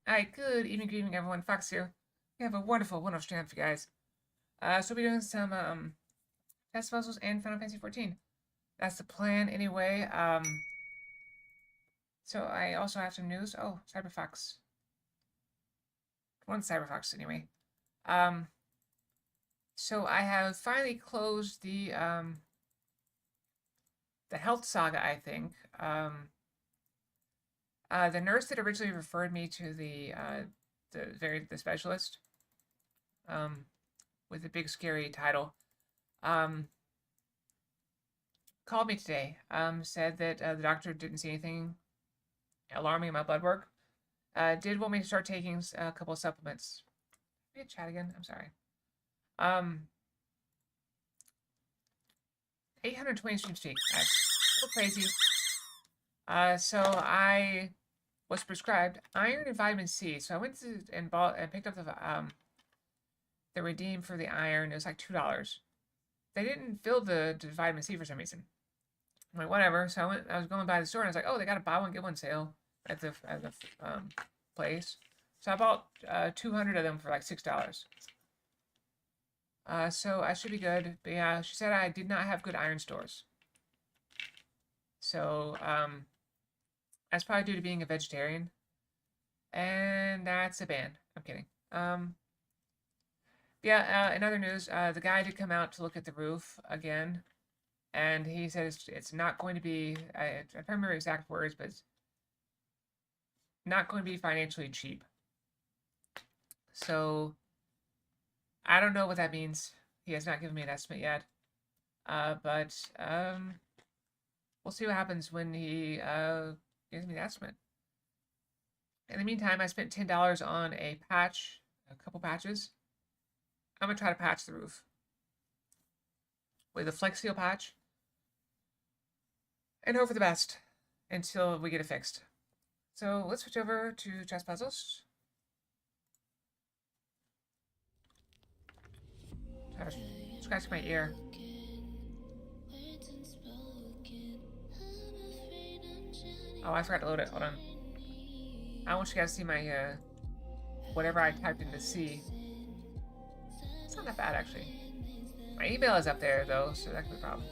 Alright, good evening, everyone. Fox here. We have a wonderful stream for you guys. So we're doing some test puzzles and Final Fantasy XIV. That's the plan anyway. So I also have some news. Oh, Cyberfox. One Cyberfox anyway. So I have finally closed the the health saga, I think. The nurse that originally referred me to the specialist, with the big scary title, called me today. Said that the doctor didn't see anything alarming in my blood work. Did want me to start taking a couple of supplements. Can we chat again? I'm sorry. 820 streams a week. That's a little crazy. So I was prescribed iron and vitamin C. So I went to and picked up the redeem for the iron. It was like $2. They didn't fill the vitamin C for some reason. I'm like, whatever. So I was going by the store and I was like, oh, they got a buy one get one sale at the place. So I bought 200 of them for like $6. So I should be good. But yeah, she said I did not have good iron stores. So that's probably due to being a vegetarian. And that's a ban. I'm kidding. Yeah, in other news, the guy did come out to look at the roof again. And he said it's not going to be, I can't remember exact words, but it's not going to be financially cheap. So I don't know what that means. He has not given me an estimate yet. But we'll see what happens when he gives me the estimate. In the meantime, I spent $10 on a patch, a couple patches. I'm going to try to patch the roof with a Flex Seal patch and hope for the best until we get it fixed. So let's switch over to chess puzzles. I was scratching my ear. Oh, I forgot to load it. Hold on. I want you guys to see my, whatever I typed into C. It's not that bad, actually. My email is up there, though, so that could be a problem.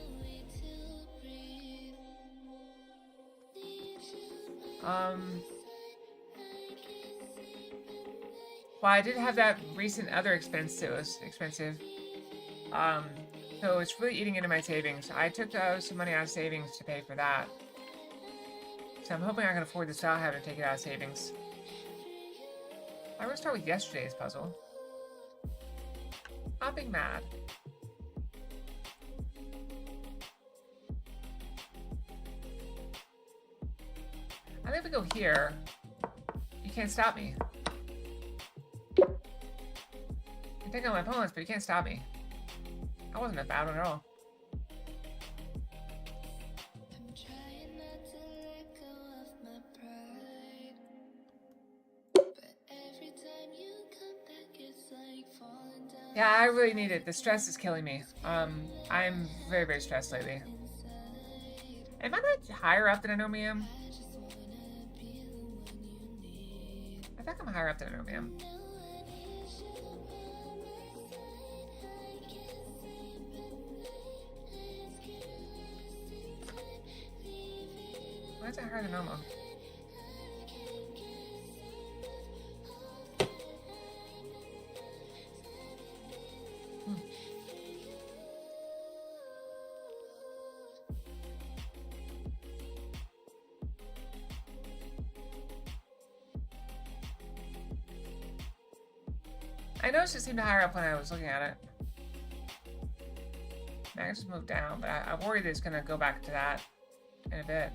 Well, I did have that recent other expense that was expensive. So it's really eating into my savings. I took some money out of savings to pay for that. So I'm hoping I can afford this without having to take it out of savings. I'm gonna start with yesterday's puzzle. I'm being mad. I think if we go here, you can't stop me. You can take out my opponents, but you can't stop me. That wasn't a bad one at all. Yeah, I really need it. The stress is killing me. I'm very, very stressed lately. Am I not higher up than I normally am? I think I'm higher up than I normally am. Why is it higher than normal? I noticed it seemed higher up when I was looking at it. I can just move down, but I'm worried that it's going to go back to that in a bit.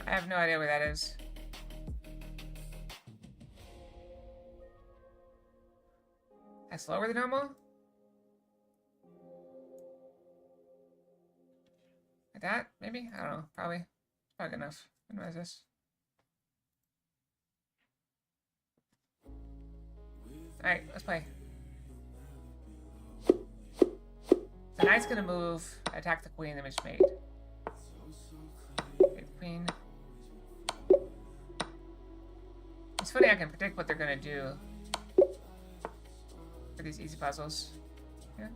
I have no idea where that is. That's lower than normal? Like that, maybe? I don't know. Probably. It's probably good enough. What is this? Alright, let's play. The knight's gonna move, attack the queen, then we just mate. Okay, the queen. It's funny, I can predict what they're gonna do. for these easy puzzles. Yeah.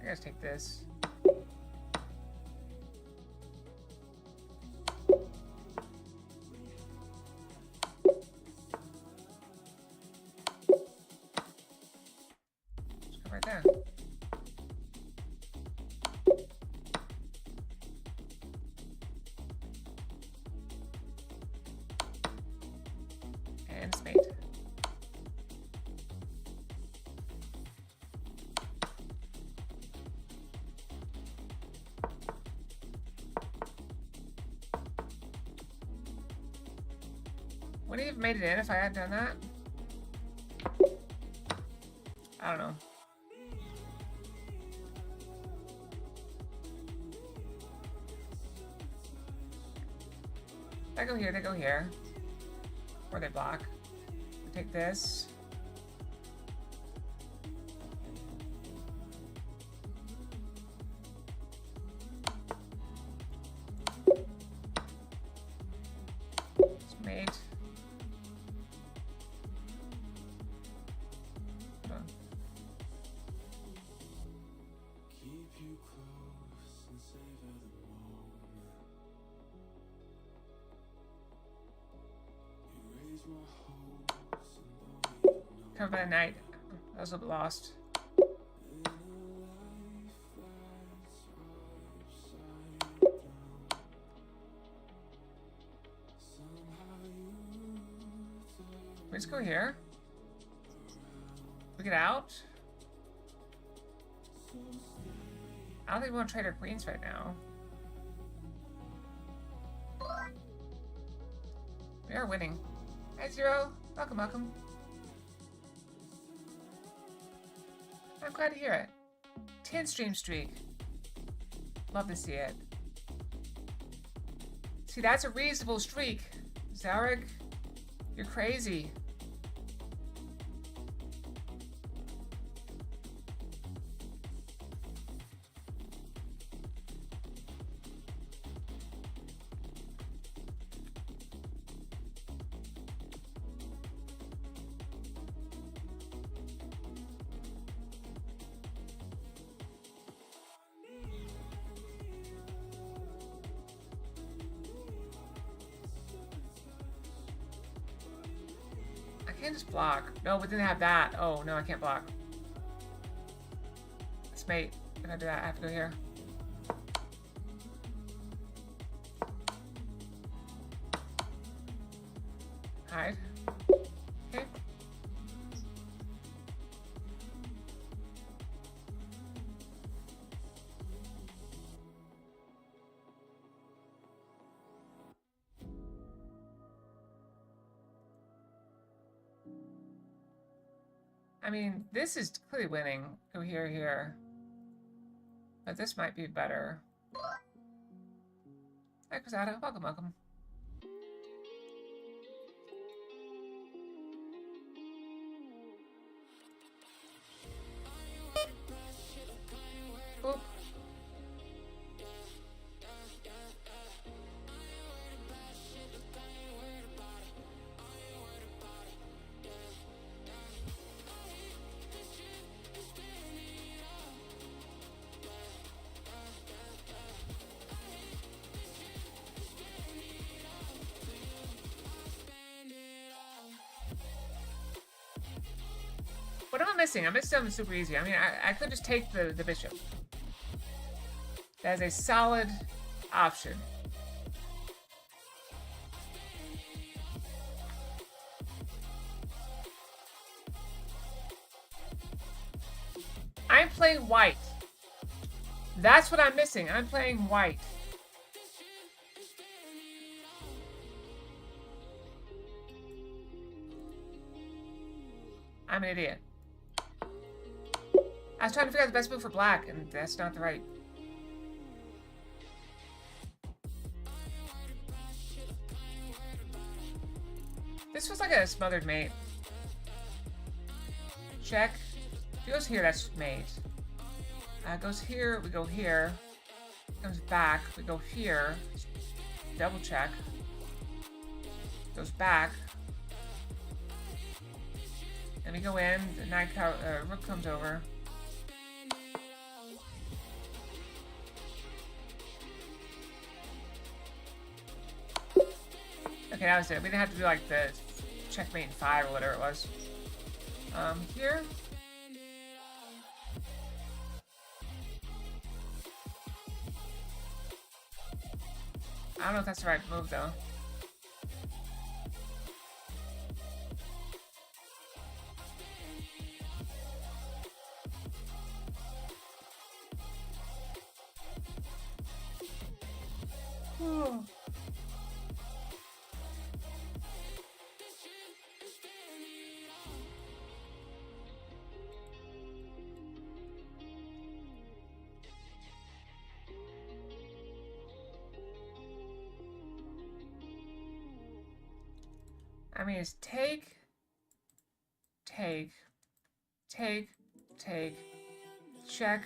I gotta take this. Just go right there. And spade. Would he have made it in if I had done that? I don't know. They go here, they go here. Or they block. Take this. It's mate. Hold on. Covered by the night. I was a little bit lost. Let's go here. We get out. I don't think we want to trade our queens right now. We are winning. Hi, Zero. Welcome, welcome. I'm glad to hear it. 10 stream streak. Love to see it. See, that's a reasonable streak. Zarek, you're crazy. I can't just block. No, we didn't have that. Oh, no, I can't block. It's mate. If I do that, I have to go here. Hide. Okay. I mean, this is clearly winning. Go here, here. But this might be better. Hi, Cruzada. Welcome, welcome. Oop. What am I missing? I missed something super easy. I mean, I could just take the bishop. That is a solid option. I'm playing white. That's what I'm missing. I'm playing white. I'm an idiot. I was trying to figure out the best move for black, and that's not the right. This feels like a smothered mate. Check. If he goes here, that's mate. Goes here, we go here. Comes back, we go here. Double check. Goes back. Then we go in, the rook comes over. Okay, that was it. We didn't have to do like the checkmate in 5 or whatever it was. Here. I don't know if that's the right move though. I mean, it's take, check,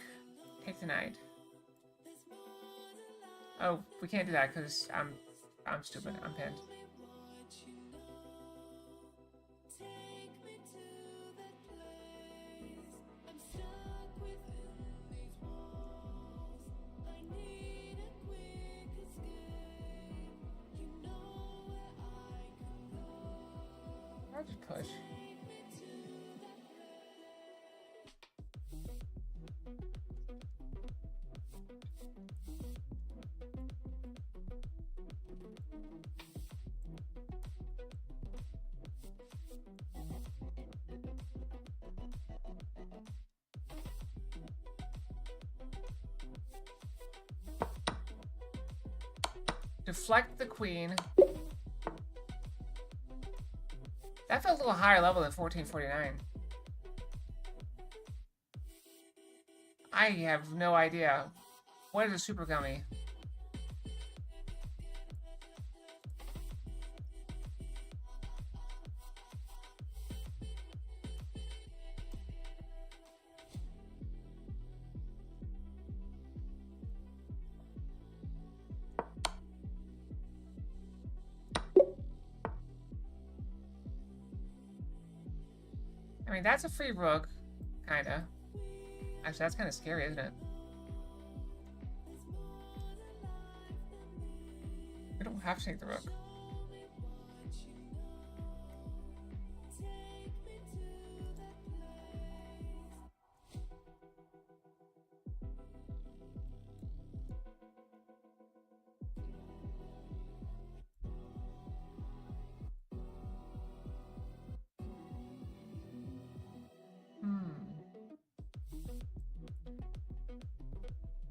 take the knight. Oh, we can't do that because I'm stupid. I'm pinned. I'll just push. Deflect the queen. That felt a little higher level than 1449. I have no idea. What is a super gummy? I mean, that's a free rook, kinda. Actually, that's kind of scary, isn't it? We don't have to take the rook.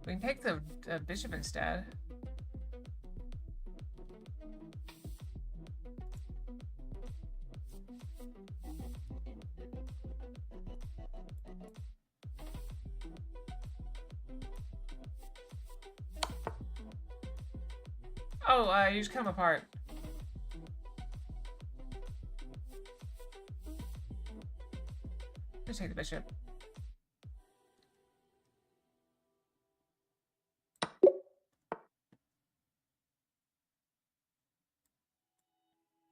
We can take the bishop instead. Oh, you just cut them apart. Just take the bishop.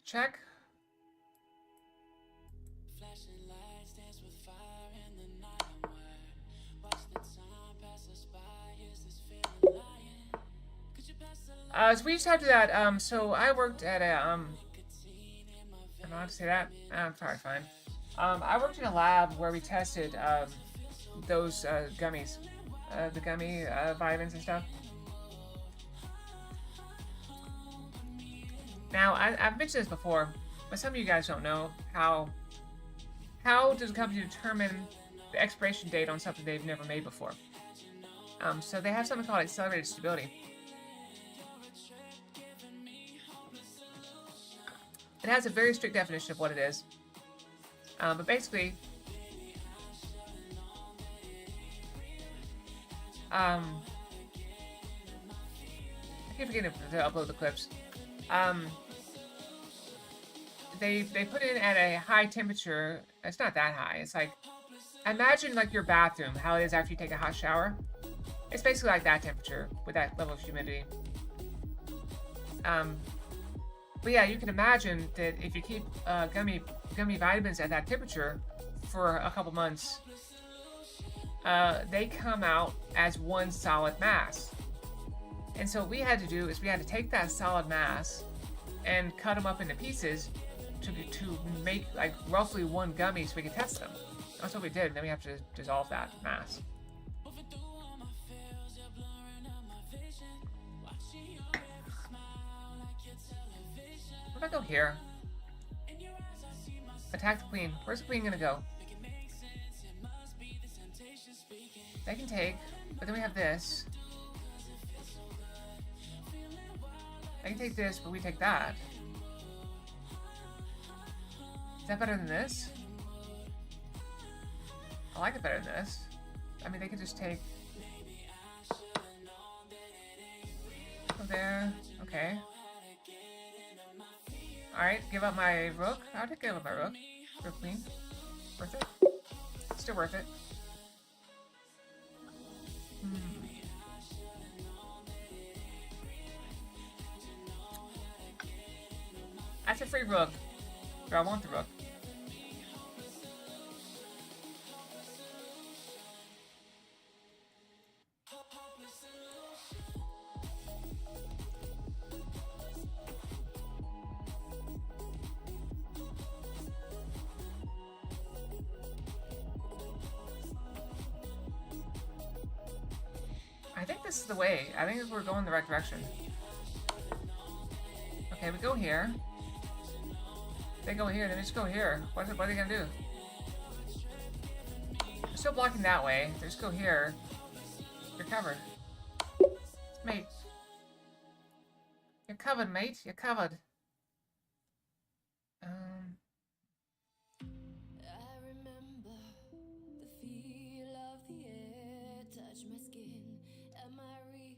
Check. So we just have to do that. So I worked at a, I don't know how to say that. I'm sorry, fine. I worked in a lab where we tested, those, gummies. The gummy, vitamins and stuff. Now, I've mentioned this before, but some of you guys don't know how does a company determine the expiration date on something they've never made before. So they have something called accelerated stability. It has a very strict definition of what it is. But basically, I keep forgetting to upload the clips. They put it in at a high temperature. It's not that high. It's like Imagine like your bathroom, how it is after you take a hot shower. It's basically like that temperature with that level of humidity. But yeah, you can imagine that if you keep gummy vitamins at that temperature for a couple months, they come out as one solid mass. And so what we had to do is we had to take that solid mass and cut them up into pieces to make like roughly one gummy so we could test them. That's what we did. And then we have to dissolve that mass. What if I go here? Attack the queen. Where's the queen gonna go? They can take, but then we have this. I can take this, but we take that. Is that better than this? I like it better than this. I mean, they could just take... Go there. Okay. Alright, give up my rook. I'll just give up my rook. Rook queen. Worth it? Still worth it. That's a free rook. Do I want the rook? I think this is the way. I think we're going the right direction. Okay, we go here. They go here, then we just go here. What are they gonna do? They're still blocking that way. They just go here. You're covered. Mate. You're covered, mate. You're covered. I remember the feel of the air touch my skin. Am I real?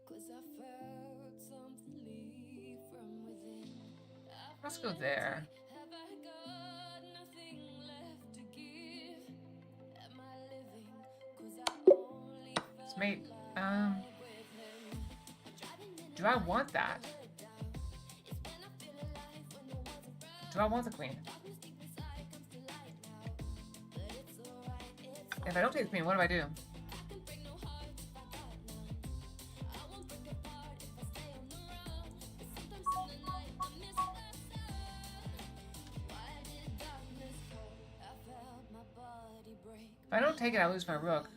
'Cause I felt something leave from within. Let's go there. Have I got nothing left to give? Am I living? 'Cause I only felt Mate, with him. do I want that? Do I want the queen? If I don't take the queen, what do I do? If I don't take it, I lose my rook.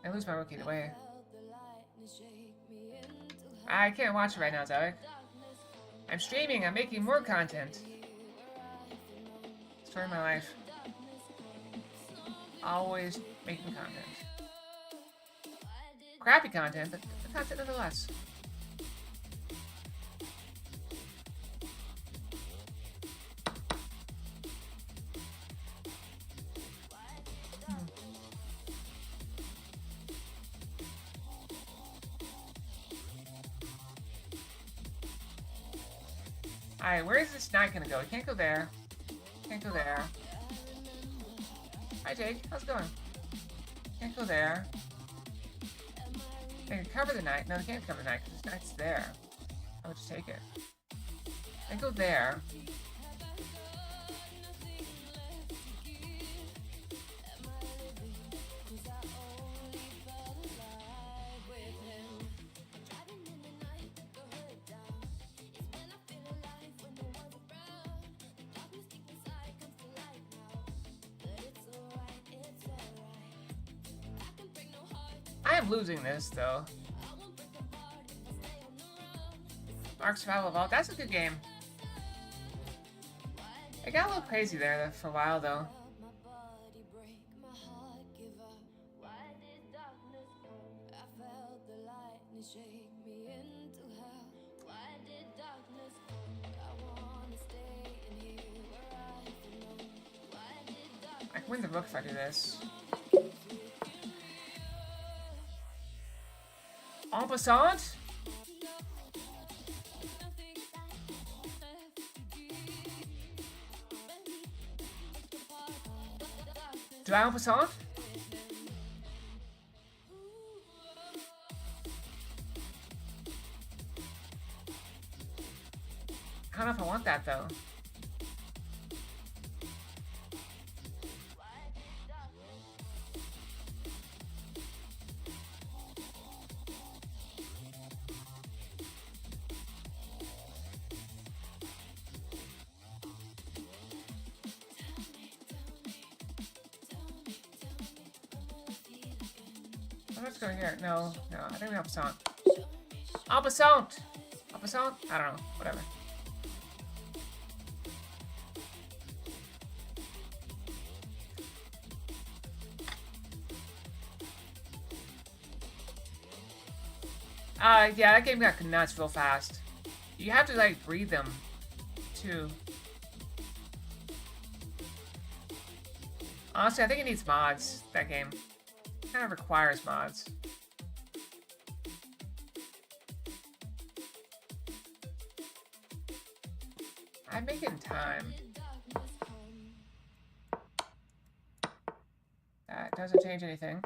I lose my rook either way. I can't watch it right now, Zarek. I'm streaming, I'm making more content. Story of my life. Always making content. Crappy content, but content nonetheless. Alright, where is this knight gonna go? He can't go there. Can't go there. Hi, Jake. How's it going? Can't go there. They can cover the knight. No, they can't cover the knight because this knight's there. I would just take it. They go there. I am losing this, though. Ark Survival Evolved. That's a good game. It got a little crazy there for a while, though. I can win the rook if I do this. En passant? Do I help a song? I don't know if I want that though. Let's go here. No, I think we have a song. Opposite! Opposite? I don't know. Whatever. Yeah, that game got nuts real fast. You have to, like, read them, too. Honestly, I think it needs mods, that game. It kind of requires mods. I make it in time. That doesn't change anything.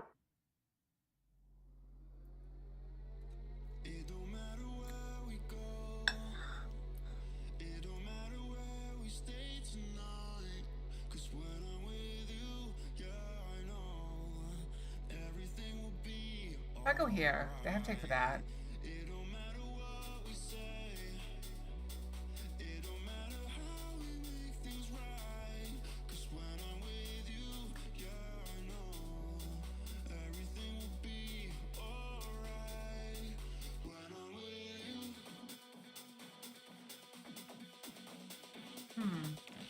If I go here, they have to take for that.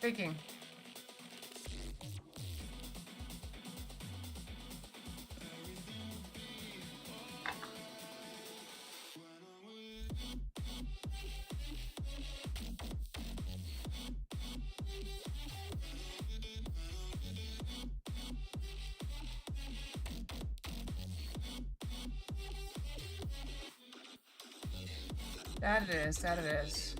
Thinking. That it is, that it is.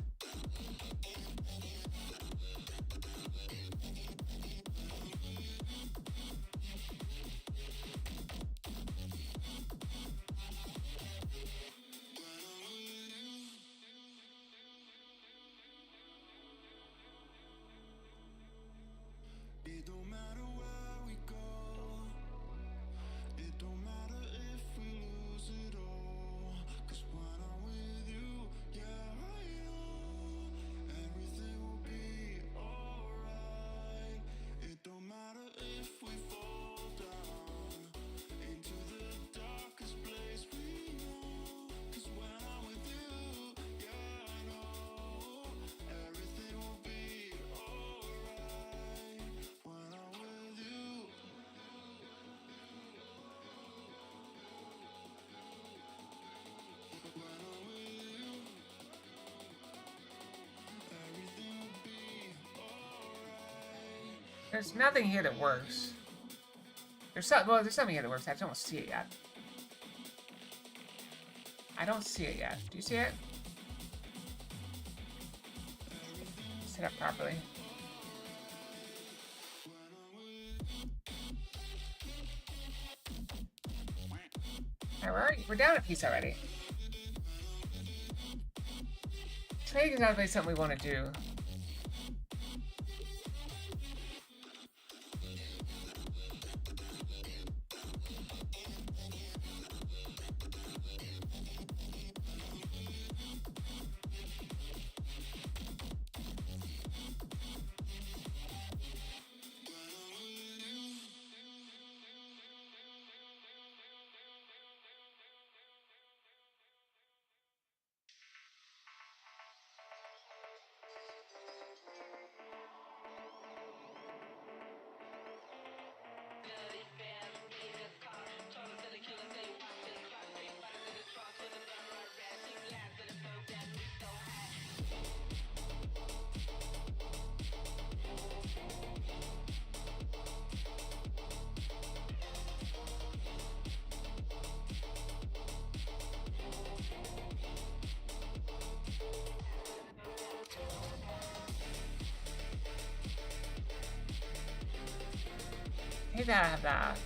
There's nothing here that works. There's something here that works. I just don't see it yet. I don't see it yet. Do you see it? Set up properly. Alright, we're down a piece already. Trading is not really something we want to do. Hate that I have that.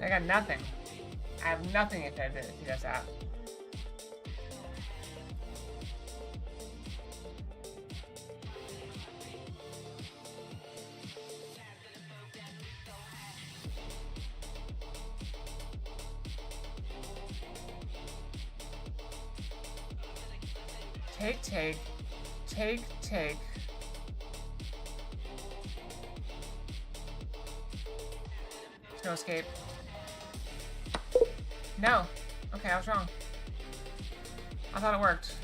I got nothing. I have nothing if he does that. Take. There's no escape. No. Okay, I was wrong. I thought it worked.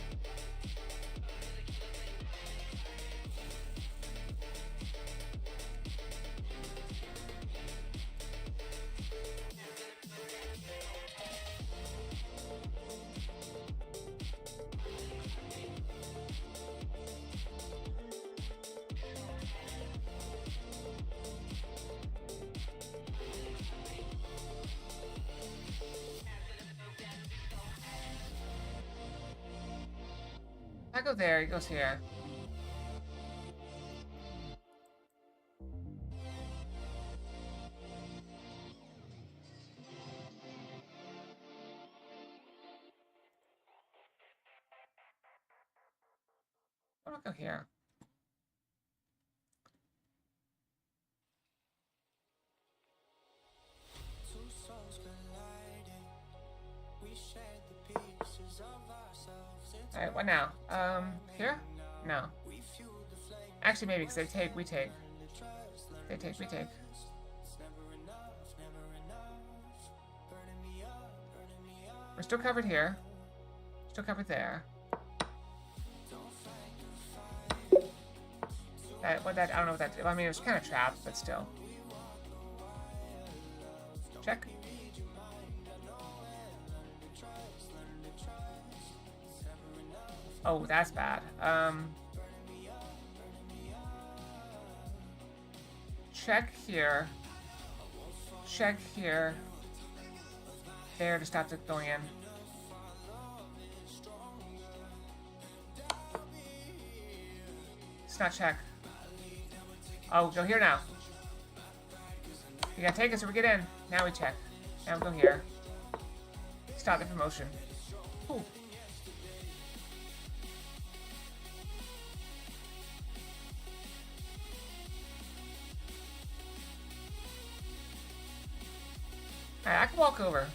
I go there, he goes here. Why don't I go here? Two souls colliding. We shared the pieces of ourselves. Alright, what now? Here? No. Actually, maybe, because they take, we take. They take, we take. We're still covered here. Still covered there. I don't know what that, I mean, it was kind of trapped, but still. Check. Oh, that's bad. Check here. Check here. There to stop it going in. It's not check. Oh, go here now. You gotta take us or we get in. Now we check. Now we go here. Stop the promotion. Ooh. Alright, I can walk over.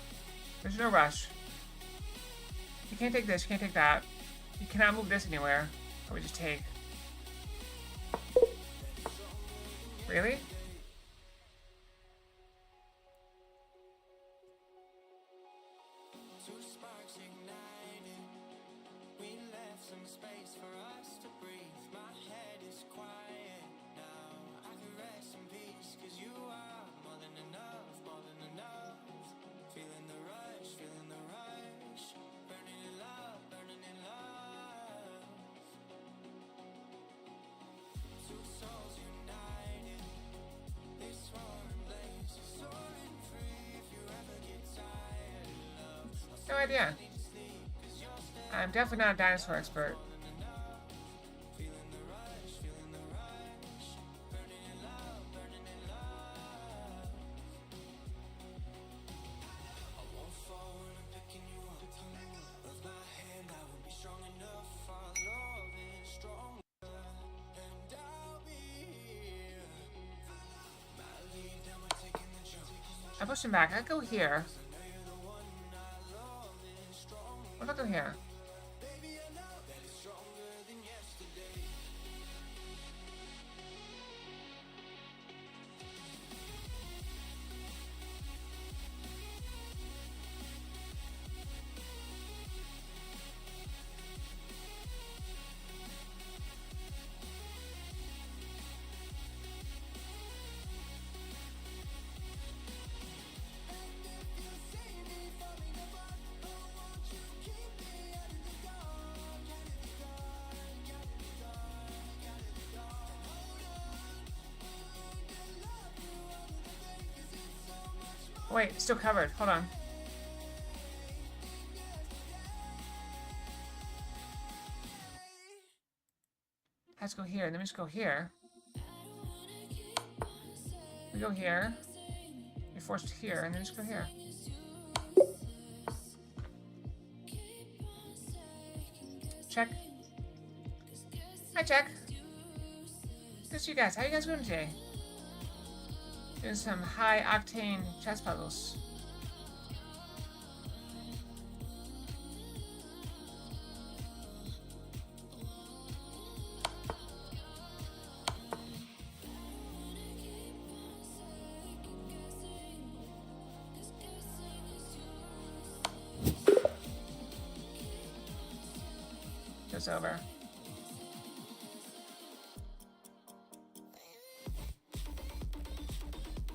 There's no rush. You can't take this, you can't take that. You cannot move this anywhere. Or we just take. Really? Two sparks ignited. We left some space for us to breathe. My head is quiet now. I can rest in peace, 'cause you are more than enough, more than enough. Feeling the rush, burning in love, burning in love. Two souls united. This roaring blaze is soaring free. If you ever get tired of love, No idea. I'm definitely not a dinosaur expert. feeling the rush, burning in love, burning in love. I won't fall when I'm picking you up. Of my hand, I won't be strong enough. Our love is stronger, and I'll be here. My lead, now we're taking the jump. I push him back. I go here. What if I go here? Baby, I know that it's stronger than yesterday. And if you see me falling apart, oh, won't you keep me at Oh, wait, it's still covered. Hold on. Has to go here, and then we just go here. We go here. You're forced here, and then just go here. Check. Hi, Jack. Good you guys. How you guys doing today? Doing some high-octane chess puzzles. Goes over.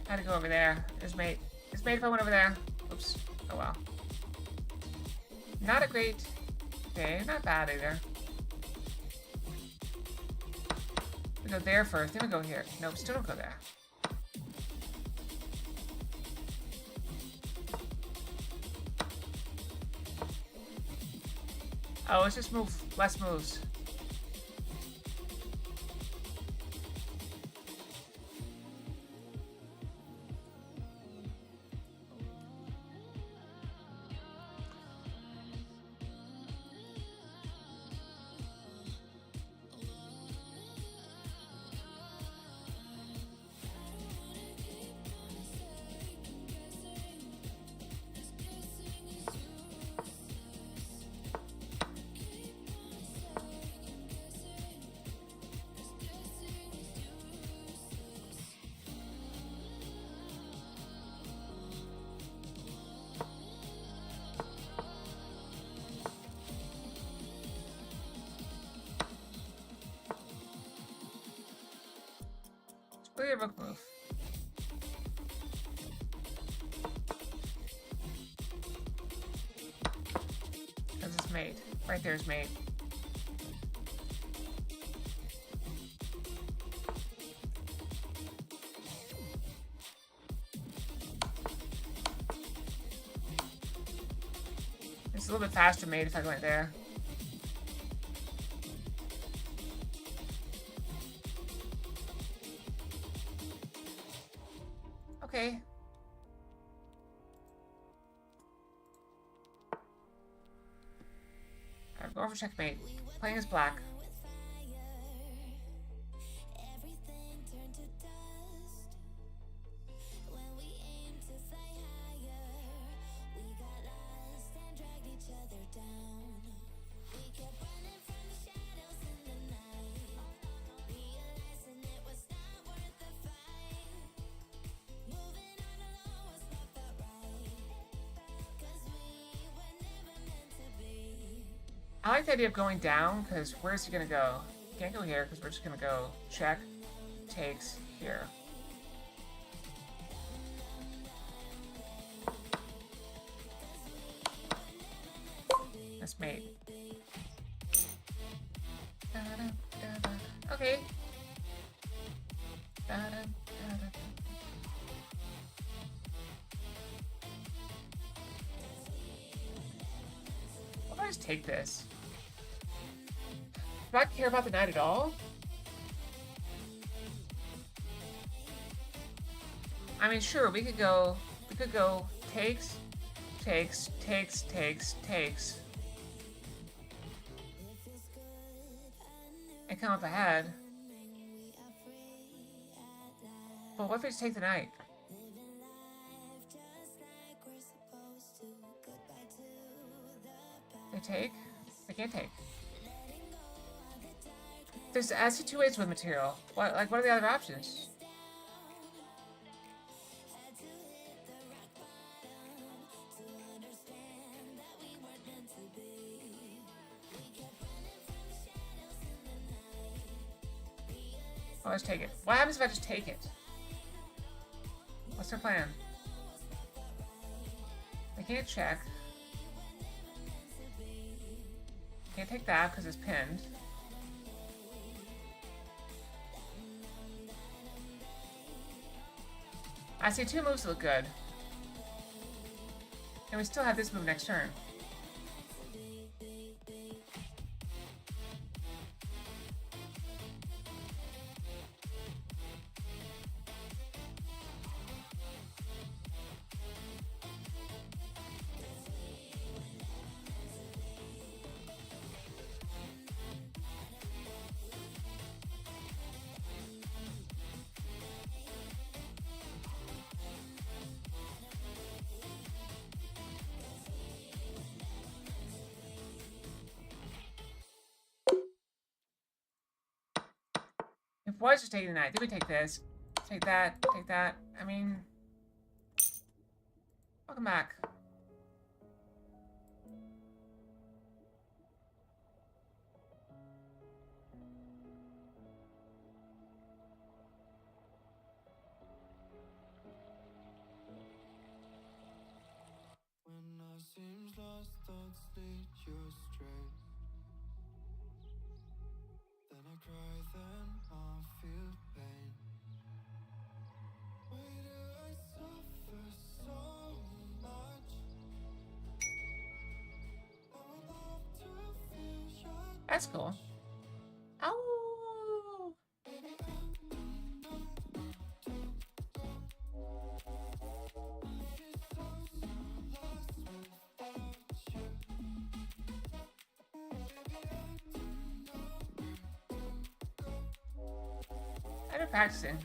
Had to go over there. There's mate. There's mate if I went over there. Oops. Oh well. Not a great day. Not bad either. We go there first, then we go here. Nope, still don't go there. Oh, let's just move less moves. Play your book move. That's his mate. Right there's mate. It's a little bit faster mate if I went there. Okay. I'm going for checkmate. Playing as black. I like the idea of going down, because where's he gonna go? Can't go here, because we're just gonna go check, takes, here. That's mate. Okay. Why don't I just take this? Do I care about the knight at all? I mean, sure, we could go takes, takes, takes, takes, takes. And come up ahead. But what if we just take the knight? They take? They can't take. There's actually two ways with material. What are the other options? Oh, let's take it. What happens if I just take it? What's their plan? They can't check. Can't take that because it's pinned. I see two moves that look good. And we still have this move next turn. If was just taking the knight, did we take this? Take that, take that. I mean, welcome back. When I seems lost, thoughts lead you astray. Then I cry, then I feel pain. Why do I suffer so much? I would love to feel your That's cool. Ow! I've been practicing.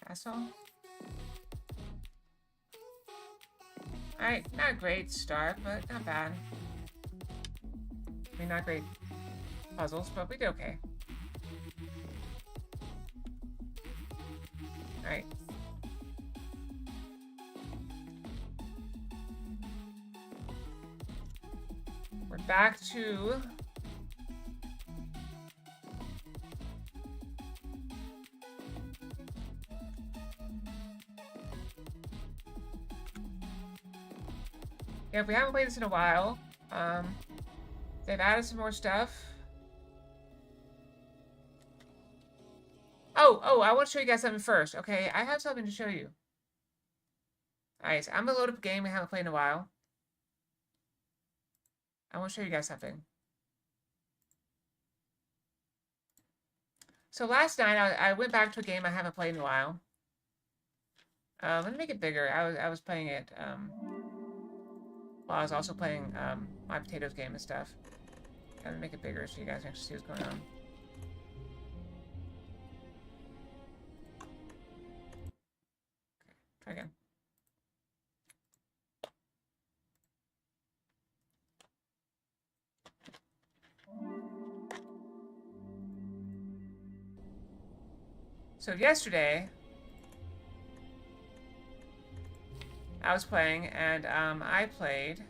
Castle. Alright, not a great start, but not bad. I mean, not great puzzles, but we did okay. Alright. We're back to... Yeah, if we haven't played this in a while, they've added some more stuff. Oh, I want to show you guys something first. Okay, I have something to show you. Alright, so I'm gonna load up a game we haven't played in a while. I want to show you guys something. So last night, I went back to a game I haven't played in a while. Let me make it bigger. I was playing it, while I was also playing My Potatoes game and stuff. Let me make it bigger so you guys can actually see what's going on. Okay, try again. So yesterday, I was playing, and I played...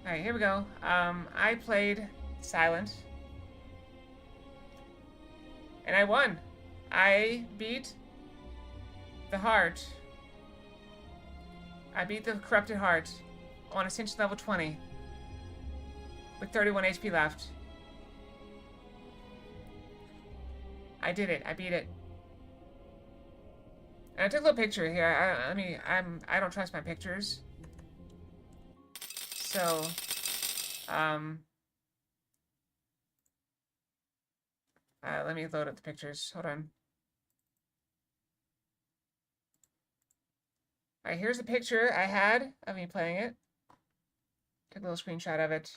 Alright, here we go. I played Silent. And I won. I beat the heart. I beat the corrupted heart on Ascension level 20. With 31 HP left. I did it. I beat it. And I took a little picture here. I don't trust my pictures. So, let me load up the pictures. Hold on. Alright, here's the picture I had of me playing it. Took a little screenshot of it.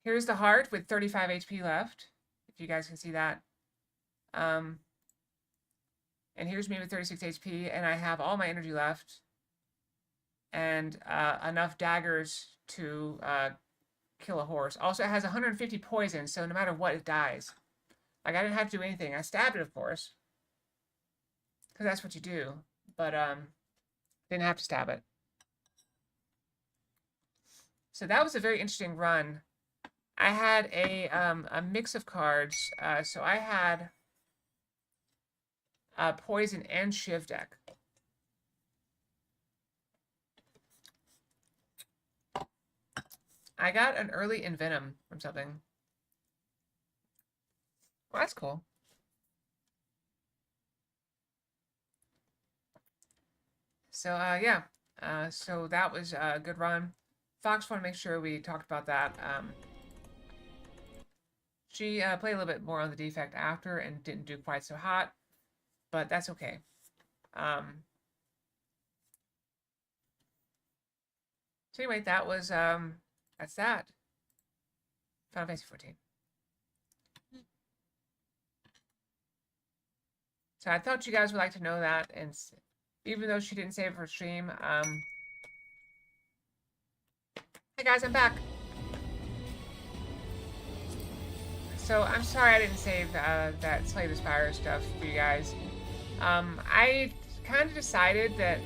Here's the heart with 35 HP left, if you guys can see that. And And here's me with 36 HP, and I have all my energy left. And enough daggers to kill a horse. Also, it has 150 poison, so no matter what, it dies. Like, I didn't have to do anything. I stabbed it, of course. Because that's what you do. But, didn't have to stab it. So that was a very interesting run. I had a mix of cards. So I had poison and shiv deck. I got an early envenom from something. Well, that's cool. So, yeah. So that was a good run. Fox wanted to make sure we talked about that. She played a little bit more on the defect after and didn't do quite so hot, but that's okay. So anyway, that was, that's that. Final Fantasy 14. So I thought you guys would like to know that, and even though she didn't save it for stream, hey guys, I'm back. So I'm sorry I didn't save that Slay the Spire stuff for you guys. I kind of decided that,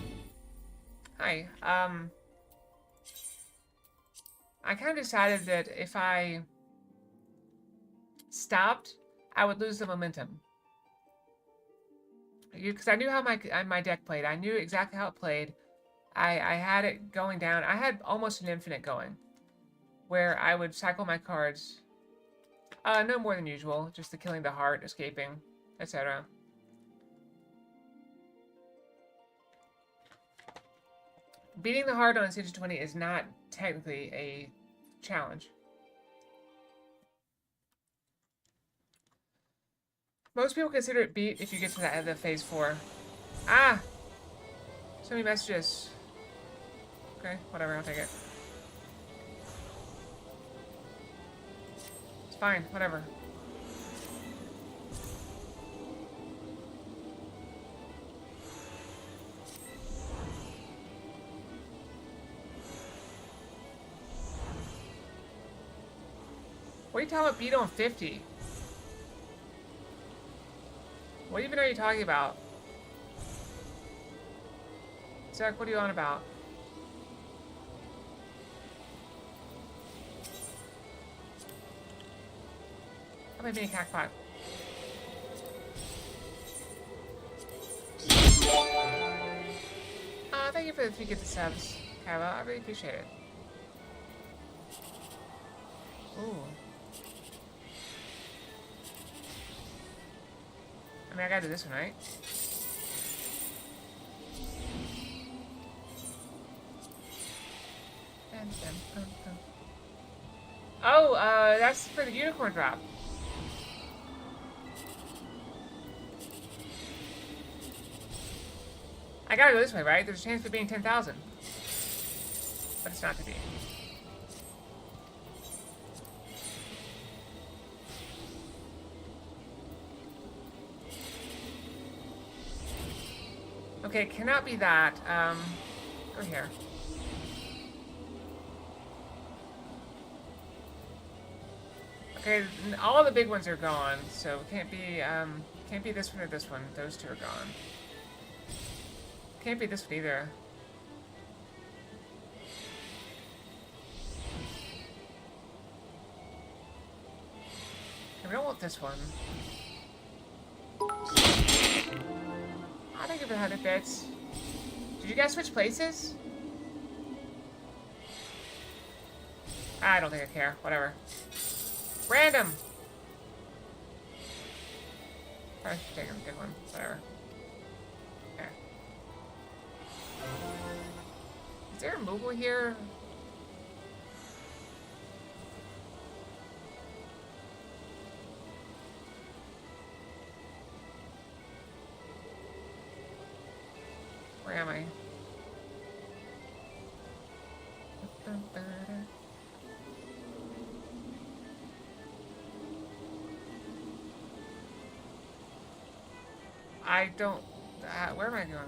I kind of decided that if I stopped, I would lose the momentum. Because I knew how my deck played. I knew exactly how it played. I had it going down. I had almost an infinite going, where I would cycle my cards. No more than usual. Just the killing the heart, escaping, etc. Beating the heart on Stage 20 is not technically a challenge. Most people consider it beat if you get to the phase 4. Ah! So many messages. Okay, whatever, I'll take it. It's fine, whatever. What are you talking about beat on 50? What even are you talking about? Zach, what are you on about? How about me a crackpot? Thank you for the 3 gifted subs, Kava. I really appreciate it. Ooh. I mean, I gotta do this one, right? Oh, that's for the unicorn drop. I gotta go this way, right? There's a chance for being 10,000. But it's not to be. Okay, it cannot be that. Go here. Okay, all the big ones are gone, so it can't be this one or this one. Those two are gone. Can't be this one either. Okay, we don't want this one. I think if it 100 bits. Did you guys switch places? I don't think I care. Whatever. Random! Probably should take a good one. Whatever. Okay. Is there a mobile here? Where am I? I don't Where am I going?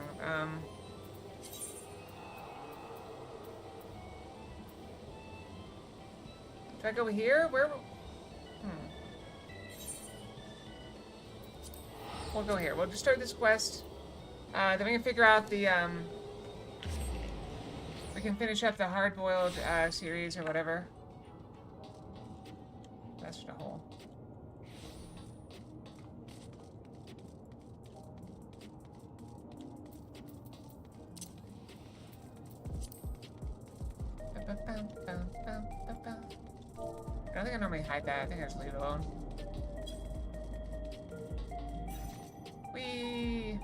Do I go here? Where? We'll go here. We'll just start this quest. Then we can figure out the, we can finish up the hard-boiled, series or whatever. That's just a hole. I don't think I normally hide that. I think I just leave it alone. Whee!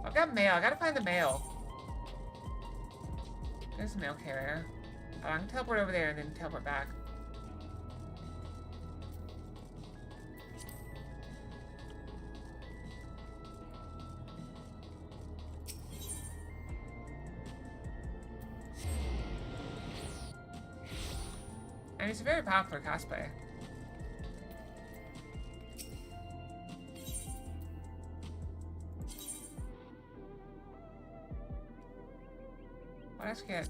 I've got mail. I gotta find the mail. There's the mail carrier. I can teleport over there and then teleport back. And it's a very popular cosplay. What else get?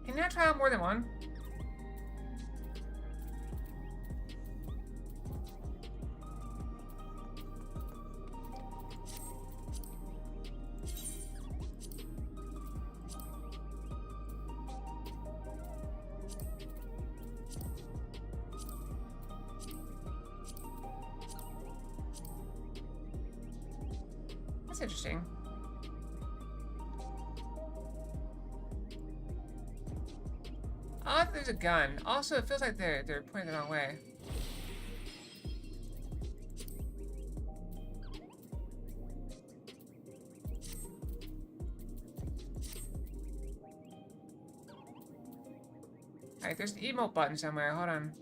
Can you not try out more than one? That's interesting. Oh, there's a gun. Also, it feels like they're pointing the wrong way. Alright, there's an emote button somewhere. Hold on.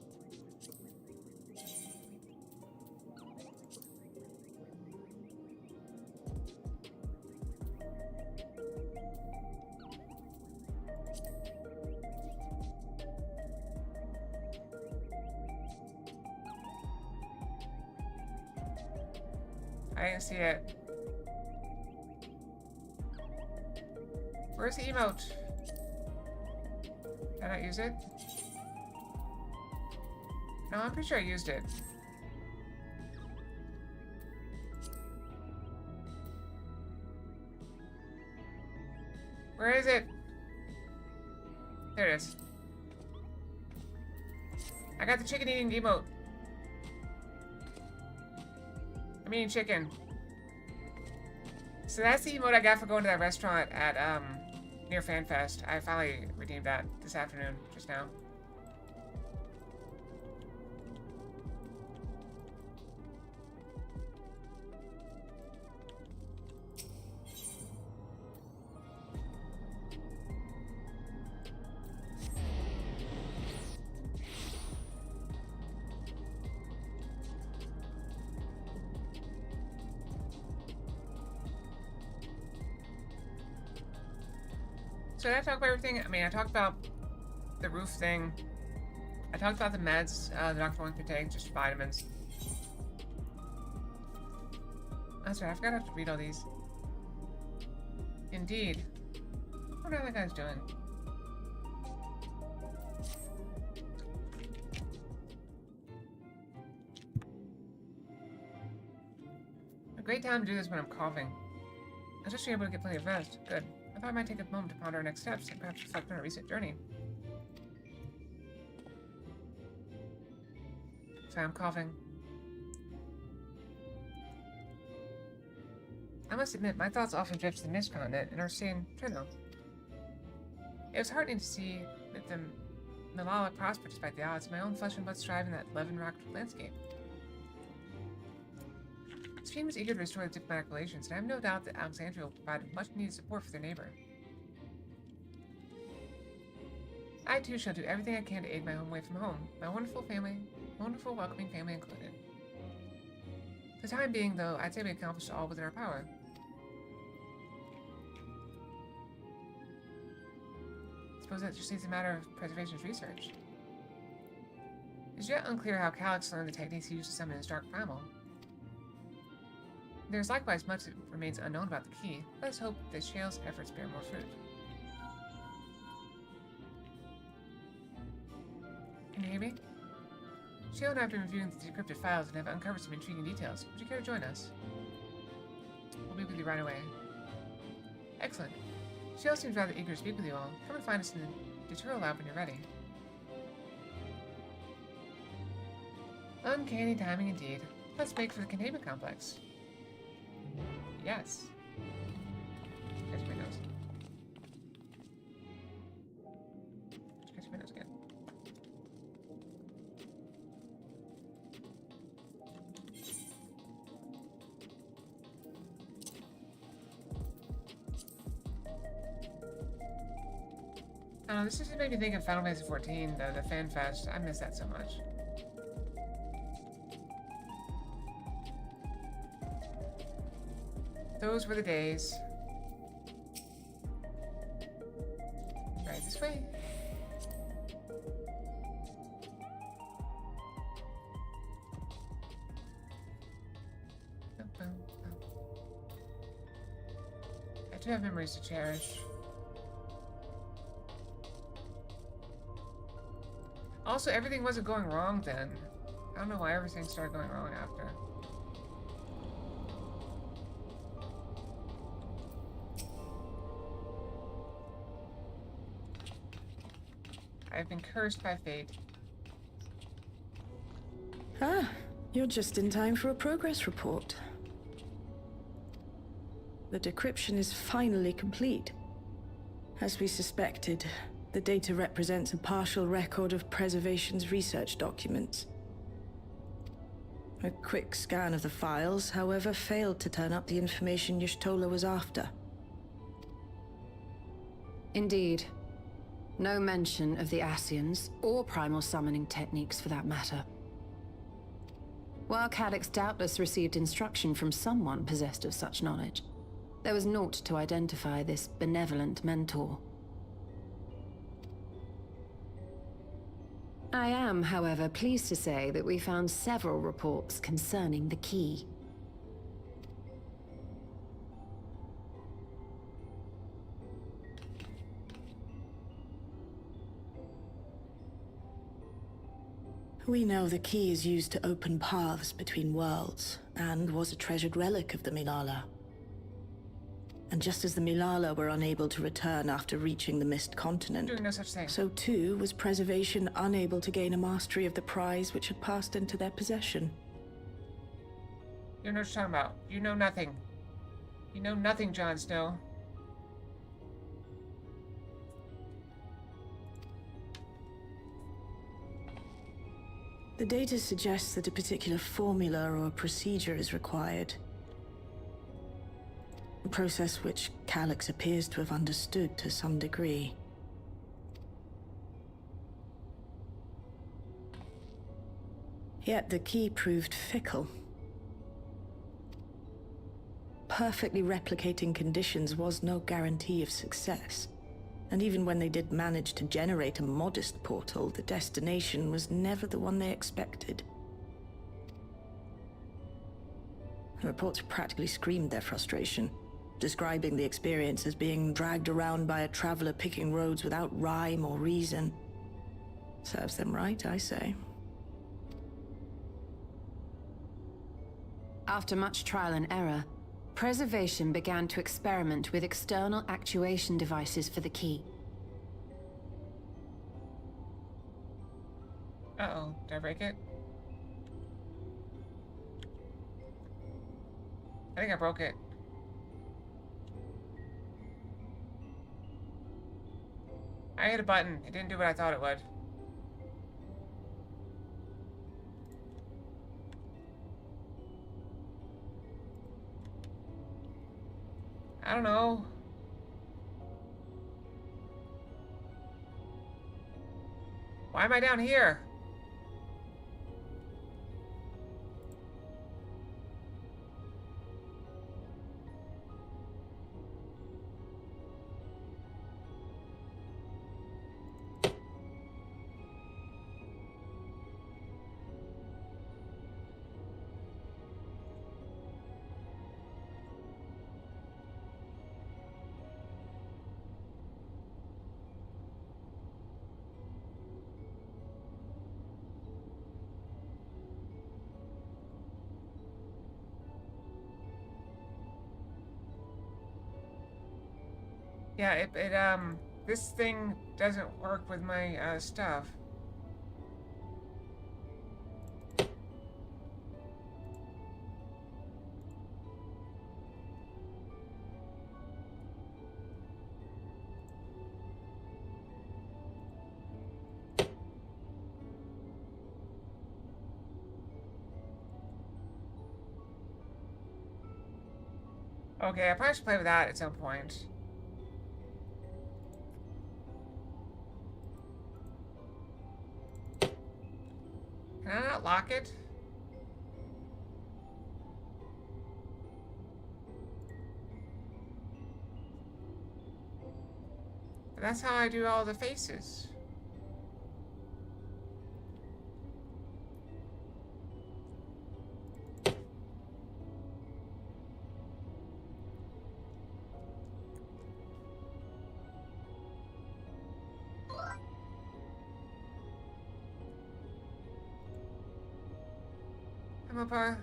I didn't see it. Where's the emote? Did I not use it? No, I'm pretty sure I used it. Where is it? There it is. I got the chicken eating emote. I'm eating chicken. So that's the emote I got for going to that restaurant at, near FanFest. I finally redeemed that this afternoon, just now. So did I talk about everything? I mean, I talked about the roof thing. I talked about the meds the doctor wants me to take, just vitamins. That's right, I forgot I have to read all these. Indeed. I wonder how that guy's doing. A great time to do this when I'm coughing. I just be able to get plenty of rest. Good. I thought I might take a moment to ponder our next steps and perhaps reflect on our recent journey. Sorry, I'm coughing. I must admit, my thoughts often drift to the mist continent and are seeing Trino. It was heartening to see that the Malala prospered despite the odds, my own flesh and blood strive in that levin-rocked landscape. The team is eager to restore the diplomatic relations, and I have no doubt that Alexandria will provide much needed support for their neighbor. I too shall do everything I can to aid my home away from home, my wonderful welcoming family included. For the time being, though, I'd say we accomplished all within our power. I suppose that just needs a matter of preservation's research. It is yet unclear how Calyx learned the techniques he used to summon his dark primal. There is likewise much that remains unknown about the key. Let us hope that Shale's efforts bear more fruit. Can you hear me? Shale and I have been reviewing the decrypted files and have uncovered some intriguing details. Would you care to join us? We'll be with you right away. Excellent. Shale seems rather eager to speak with you all. Come and find us in the Deterral lab when you're ready. Uncanny timing indeed. Let's make for the containment complex. Yes. Catch my nose. Catch my nose again. This just made me think of Final Fantasy XIV, the Fan Fest. I miss that so much. Those were the days. Right this way. I do have memories to cherish. Also, everything wasn't going wrong then. I don't know why everything started going wrong after. I've been cursed by fate. Ah, you're just in time for a progress report. The decryption is finally complete. As we suspected, the data represents a partial record of Preservation's research documents. A quick scan of the files, however, failed to turn up the information Y'shtola was after. Indeed. No mention of the Ascians, or primal summoning techniques for that matter. While Calyx doubtless received instruction from someone possessed of such knowledge, there was naught to identify this benevolent mentor. I am, however, pleased to say that we found several reports concerning the key. We know the key is used to open paths between worlds, and was a treasured relic of the Milala. And just as the Milala were unable to return after reaching the Mist Continent, Doing no such thing. so too was Preservation unable to gain a mastery of the prize which had passed into their possession. You know what you're talking about. You know nothing. You know nothing, Jon Snow. The data suggests that a particular formula or procedure is required. A process which Calyx appears to have understood to some degree. Yet the key proved fickle. Perfectly replicating conditions was no guarantee of success. And even when they did manage to generate a modest portal, the destination was never the one they expected. The reports practically screamed their frustration, describing the experience as being dragged around by a traveler picking roads without rhyme or reason. Serves them right, I say. After much trial and error, Preservation began to experiment with external actuation devices for the key. Uh-oh, did I break it? I think I broke it. I hit a button. It didn't do what I thought it would. I don't know. Why am I down here? Yeah, this thing doesn't work with my, stuff. Okay, I probably should play with that at some point. Can I not lock it? But that's how I do all the faces. I'm up,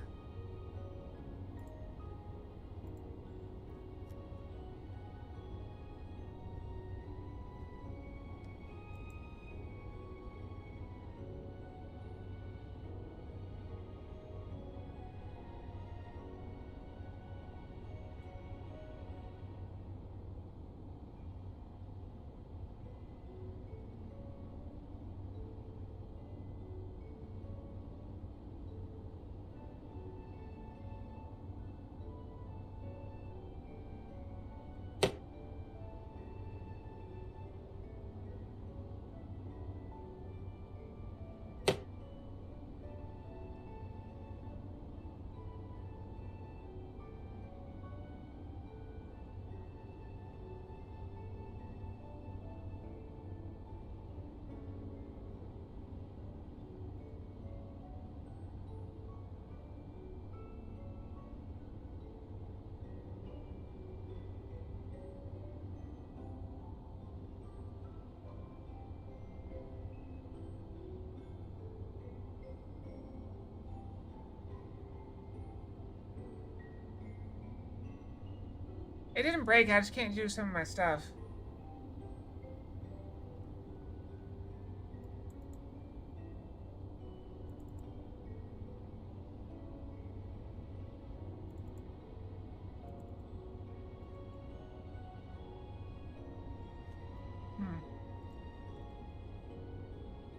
It didn't break, I just can't do some of my stuff.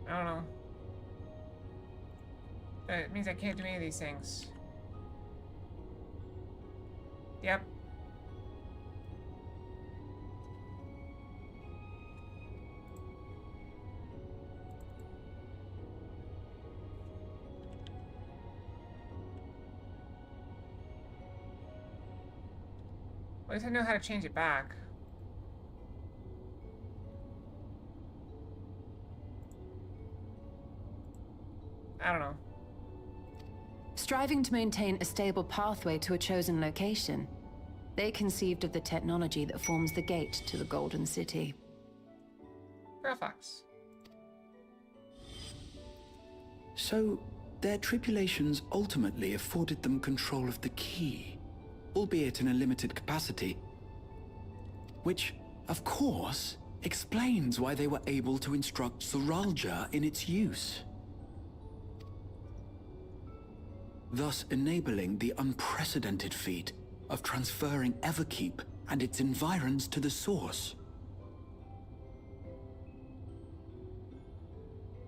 I don't know. It means I can't do any of these things. Yep. At least I know how to change it back. I don't know. Striving to maintain a stable pathway to a chosen location, they conceived of the technology that forms the gate to the Golden City. Fox. So, their tribulations ultimately afforded them control of the key, albeit in a limited capacity. Which, of course, explains why they were able to instruct Zoraljah in its use. Thus enabling the unprecedented feat of transferring Everkeep and its environs to the Source.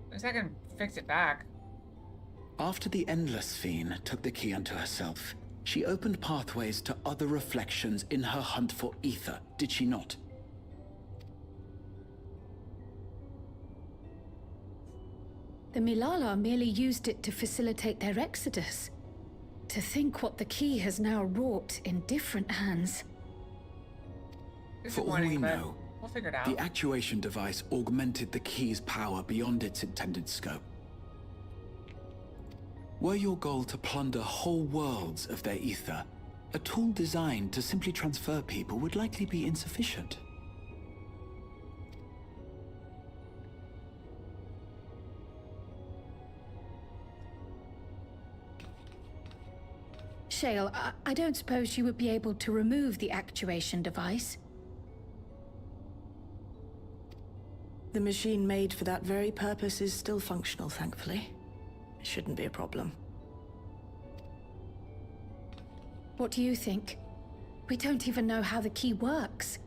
At least I can fix it back. After the Endless Fiend took the key unto herself, She opened pathways to other reflections in her hunt for ether, did she not? The Milala merely used it to facilitate their exodus. To think what the key has now wrought in different hands. For all we know, we'll figure it out. the actuation device augmented the key's power beyond its intended scope. Were your goal to plunder whole worlds of their ether, a tool designed to simply transfer people would likely be insufficient. Shale, I don't suppose you would be able to remove the actuation device? The machine made for that very purpose is still functional, thankfully. It shouldn't be a problem. What do you think? We don't even know how the key works.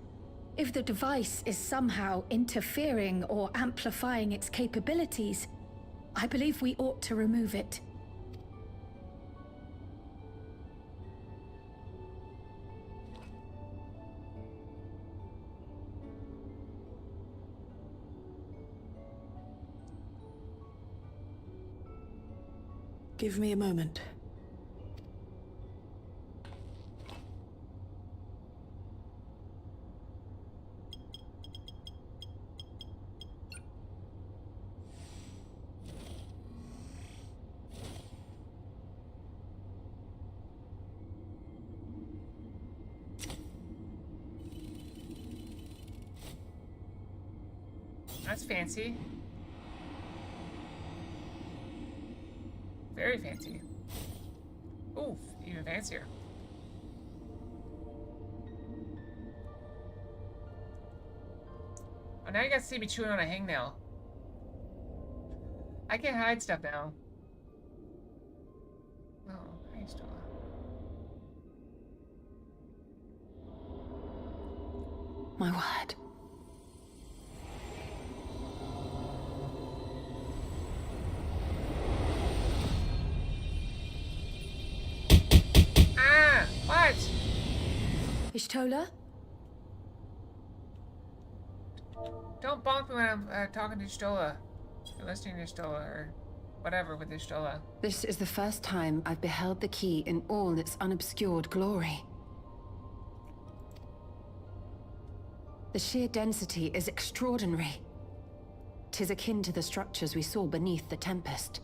If the device is somehow interfering or amplifying its capabilities, I believe we ought to remove it. Give me a moment. That's fancy. Very fancy. Ooh, even fancier. Oh, now you guys see me chewing on a hangnail. I can hide stuff now. Oh, hi, Stella. My word. Ah! What? Ishtola? Don't bonk me when I'm talking to Stola. Or listening to Stola, or whatever with Stola. This is the first time I've beheld the key in all its unobscured glory. The sheer density is extraordinary. 'Tis akin to the structures we saw beneath the Tempest.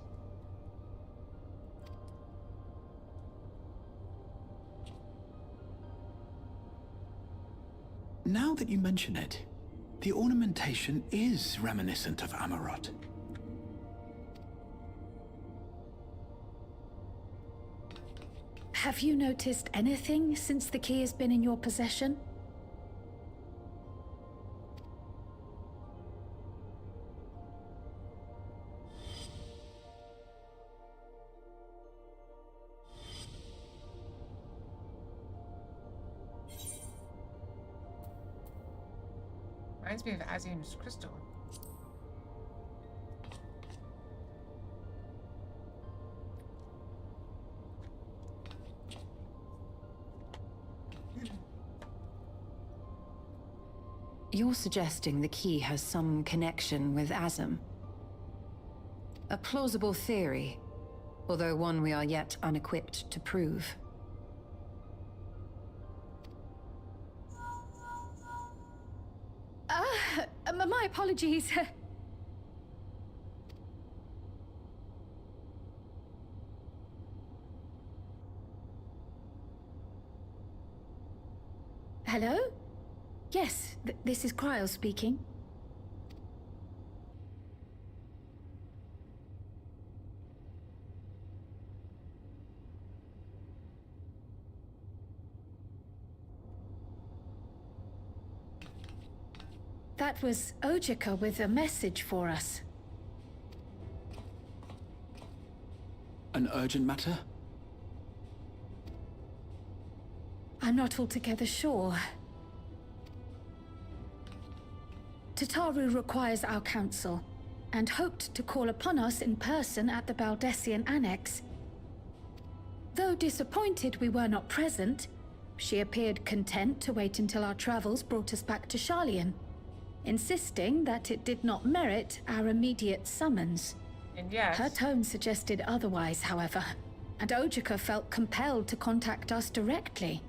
Now that you mention it, the ornamentation is reminiscent of Amarot. Have you noticed anything since the key has been in your possession? Reminds me of Azim's crystal. You're suggesting the key has some connection with Azim. A plausible theory, although one we are yet unequipped to prove. My apologies. Hello? Yes, this is Cryle speaking. That was Ojika with a message for us. An urgent matter? I'm not altogether sure. Tataru requires our counsel, and hoped to call upon us in person at the Baldessian Annex. Though disappointed we were not present, she appeared content to wait until our travels brought us back to Charlian, insisting that it did not merit our immediate summons. And yes. Her tone suggested otherwise, however, and Ojika felt compelled to contact us directly.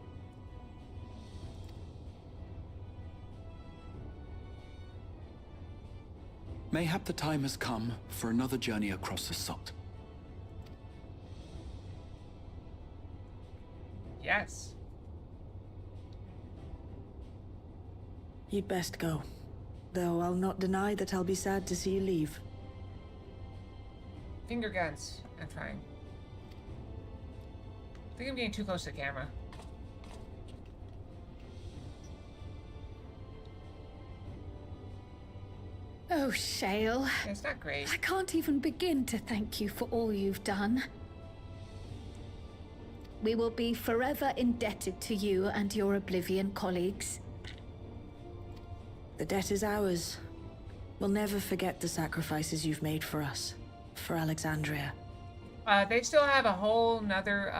Mayhap the time has come for another journey across the Sot. Yes. You'd best go. Though I'll not deny that I'll be sad to see you leave. Finger guns. I'm trying. I think I'm getting too close to the camera. Oh, Shale. Yeah, it's not great. I can't even begin to thank you for all you've done. We will be forever indebted to you and your Oblivion colleagues. The debt is ours. We'll never forget the sacrifices you've made for us. For Alexandria. They still have a whole nother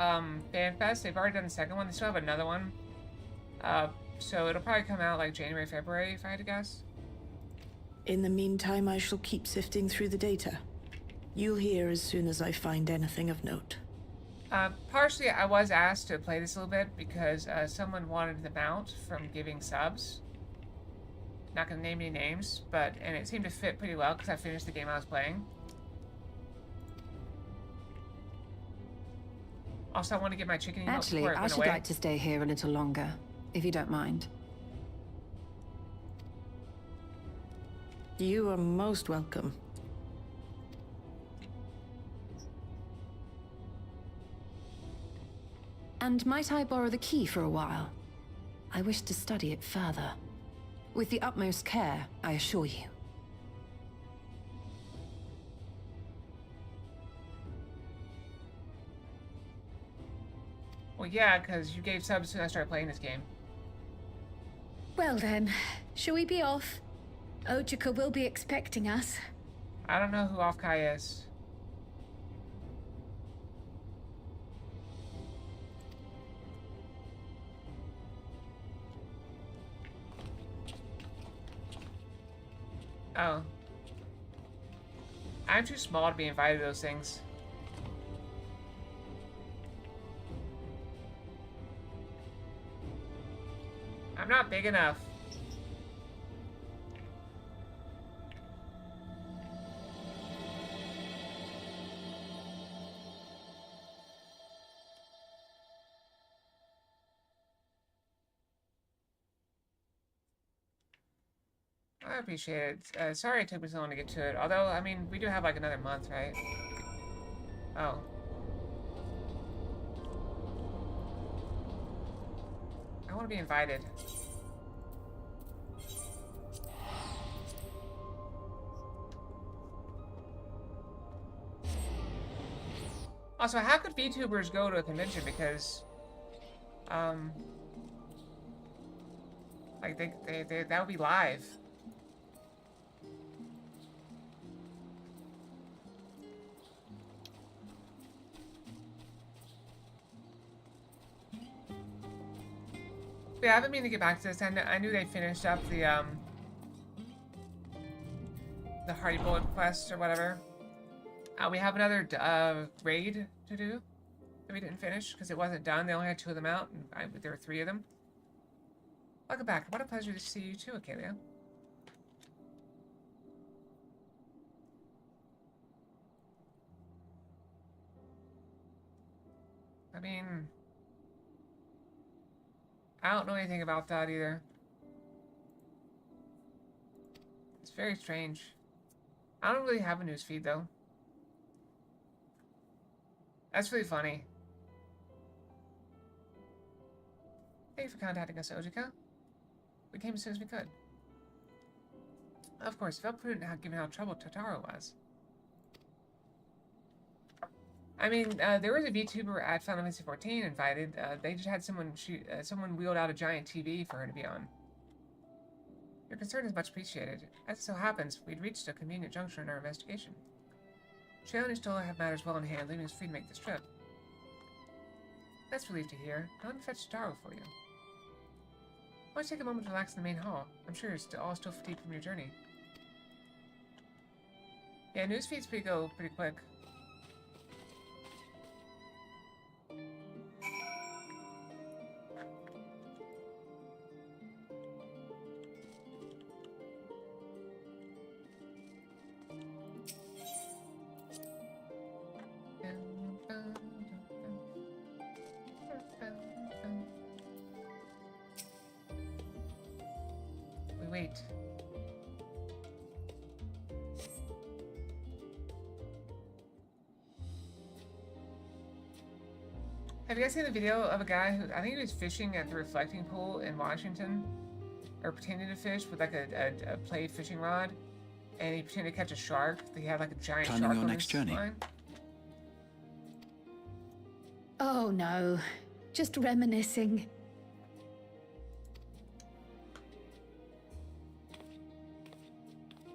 fan fest. They've already done the second one. They still have another one. So it'll probably come out like January, February, if I had to guess. In the meantime, I shall keep sifting through the data. You'll hear as soon as I find anything of note. Partially, I was asked to play this a little bit because someone wanted the mount from giving subs. Not gonna name any names, and it seemed to fit pretty well because I finished the game I was playing. Also, I want to get my chicken milk Actually, before it I went should away. like to stay here a little longer, if you don't mind. You are most welcome. And might I borrow the key for a while? I wish to study it further. With the utmost care, I assure you. Well, yeah, because you gave subs as soon as I started playing this game. Well then, shall we be off? Ojika will be expecting us. I don't know who Offkai is. Oh. I'm too small to be invited to those things. I'm not big enough. I appreciate it. Sorry it took me so long to get to it. Although, I mean, we do have like another month, right? Oh. I want to be invited. Also, how could VTubers go to a convention? Because, like they that would be live. But yeah, I've been meaning to get back to this. I knew they finished up the Hardy Bullet quest or whatever. We have another raid to do that we didn't finish because it wasn't done. They only had 2 of them out, and there were 3 of them. Welcome back. What a pleasure to see you too, Akelia. I mean, I don't know anything about that either. It's very strange. I don't really have a news feed though. That's really funny. Thank you for contacting us, Ojika. We came as soon as we could. Of course, it felt prudent given how troubled Totaro was. I mean, there was a VTuber at Final Fantasy XIV invited. They just had someone wheeled out a giant TV for her to be on. Your concern is much appreciated. As it so happens, we'd reached a convenient juncture in our investigation. Shale and Stola have matters well in hand, leaving us free to make this trip. That's relief to hear. I'll fetch Taro for you. Why don't you take a moment to relax in the main hall? I'm sure you're all still fatigued from your journey. Yeah, newsfeeds go pretty quick. We wait. Have you guys seen the video of a guy who, I think he was fishing at the reflecting pool in Washington? Or pretending to fish with like a played fishing rod? And he pretended to catch a shark. He had like a giant Planning shark your on next his journey? line. Oh no, just reminiscing.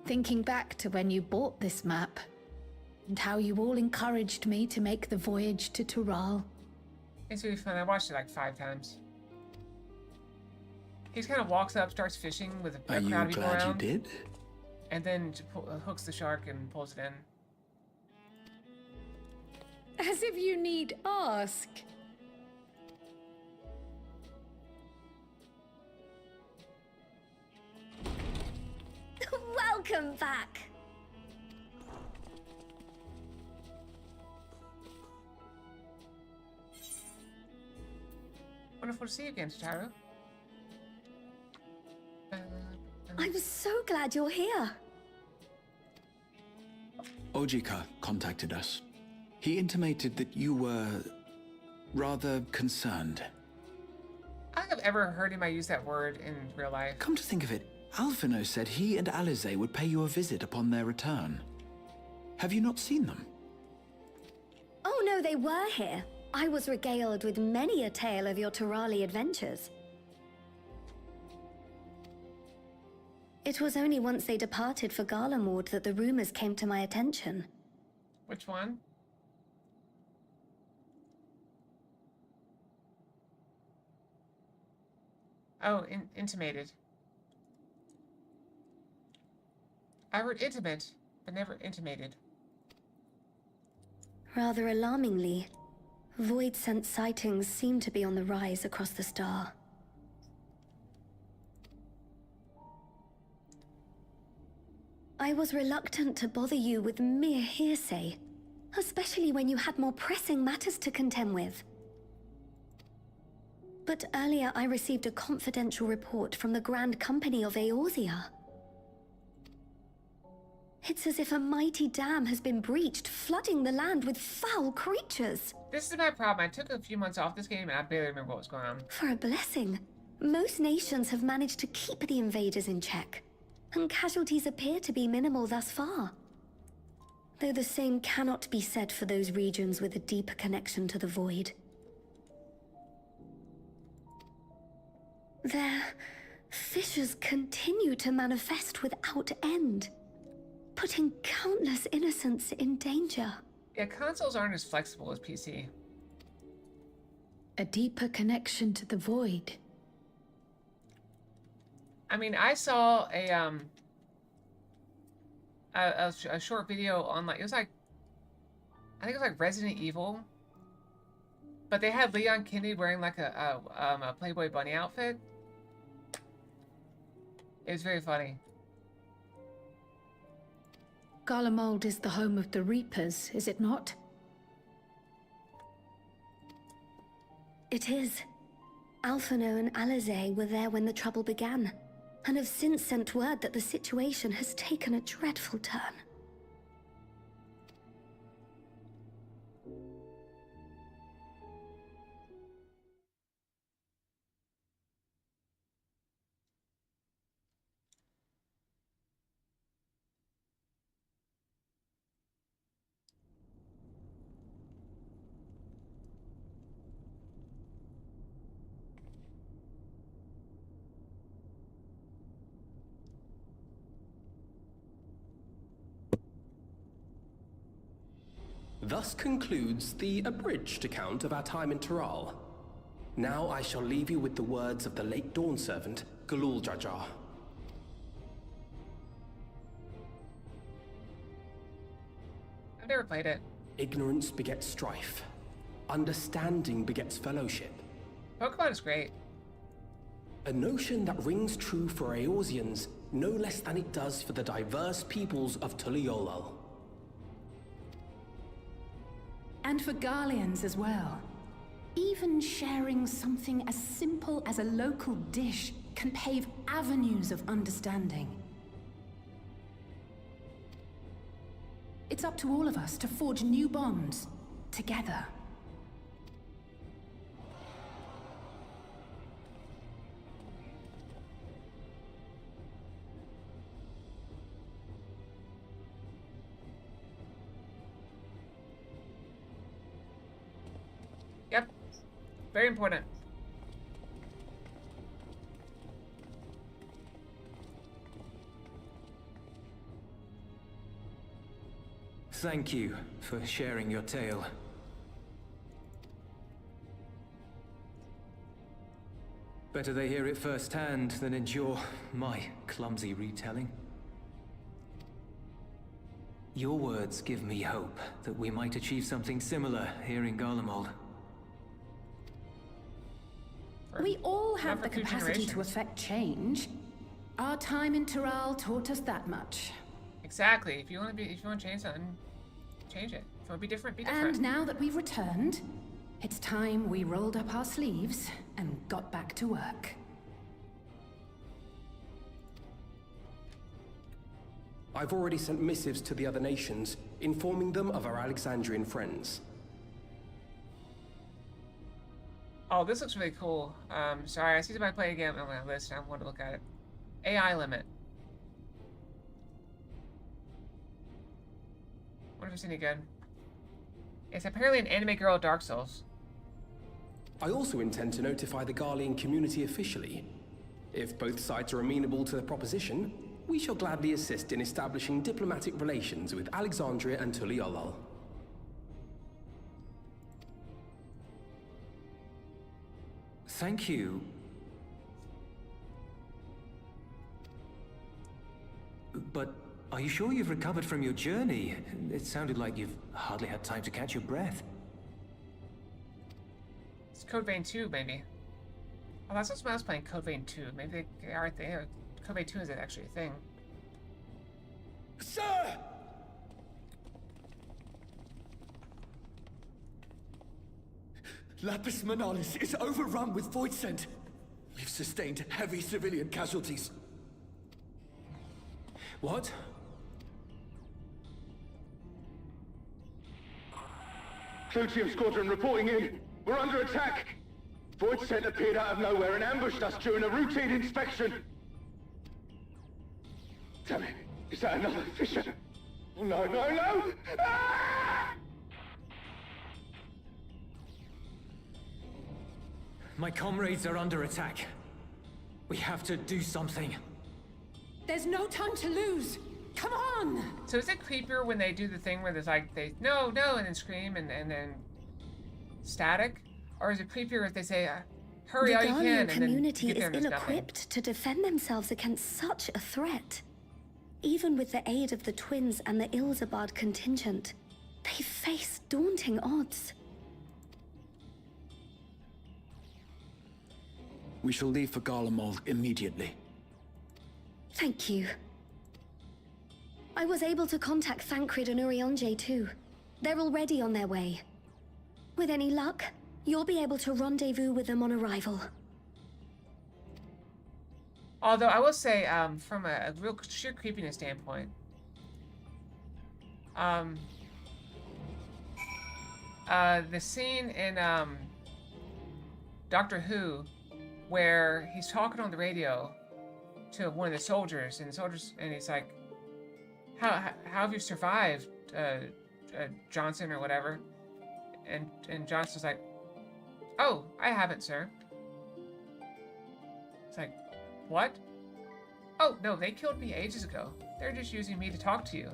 Thinking back to when you bought this map, and how you all encouraged me to make the voyage to Tural. It's really fun. I watched it like 5 times. He just kind of walks up, starts fishing with a Are crowd you of people glad you around, did? and then hooks the shark and pulls it in. As if you need ask. Welcome back. Wonderful to see you again, Taro. I'm so glad you're here. Ojika contacted us. He intimated that you were rather concerned. I don't think I've ever heard anybody use that word in real life. Come to think of it, Alphino said he and Alize would pay you a visit upon their return. Have you not seen them? Oh no, they were here. I was regaled with many a tale of your Turali adventures. It was only once they departed for Garlemord that the rumors came to my attention. Which one? Oh, intimated. I heard intimate, but never intimated. Rather alarmingly, void-sent sightings seem to be on the rise across the star. I was reluctant to bother you with mere hearsay, especially when you had more pressing matters to contend with. But earlier I received a confidential report from the Grand Company of Eorzea. It's as if a mighty dam has been breached, flooding the land with foul creatures. This is my problem. I took a few months off this game and I barely remember what was going on. For a blessing, most nations have managed to keep the invaders in check, and casualties appear to be minimal thus far. Though the same cannot be said for those regions with a deeper connection to the Void. Their fissures continue to manifest without end, putting countless innocents in danger. Yeah, consoles aren't as flexible as PC. A deeper connection to the void. I mean, I saw a short video on like, it was like, I think it was like Resident Evil, but they had Leon Kennedy wearing like a Playboy bunny outfit. It was very funny. Garlemald is the home of the Reapers, is it not? It is. Alphino and Alize were there when the trouble began, and have since sent word that the situation has taken a dreadful turn. Thus concludes the abridged account of our time in Tural. Now I shall leave you with the words of the late Dawn servant, Galul Jajar. I've never played it. Ignorance begets strife. Understanding begets fellowship. Pokemon is great. A notion that rings true for Eorzeans no less than it does for the diverse peoples of Tuliolal. And for Garleans as well. Even sharing something as simple as a local dish can pave avenues of understanding. It's up to all of us to forge new bonds, together. Yep. Very important. Thank you for sharing your tale. Better they hear it firsthand than endure my clumsy retelling. Your words give me hope that we might achieve something similar here in Garlemald. We all have for the future capacity to generations. affect change. Our time in Tural taught us that much. Exactly. If you want to change something, change it. If you want to be different, be different. And now that we've returned, it's time we rolled up our sleeves and got back to work. I've already sent missives to the other nations, informing them of our Alexandrian friends. Oh, this looks really cool. Sorry, I see somebody play a game on my list. I want to look at it. AI limit. Wonder if it's any good. It's apparently an anime girl Dark Souls. I also intend to notify the Garlean community officially. If both sides are amenable to the proposition, we shall gladly assist in establishing diplomatic relations with Alexandria and Tuliolal. Thank you. But are you sure you've recovered from your journey? It sounded like you've hardly had time to catch your breath. It's Code Vein 2, maybe. Oh, that's what someone else playing Code Vein 2. Maybe they are there. Code Vein 2 is actually a thing. Sir! Lapis Manalis is overrun with void scent. We've sustained heavy civilian casualties. What? Clutium Squadron reporting in. We're under attack. Void scent appeared out of nowhere and ambushed us during a routine inspection. Damn it. Is that another fissure? Oh, no, no, no! Ah! My comrades are under attack. We have to do something. There's no time to lose. Come on! So is it creepier when they do the thing where there's like, no, no, and then scream and then static? Or is it creepier if they say, hurry The all you can, Guardian and then community you get is there and there's nothing? ill-equipped to defend themselves against such a threat. Even with the aid of the twins and the Ilzabard contingent, they face daunting odds. We shall leave for Garlemald immediately. Thank you. I was able to contact Thancred and Urianger too. They're already on their way. With any luck, you'll be able to rendezvous with them on arrival. Although I will say, from a real sheer creepiness standpoint, the scene in Doctor Who where he's talking on the radio to one of the soldiers, and he's like, "How have you survived, Johnson or whatever?" And Johnson's like, "Oh, I haven't, sir." It's like, what? Oh, no, they killed me ages ago. They're just using me to talk to you.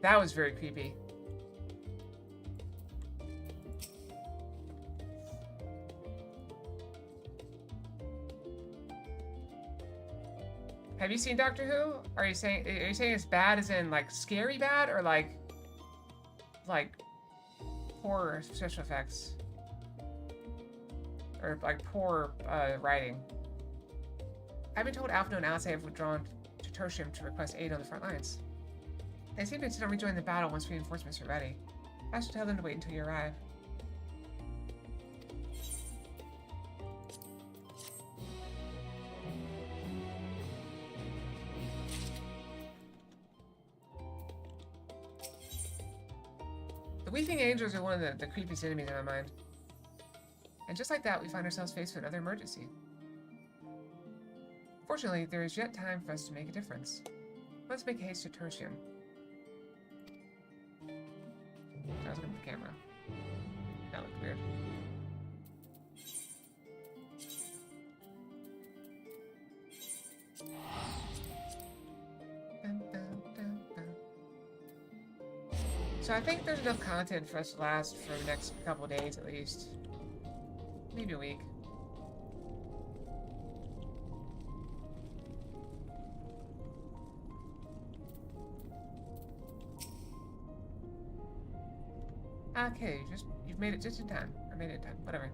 That was very creepy. Have you seen Doctor Who? Are you saying it's bad as in like scary bad or like poor special effects? Or like poor writing? I've been told Alphino and Alice have withdrawn to Tertium to request aid on the front lines. They seem to intend on rejoining the battle once reinforcements are ready. I should tell them to wait until you arrive. The Weeping Angels are one of the creepiest enemies in my mind. And just like that, we find ourselves faced with another emergency. Fortunately, there is yet time for us to make a difference. Let's make haste to Tertium. I was looking at the camera. That looked weird. So I think there's enough content for us to last for the next couple days at least. Maybe a week. Okay, you've made it just in time. I made it in time. Whatever.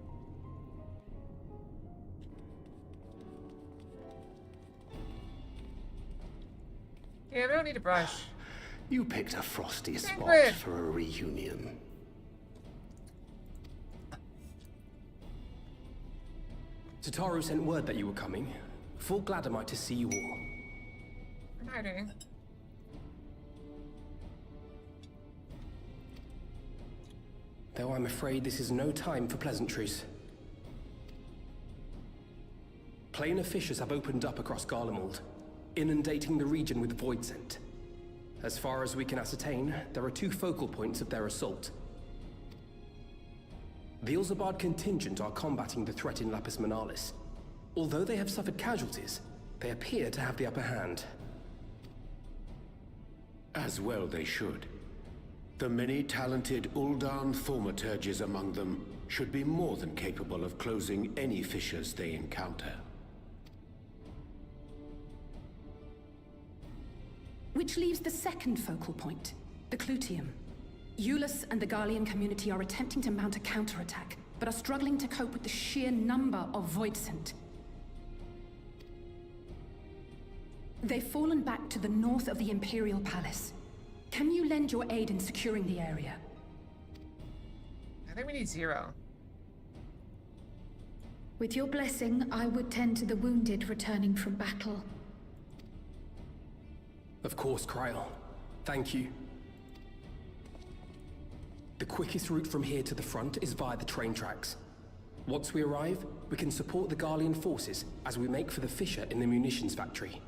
Yeah, we don't need a brush. You picked a frosty spot Ingrid. for a reunion. Tataru sent word that you were coming. Full glad am I to see you all. What am I doing? Though I'm afraid this is no time for pleasantries. Planar fissures have opened up across Garlemald, inundating the region with void scent. As far as we can ascertain, there are 2 focal points of their assault. The Ilzabard contingent are combating the threat in Lapis Manalis. Although they have suffered casualties, they appear to have the upper hand. As well they should. The many talented Uldan thaumaturges among them should be more than capable of closing any fissures they encounter. Which leaves the second focal point, the Clutium. Eulus and the Garlean community are attempting to mount a counterattack, but are struggling to cope with the sheer number of Voidsent. They've fallen back to the north of the Imperial Palace. Can you lend your aid in securing the area? I think we need 0. With your blessing, I would tend to the wounded returning from battle. Of course, Kryl. Thank you. The quickest route from here to the front is via the train tracks. Once we arrive, we can support the Garlean forces as we make for the fissure in the munitions factory.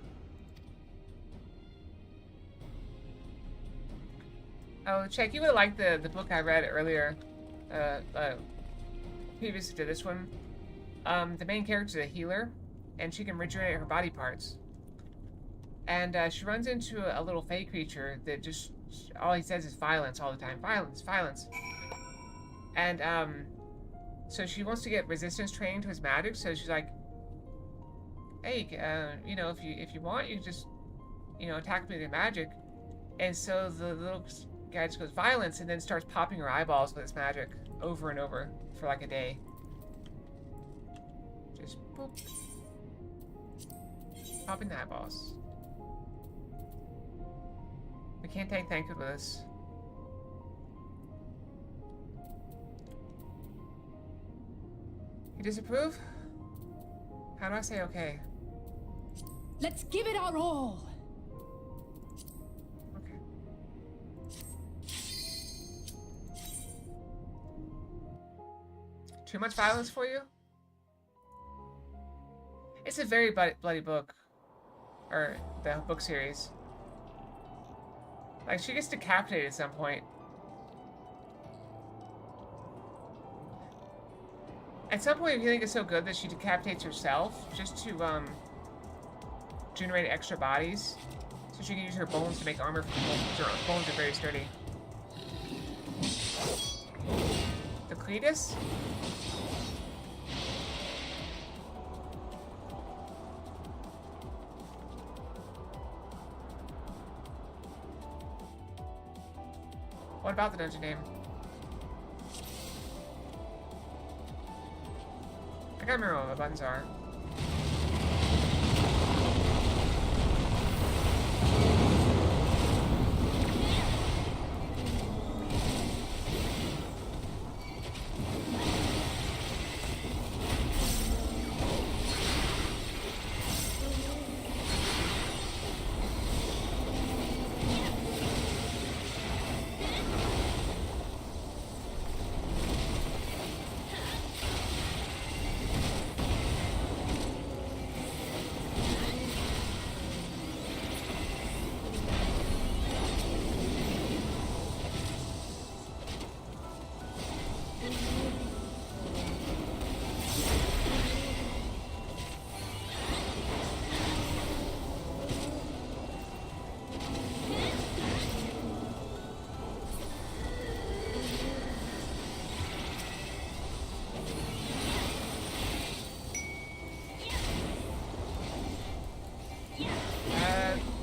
Oh, Check, you would have liked the book I read earlier, previous to this one. The main character is a healer, and she can regenerate her body parts. And she runs into a little fey creature that just, all he says is violence all the time. Violence, violence. And, so she wants to get resistance training to his magic, so she's like, hey, you know, if you want, you can just, you know, attack me with your magic. And so the little guy just goes, violence, and then starts popping her eyeballs with his magic over and over for like a day. Just boop. Popping the eyeballs. We can't take Thancred with us. You disapprove? How do I say okay? Let's give it our all! Okay. Too much violence for you? It's a very bloody book. Or the book series. Like, she gets decapitated at some point. At some point, healing is so good that she decapitates herself just to, generate extra bodies. So she can use her bones to make armor from bones. Her bones are very sturdy. The Cletus? What about the dungeon name? I can't remember what my buttons are.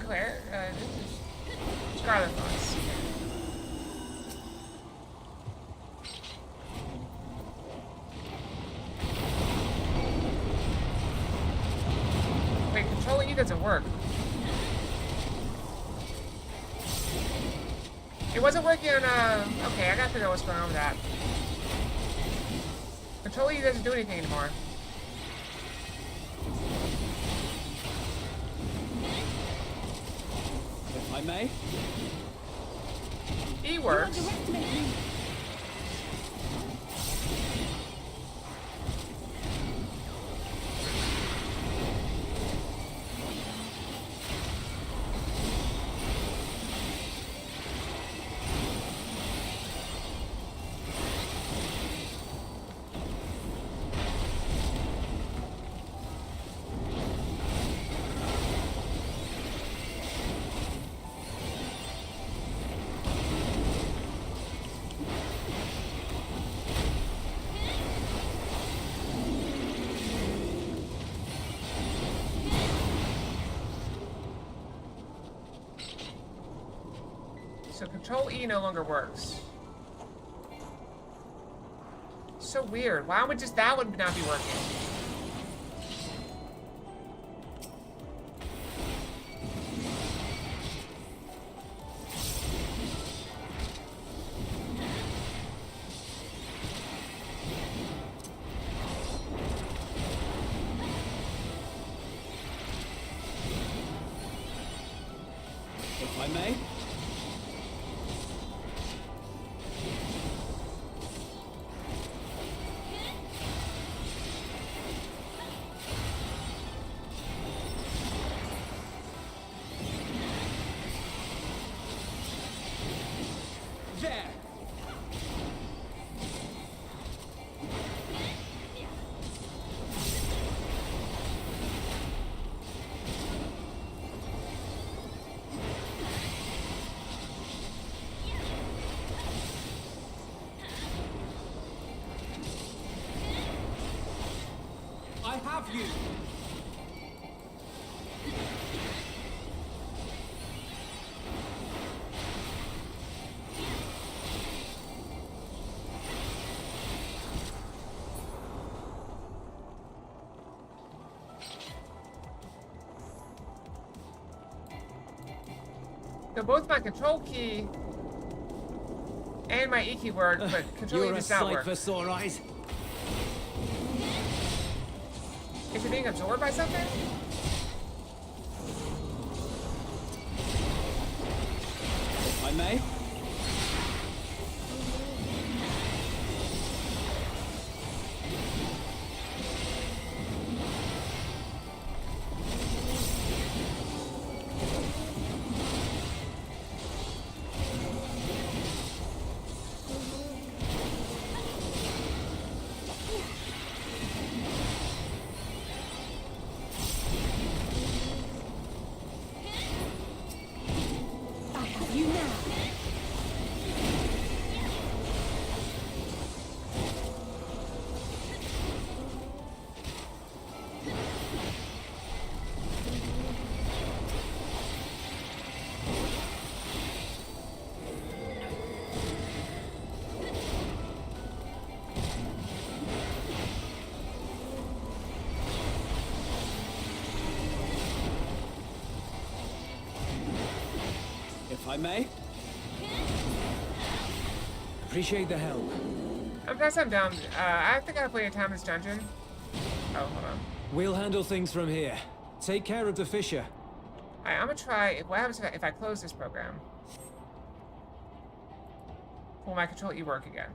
Claire, this is Scarlet Fox. Wait, controlling you doesn't work. It wasn't working on, okay, I gotta figure out what's going on with that. Controlling you doesn't do anything anymore. If I may? E works. So Control E no longer works. So weird. Why would just that one not be working? If I may? There! I have you! So both my control key and my E key work, but control E You're a does not sight work. for sore eyes. Is it being absorbed by something? If I may? I have you now. I may? Appreciate the help. I'm guess I'm down. I think I have plenty of time in this dungeon. Oh, hold on. We'll handle things from here. Take care of the Fisher. Alright, I'm gonna try. What happens if I close this program? Will my Control E work again?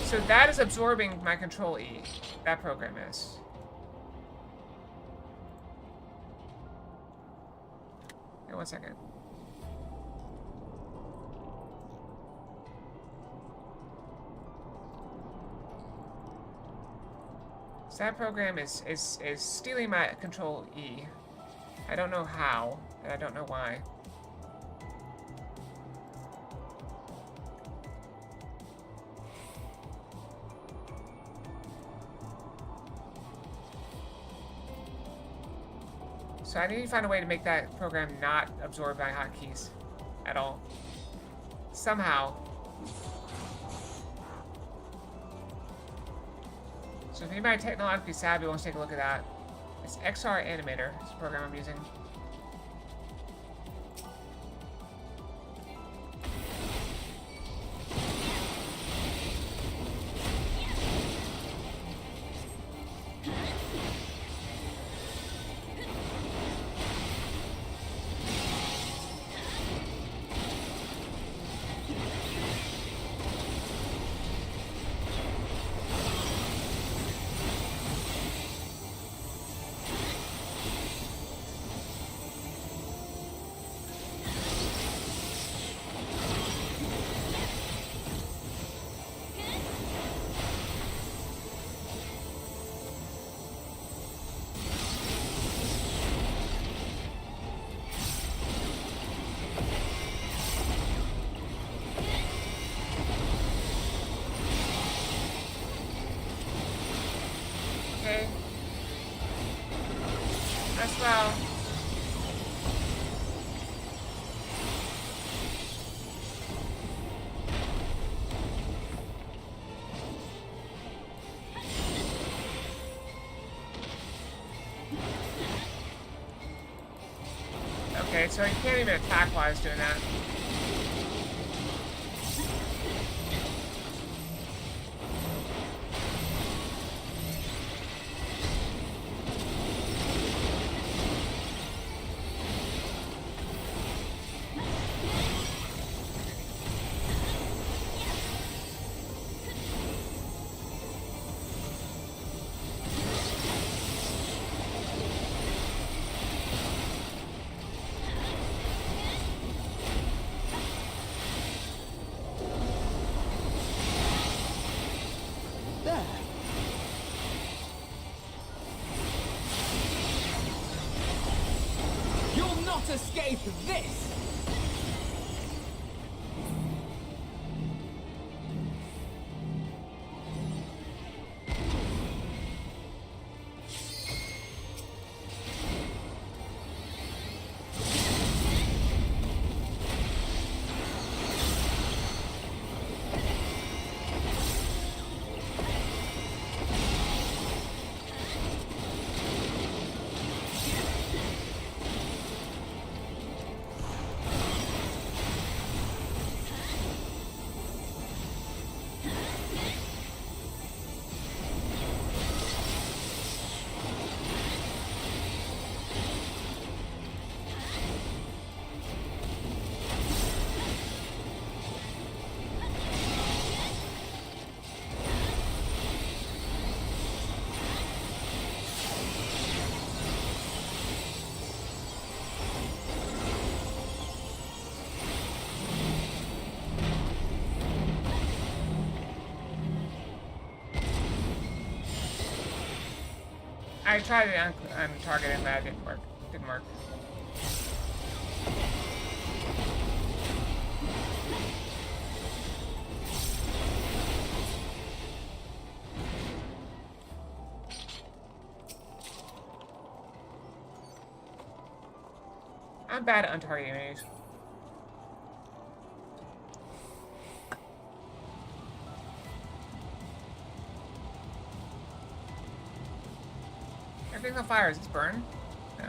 So that is absorbing my Control E. That program is. Here, 1 second. So that program is stealing my Control E. I don't know how, and I don't know why. So I need to find a way to make that program not absorb my hotkeys at all. Somehow. So if anybody technologically savvy wants to take a look at that, it's XR Animator. It's the program I'm using. Okay. As well. Okay, so you can't even attack while I was doing that. You'll not escape this! I tried it on target and that didn't work. Didn't work. I'm bad at untargeting enemies. Everything's on fire. Is this burn? No.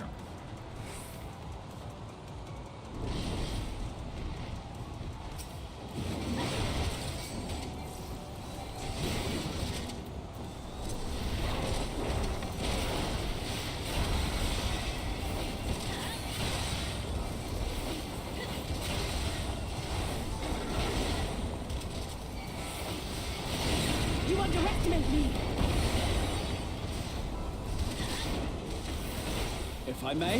You underestimate me! If I may.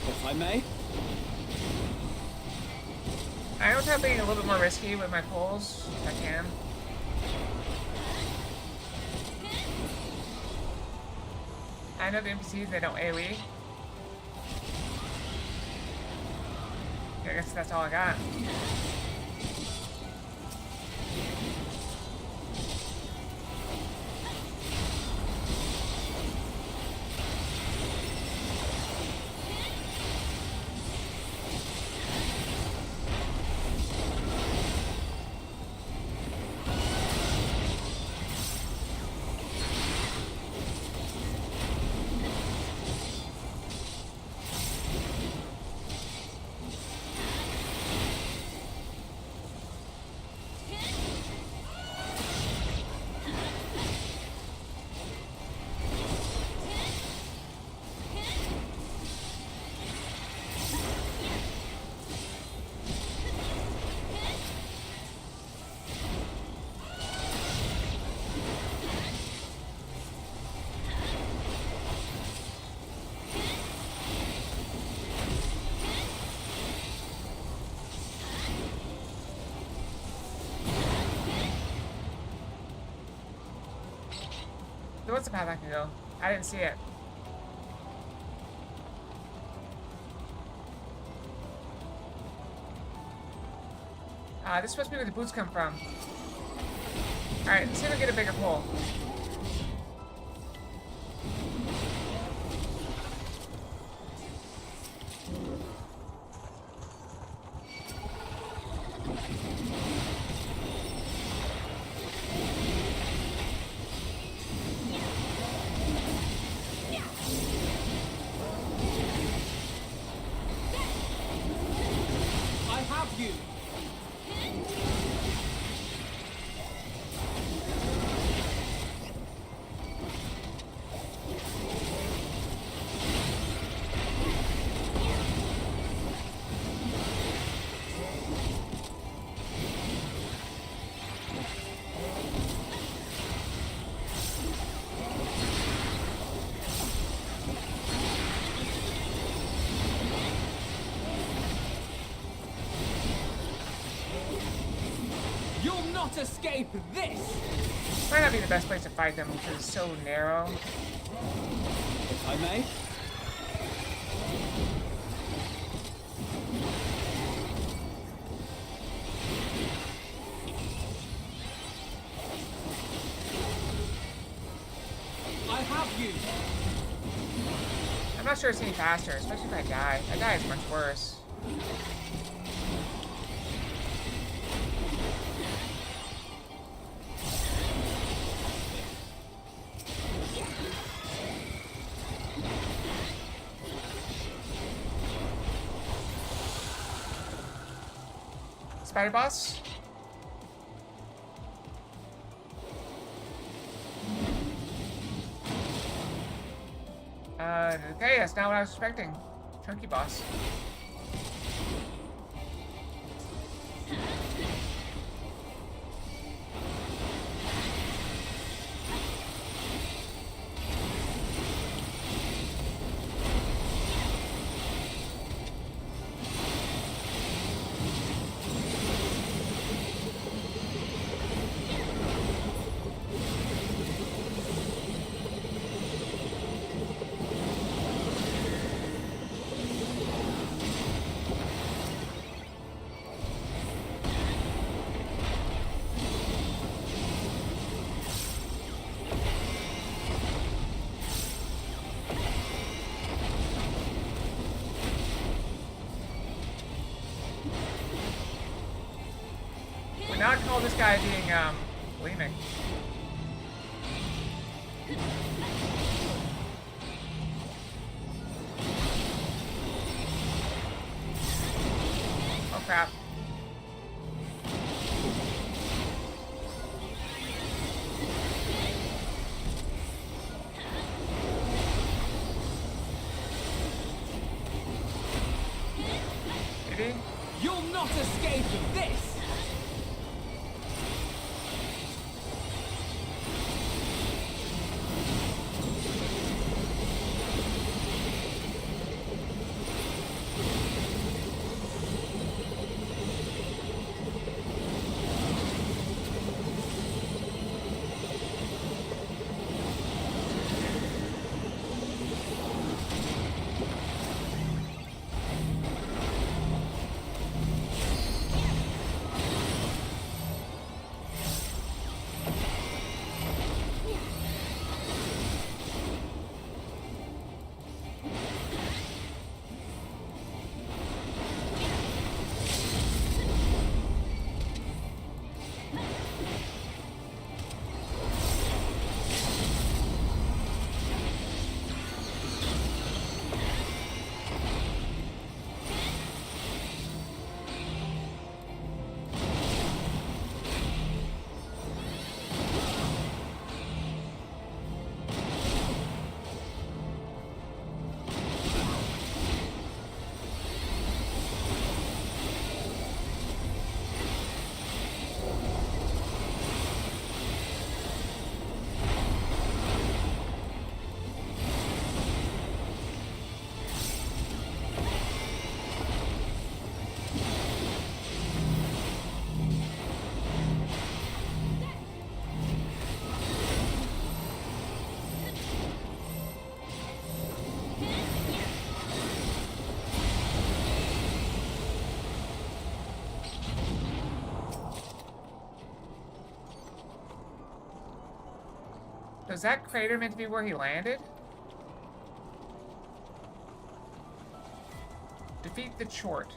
If I may. I don't have being a little bit more risky with my pulls, if I can. I know the NPCs, they don't AoE. I guess that's all I got. So what's the path I can go? I didn't see it. This is supposed to be where the boots come from. Alright, let's see if we can get a bigger pull. I have you. You'll not escape this! Might not be the best place to fight them because it's so narrow. If I may. I have you. I'm not sure it's any faster, especially if I die. I die is much worse. Spider boss? Okay, that's not what I was expecting. Chunky boss. guy being, bulimic. Oh crap. Did he? You'll not escape this! Was that crater meant to be where he landed? Defeat the Chort.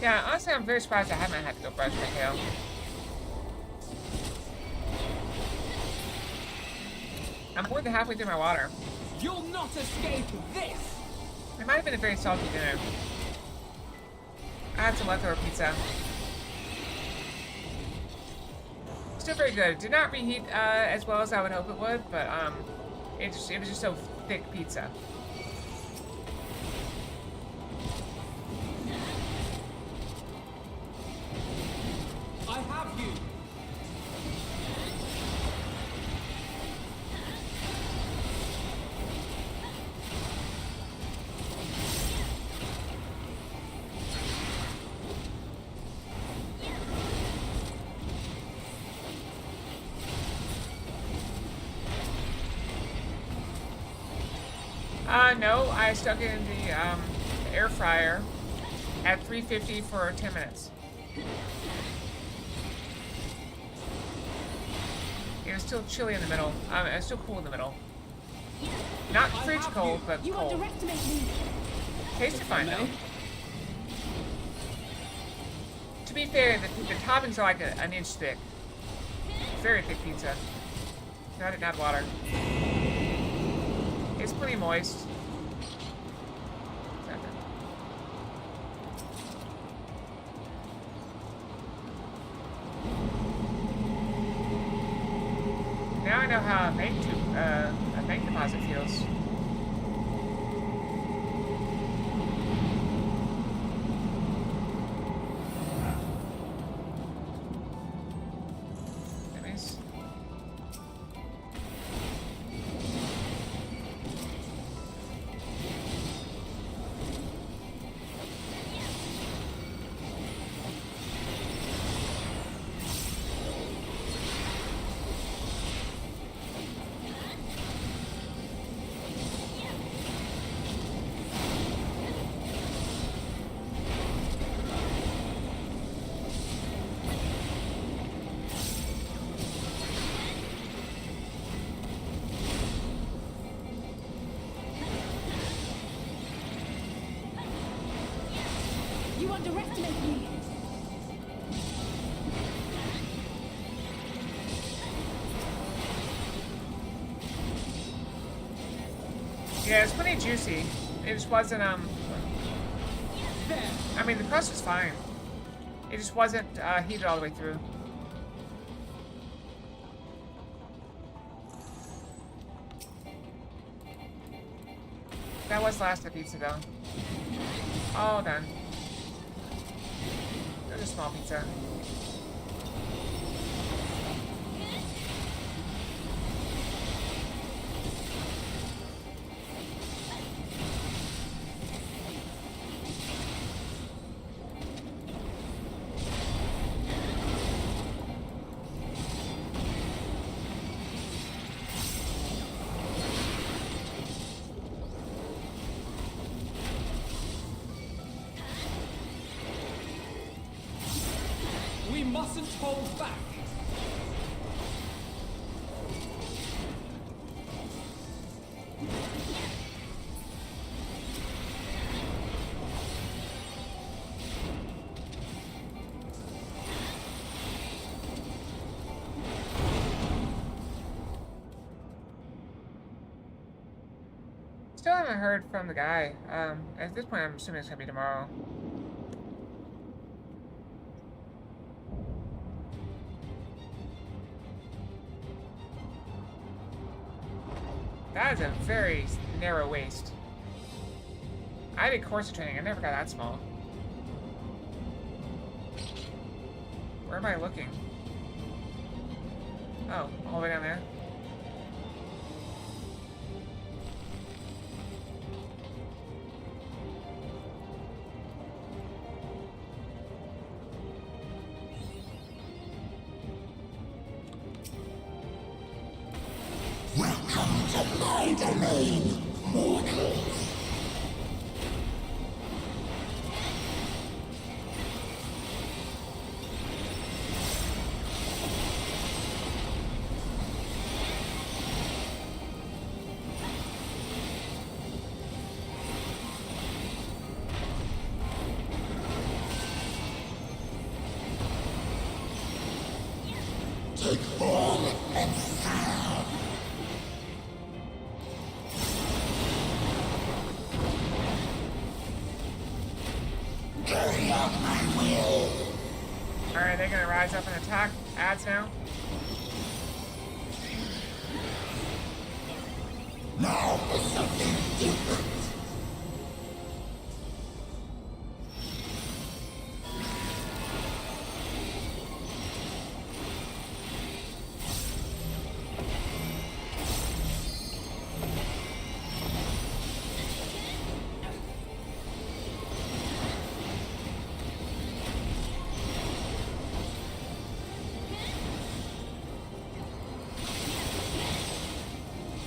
Yeah, honestly, I'm very surprised I haven't had to go brush my tail. I'm more than halfway through my water. You'll not escape this! It might have been a very salty dinner. I had some leftover pizza. Still very good. Did not reheat as well as I would hope it would, but it was just so thick pizza. I have you! No, I stuck it in the air fryer at 350 for 10 minutes. It was still chilly in the middle. It was still cool in the middle. Not fridge cold, but You cold. underestimate me. Tasted fine though. To be fair, the toppings are like an inch thick. Very thick pizza. I didn't add water. It's pretty moist. Now I know how a bank deposit feels. You underestimate me. Yeah, it's pretty juicy. It just wasn't, I mean, the crust was fine. It just wasn't heated all the way through. That was the last of the pizza, though. All done. It was a small pizza. We mustn't hold back. Still haven't heard from the guy. At this point, I'm assuming it's gonna be tomorrow. That is a very narrow waist. I did corset training. I never got that small. Where am I looking? Oh, all the way down there. Welcome to my domain, mortals. Take form and sound. Carry out my will. Alright, they're gonna rise up and attack. Ads now. Now for something different.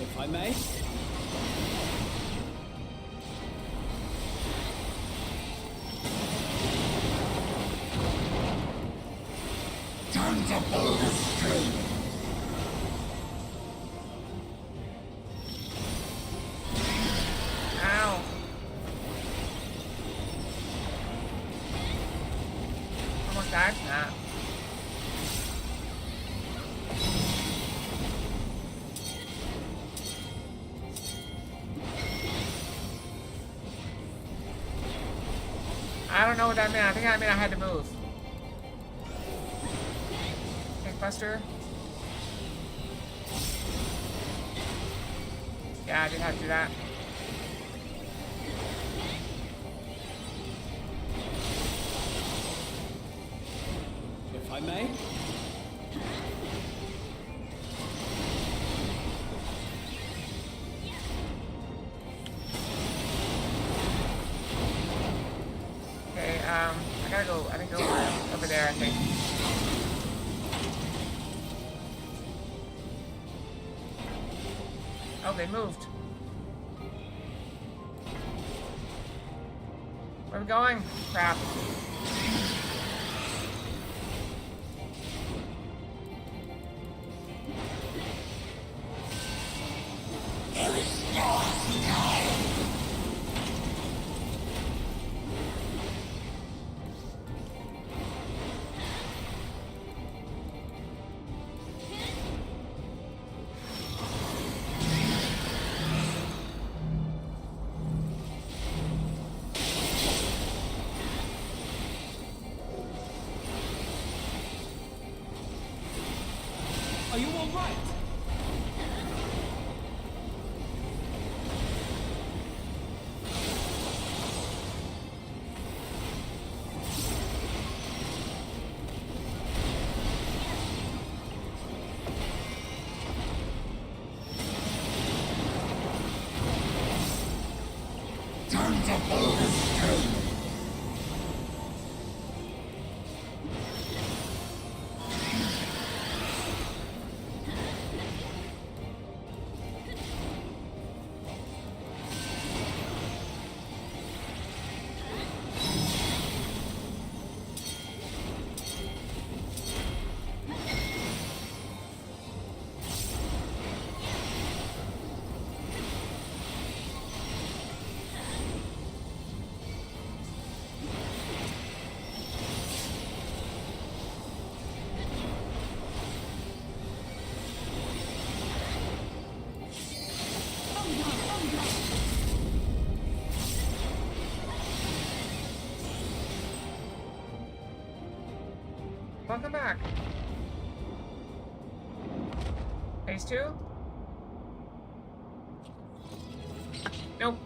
If I may. Time to pull the string. Ow. Almost died from that. I don't know what that meant. I think that meant I had to move. Tank Buster. Yeah, I did have to do that. If I may. Okay, I gotta go, I think over there, I think. Oh, they moved. Where are we going? Crap. There is no escape. right. Time to blow the skin! Welcome back. Phase 2? Nope.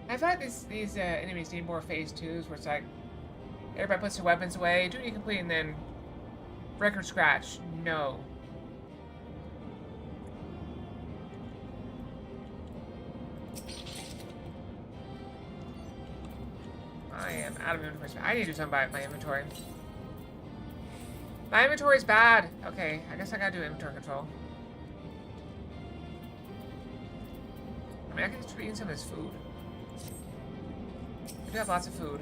I feel like these enemies need more phase 2s where it's like everybody puts their weapons away, duty complete, and then record scratch. No. I am out of inventory space. I need to do something about my inventory. My inventory is bad. Okay, I guess I gotta do inventory control. I mean, I can just be eating some of this food. I do have lots of food.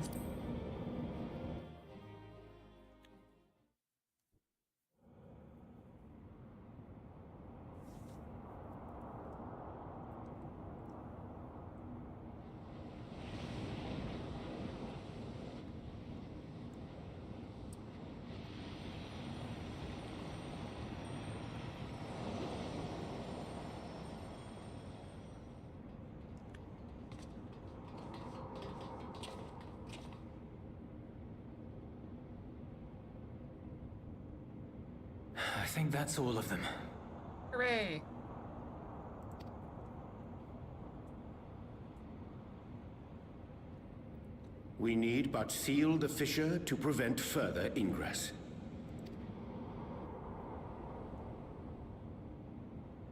I think that's all of them. Hooray! We need but seal the fissure to prevent further ingress.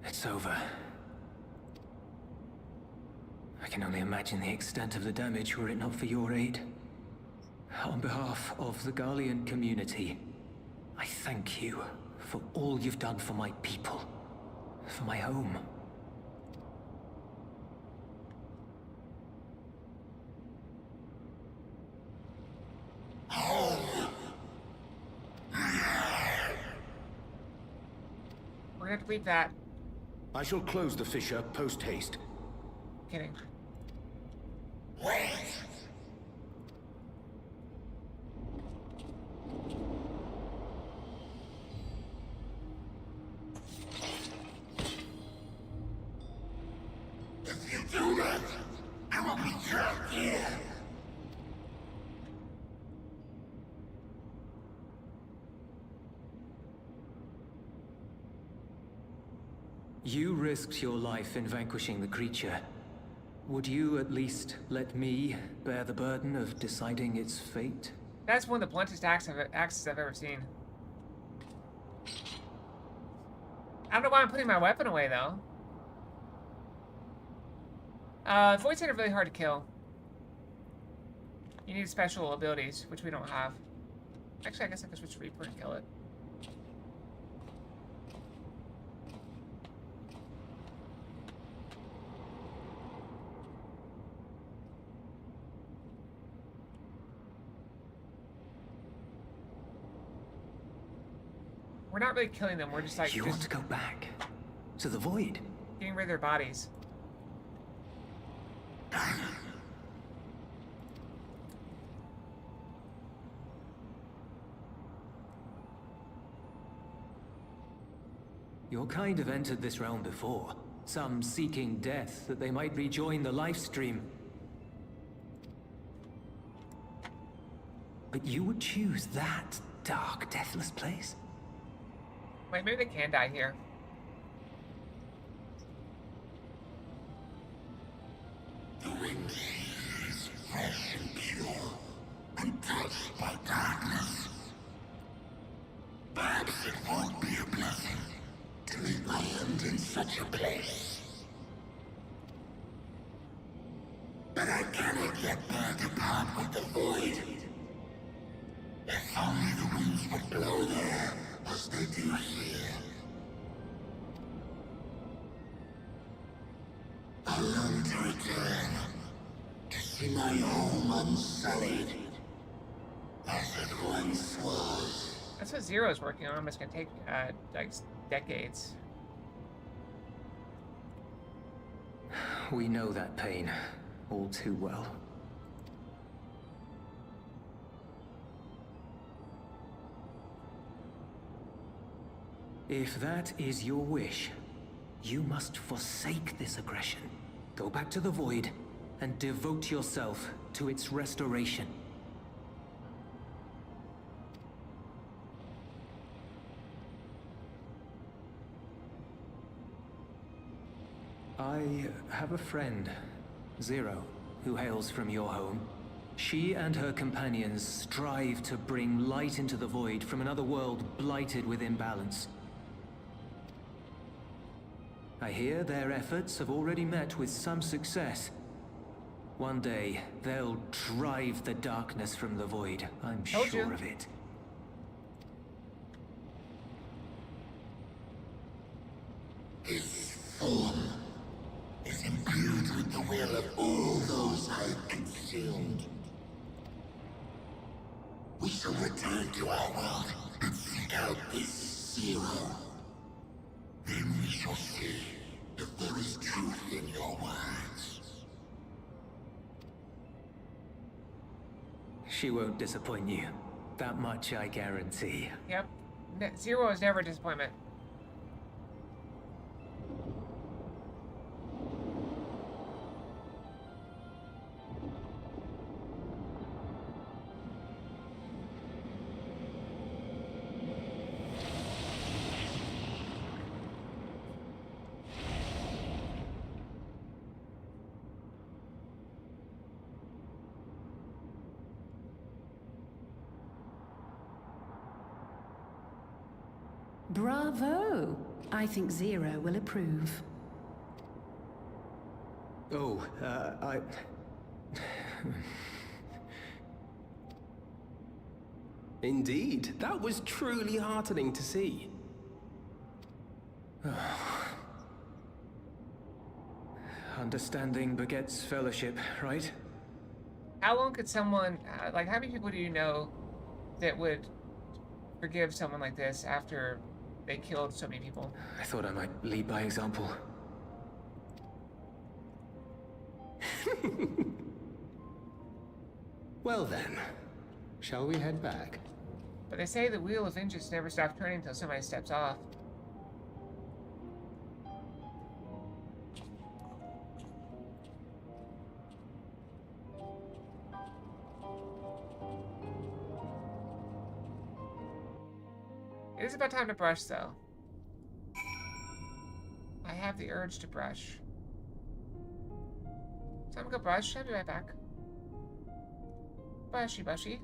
It's over. I can only imagine the extent of the damage were it not for your aid. On behalf of the Garlean community, I thank you for all you've done for my people, for my home. We're gonna have to bleep that. I shall close the fissure post-haste. Kidding. If you do that, I will be trapped here. You risked your life in vanquishing the creature. Would you at least let me bear the burden of deciding its fate? That's one of the bluntest axes I've ever seen. I don't know why I'm putting my weapon away, though. Void's are really hard to kill. You need special abilities, which we don't have. Actually, I guess I could switch to Reaper and kill it. We're not really killing them, we're just like... You want to go back? To the Void? Getting rid of their bodies. Your kind have entered this realm before. Some seeking death that they might rejoin the life stream. But you would choose that dark, deathless place? Wait, maybe they can die here. The wind is fresh and pure, untouched by darkness. Perhaps it won't be a blessing to meet my end in such a place. But I cannot yet bear to part with the void. If only the winds would blow there, as they do here. I long to return, to see my home unsullied, as it once was. That's what Zero's working on. It's gonna take like decades. We know that pain all too well. If that is your wish, you must forsake this aggression. Go back to the Void and devote yourself to its restoration. I have a friend, Zero, who hails from your home. She and her companions strive to bring light into the Void from another world blighted with imbalance. I hear their efforts have already met with some success. One day, they'll drive the darkness from the Void. I'm sure of it. His form is imbued with the will of all those I have consumed. We shall return to our world and seek out this Zero. Then we shall see if there is truth in your words. She won't disappoint you. That much I guarantee. Yep. Zero is never a disappointment. Bravo! I think Zero will approve. Oh, Indeed, that was truly heartening to see. Understanding begets fellowship, right? How long could someone, like, how many people do you know that would forgive someone like this after they killed so many people? I thought I might lead by example. Well then, shall we head back? But they say the wheel of vengeance never stops turning until somebody steps off. It is about time to brush, though. I have the urge to brush. Time to go brush. I'll be right back. Brushy, brushy.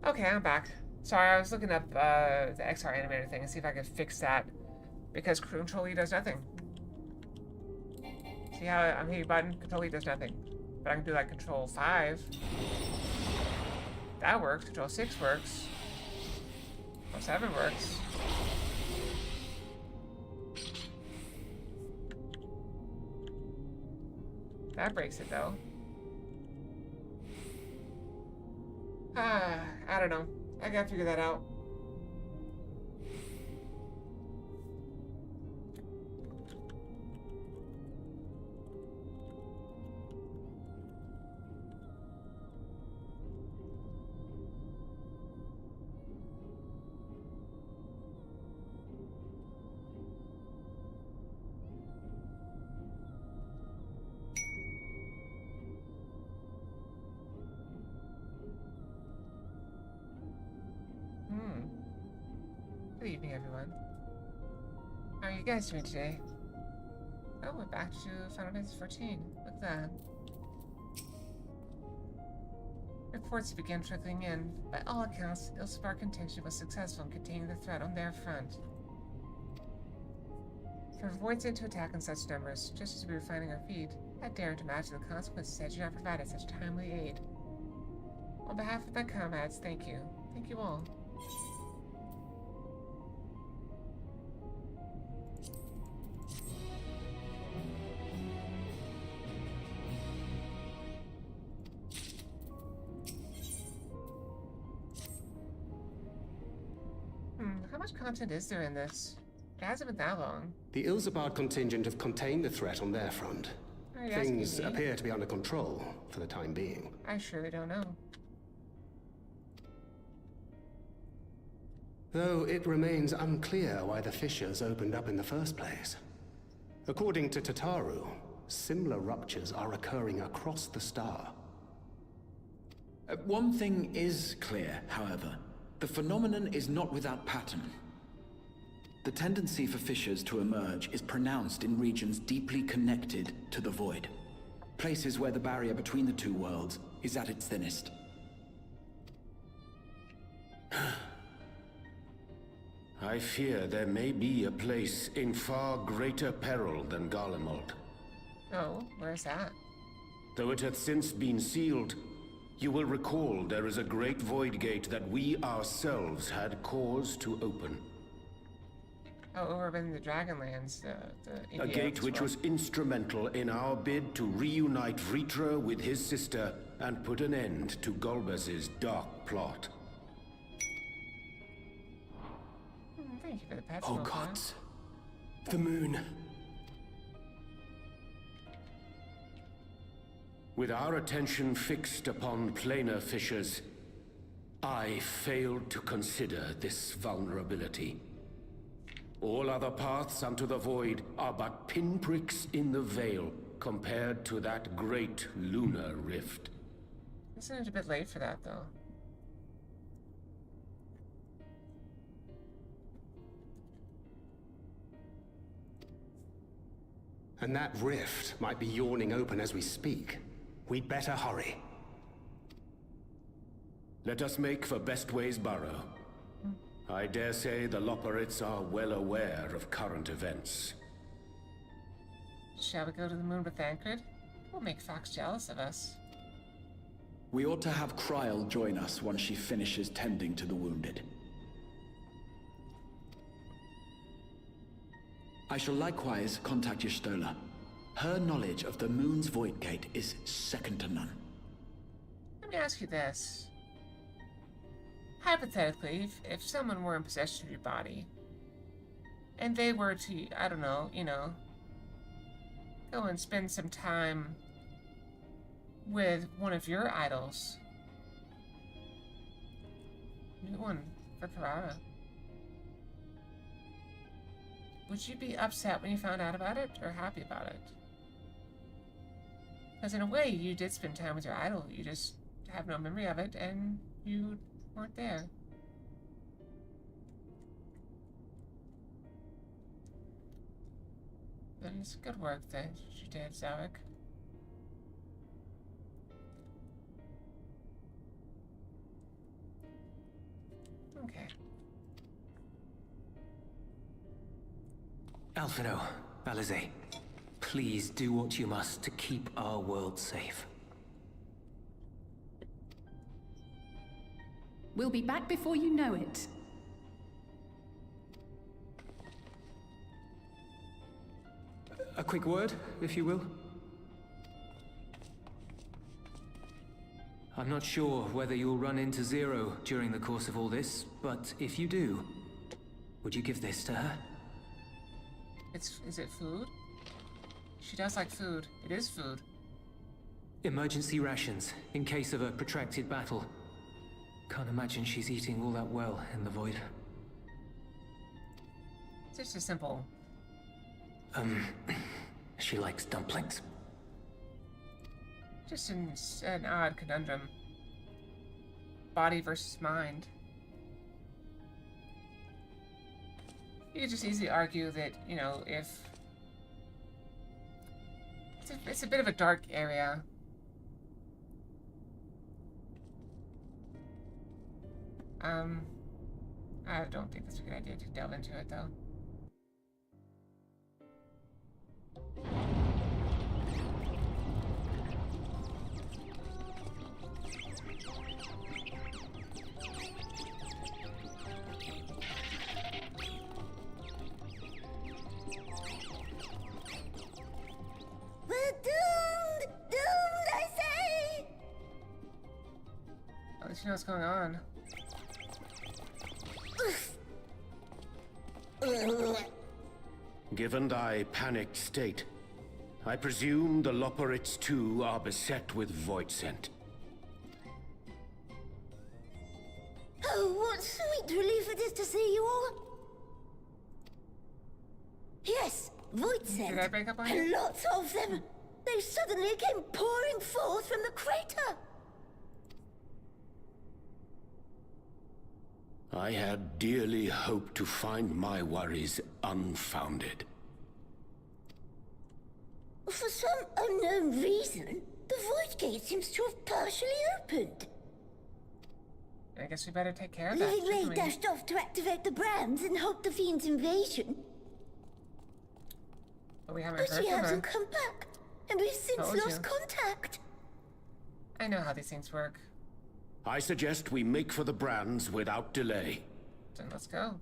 Okay, I'm back. Sorry, I was looking up the XR animator thing and see if I could fix that. Because Control E does nothing. See how I'm hitting button? Control E does nothing. But I can do like Control 5. That works. Control 6 works. Control 7 works. That breaks it though. I don't know. I gotta figure that out. Good evening, everyone. How are you guys doing today? Oh, we're back to Final Fantasy XIV. Look at that. Reports began trickling in. By all accounts, Ilspark contention was successful in containing the threat on their front. For Voidsent to attack in such numbers, just as we were finding our feet, I daren't imagine the consequences had you not provided such timely aid. On behalf of my comrades, thank you. Thank you all. How much content is there in this? It hasn't been that long. The Ilsabard contingent have contained the threat on their front. Are you asking Things me? appear to be under control for the time being. I surely don't know. Though it remains unclear why the fissures opened up in the first place. According to Tataru, similar ruptures are occurring across the star. One thing is clear, however. The phenomenon is not without pattern. The tendency for fissures to emerge is pronounced in regions deeply connected to the void. Places where the barrier between the two worlds is at its thinnest. I fear there may be a place in far greater peril than Garlemald. Oh, where's that? Though it hath since been sealed, you will recall there is a great void gate that we ourselves had cause to open. Oh, over in the Dragonlands, the A Indiana gate which was instrumental in our bid to reunite Vritra with his sister and put an end to Golbez's dark plot. Thank you for the pets. Oh gods. The moon. With our attention fixed upon planar fissures, I failed to consider this vulnerability. All other paths unto the void are but pinpricks in the veil compared to that great lunar rift. Isn't it a bit late for that, though? And that rift might be yawning open as we speak. We'd better hurry. Let us make for Bestway's burrow. I dare say the Loporrits are well aware of current events. Shall we go to the moon with Thancred? We'll make Fox jealous of us. We ought to have Kryl join us once she finishes tending to the wounded. I shall likewise contact Y'shtola. Her knowledge of the moon's void gate is second to none. Let me ask you this. Hypothetically, if someone were in possession of your body, and they were to, I don't know, go and spend some time with one of your idols. New one for Karara. Would you be upset when you found out about it, or happy about it? Because in a way, you did spend time with your idol. You just have no memory of it, and you weren't there. Then it's good work that you did, Zavik. Alphino, Alizé, please do what you must to keep our world safe. We'll be back before you know it. A quick word, if you will. I'm not sure whether you'll run into Zero during the course of all this, but if you do, would you give this to her? Is it food? She does like food. It is food. Emergency rations, in case of a protracted battle. Can't imagine she's eating all that well in the void. It's just a simple. She likes dumplings. Just an odd conundrum. Body versus mind. You could just easily argue that, you know, if... It's a bit of a dark area. I don't think that's a good idea to delve into it, though. We're doomed! Doomed, I say! At least you know what's going on. Given thy panicked state, I presume the Loporits too are beset with void scent. Oh, what sweet relief it is to see you all! Yes, void scent. Did I break up on and you? lots of them. They suddenly came pouring forth from the crater. I had dearly hoped to find my worries unfounded. For some unknown reason, the void gate seems to have partially opened. I guess we better take care of that. Living Ray shouldn't we? dashed off to activate the brands and halt the fiend's invasion. But we haven't But heard she from her. hasn't come back, and we've since Told lost you. contact. I know how these things work. I suggest we make for the brands without delay. Then let's go.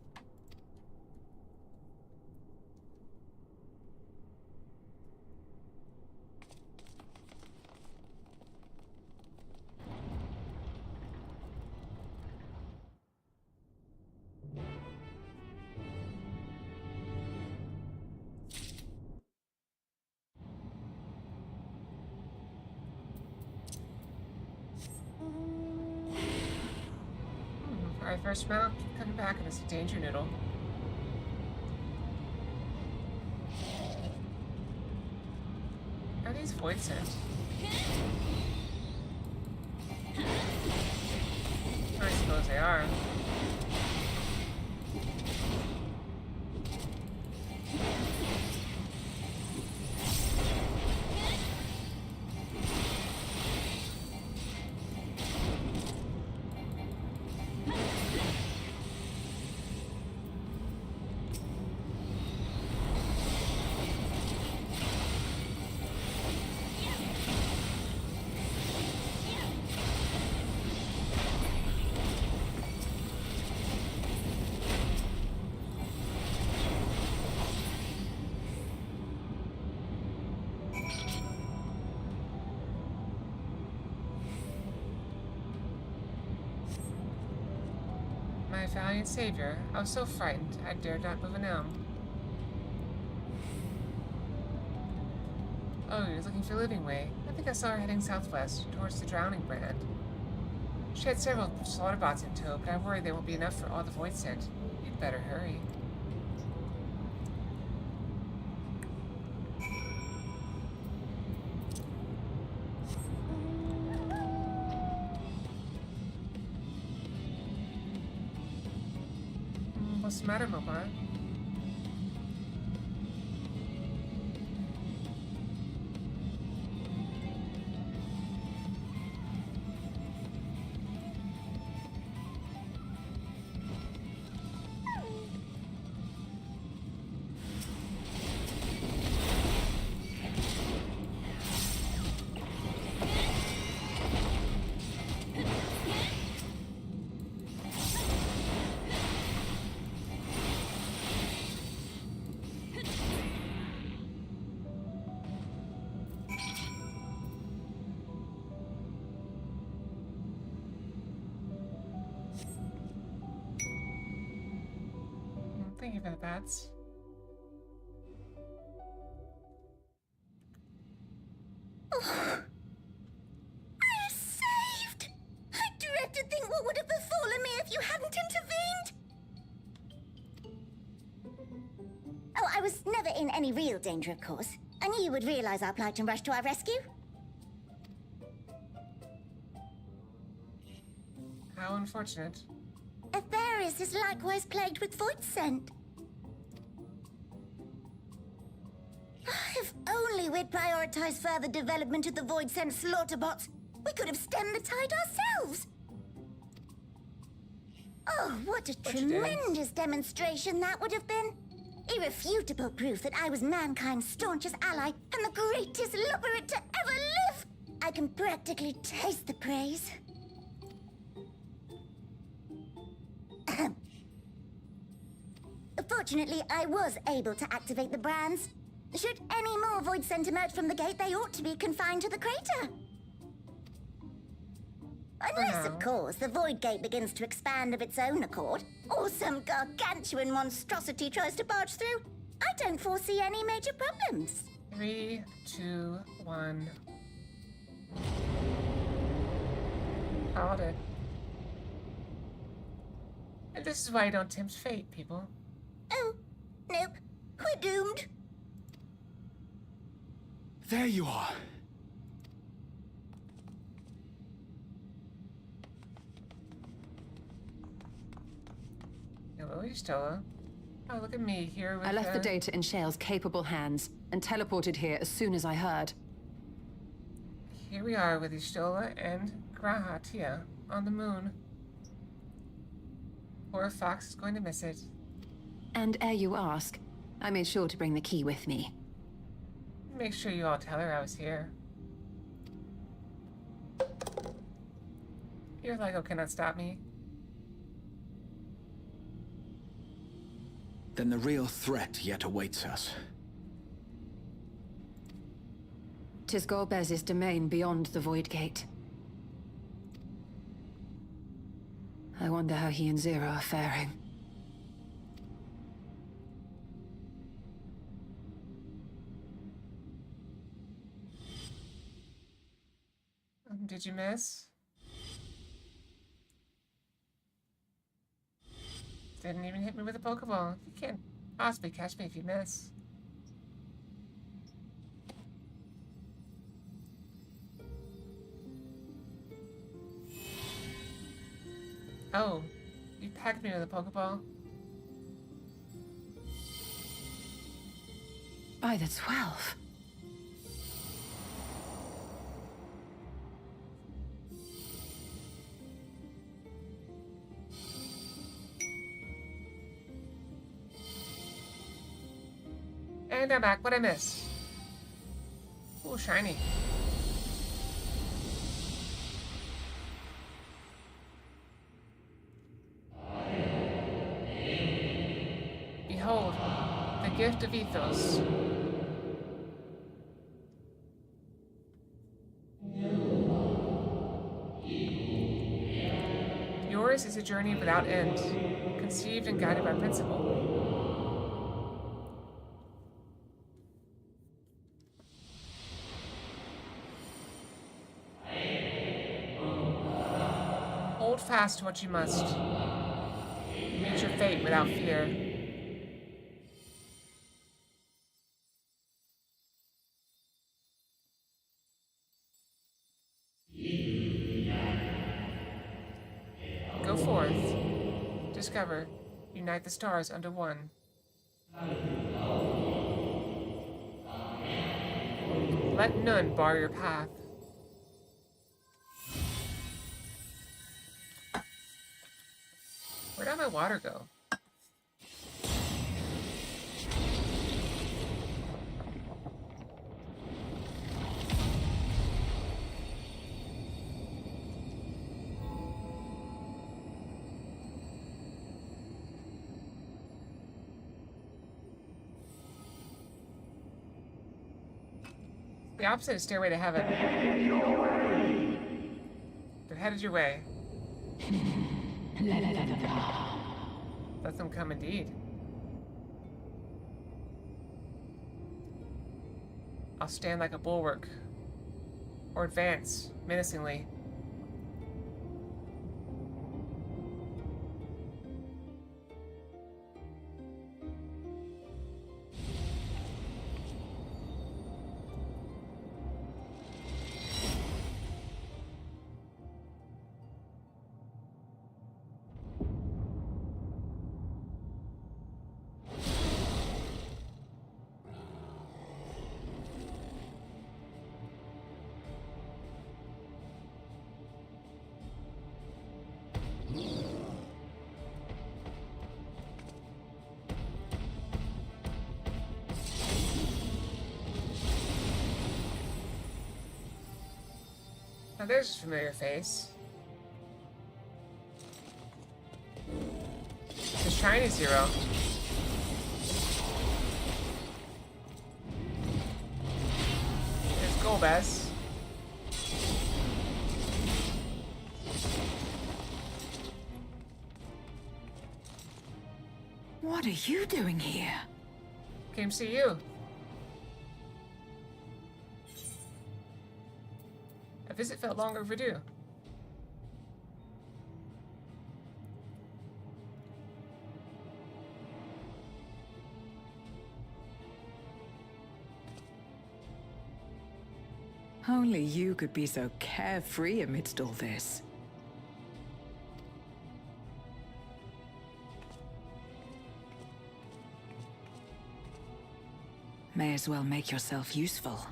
Alright, first mount, coming back, and it's a danger noodle. Are these void scent? I suppose they are. My valiant savior, I was so frightened I dared not move an elm. Oh, you're looking for Living Way. I think I saw her heading southwest, towards the Drowning Brand. She had several slaughter bots in tow, but I worry there won't be enough for all the void scent. You'd better hurry. What's the matter, Mopar? you for the bats. I saved! I dread to think what would have befallen me if you hadn't intervened! Oh, I was never in any real danger, of course. I knew you would realize our plight and rush to our rescue. How unfortunate. Aetherius is likewise plagued with void scent. If only we'd prioritized further development of the void scent slaughter bots, we could have stemmed the tide ourselves. Oh, what a tremendous demonstration that would have been. Irrefutable proof that I was mankind's staunchest ally and the greatest lubberite to ever live. I can practically taste the praise. Fortunately, I was able to activate the brands. Should any more void scent emerge from the gate, they ought to be confined to the crater. Unless, of course, the void gate begins to expand of its own accord, or some gargantuan monstrosity tries to barge through. I don't foresee any major problems. 3, 2, 1. Called it. And this is why you don't tempt fate, people. Oh, nope. We're doomed. There you are. Hello, Stola. Oh, look at me here with I left the data in Shale's capable hands and teleported here as soon as I heard. Here we are with Ishtola and Graha Tia on the moon. Poor Fox is going to miss it. And ere you ask, I made sure to bring the key with me. Make sure you all tell her I was here. Your Lego cannot stop me. Then the real threat yet awaits us. 'Tis Golbez's domain beyond the Void Gate. I wonder how he and Zero are faring. Did you miss? Didn't even hit me with a Pokeball. You can't possibly catch me if you miss. Oh, you packed me with a Pokeball? By the 12. And I'm back. What'd I miss? Ooh, shiny. Behold, the gift of Ethos. Yours is a journey without end, conceived and guided by principle. Hold fast to what you must. Meet your fate without fear. Go forth. Discover. Unite the stars under one. Let none bar your path. Where'd all my water go? The opposite of Stairway to Heaven. They're headed your way. Let them come. Let them come indeed. I'll stand like a bulwark. Or advance, menacingly. Now there's a familiar face. It's Shiny Zero. There's Golbez. What are you doing here? Came to see you. A visit felt long overdue. Only you could be so carefree amidst all this. May as well make yourself useful.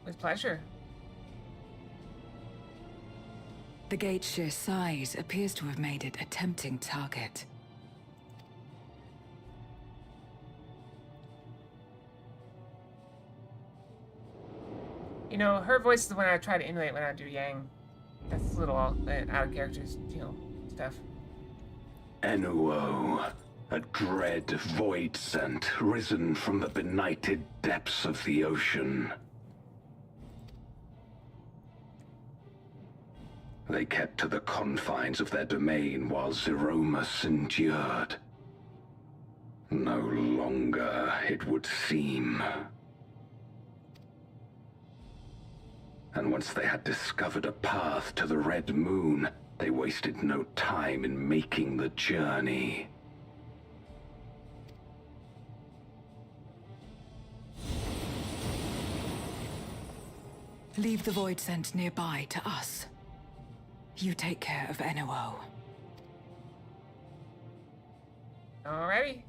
With pleasure. The gate's sheer size appears to have made it a tempting target. You know, her voice is the one I try to emulate when I do Yang. That's a little out of character, you know, stuff. Enuo, a dread void scent risen from the benighted depths of the ocean. They kept to the confines of their domain while Zeromus endured. No longer, it would seem. And once they had discovered a path to the Red Moon, they wasted no time in making the journey. Leave the void scent nearby to us. You take care of Enuo. Alrighty.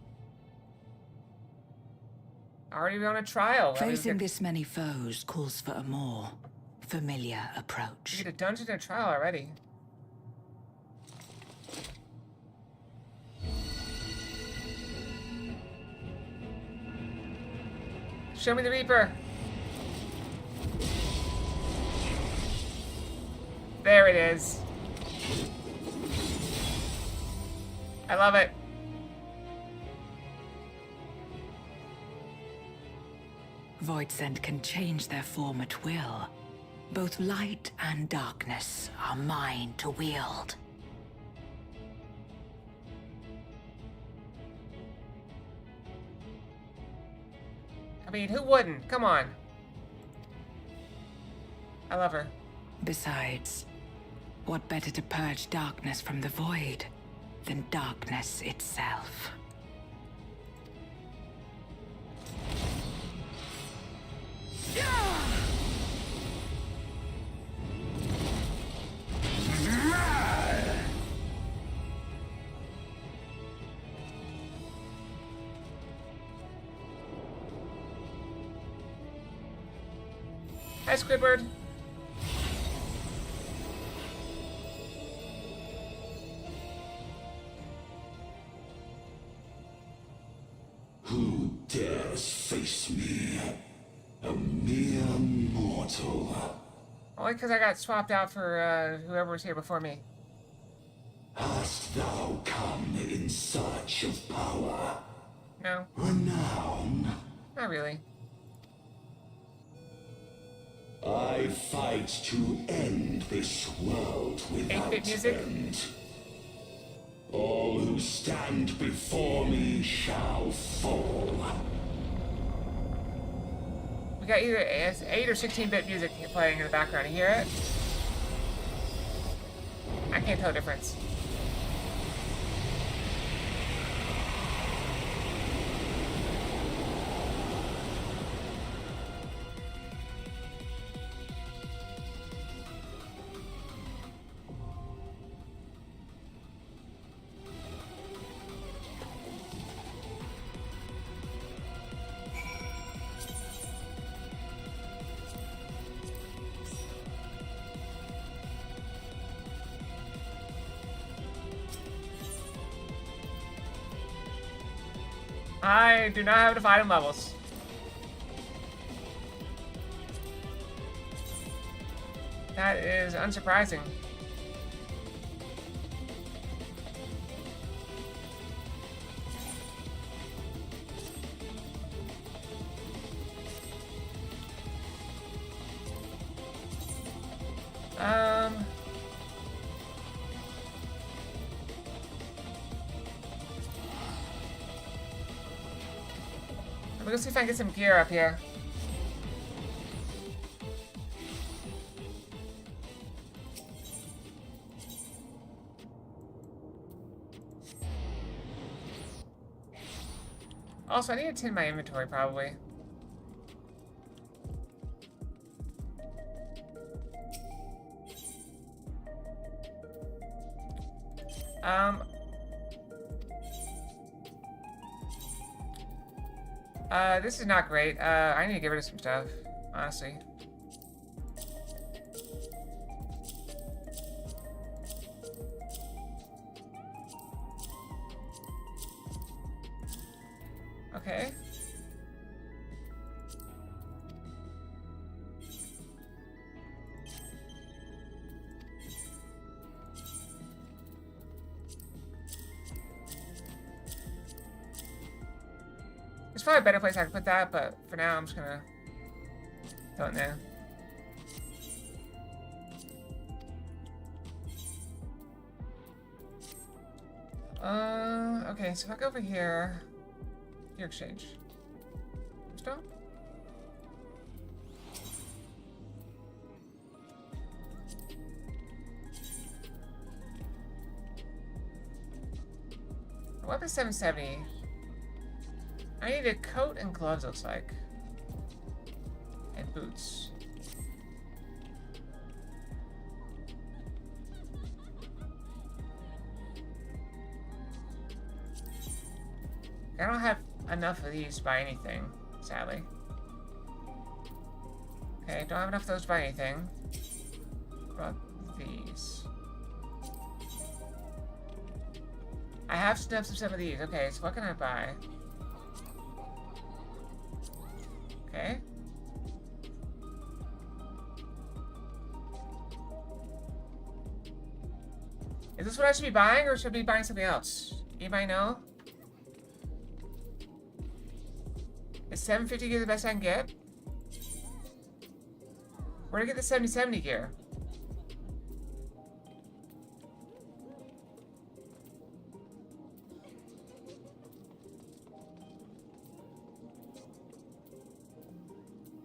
Already on a trial. Facing this many foes calls for a more familiar approach. We get a dungeon and a trial already. Show me the Reaper. There it is. I love it. Voidsent can change their form at will. Both light and darkness are mine to wield. I mean, who wouldn't? Come on. I love her. Besides, what better to purge darkness from the void than darkness itself? Hi, Squidward. Who dares face me? A mere mortal. Only because I got swapped out for whoever was here before me. Hast thou come in search of power? No. Renown? Not really. I fight to end this world without end. All who stand before me shall fall. We got either 8 or 16-bit music playing in the background. You hear it? I can't tell the difference. I do not have enough item levels. That is unsurprising. Let me go see if I can get some gear up here. Also, I need to tin my inventory, probably. This is not great. I need to get rid of some stuff, honestly. Okay. There's probably a better place I can put that, but for now I'm just gonna throw it there. Okay, so if I go over here, gear exchange. Stop. Weapon 770. I need a coat and gloves, looks like. And boots. I don't have enough of these to buy anything, sadly. Okay, don't have enough of those to buy anything. What about these? I have enough of some of these. Okay, so what can I buy? Okay. Is this what I should be buying, or should I be buying something else? Anybody know? Is 750 gear the best I can get? Where do I get the 7070 gear?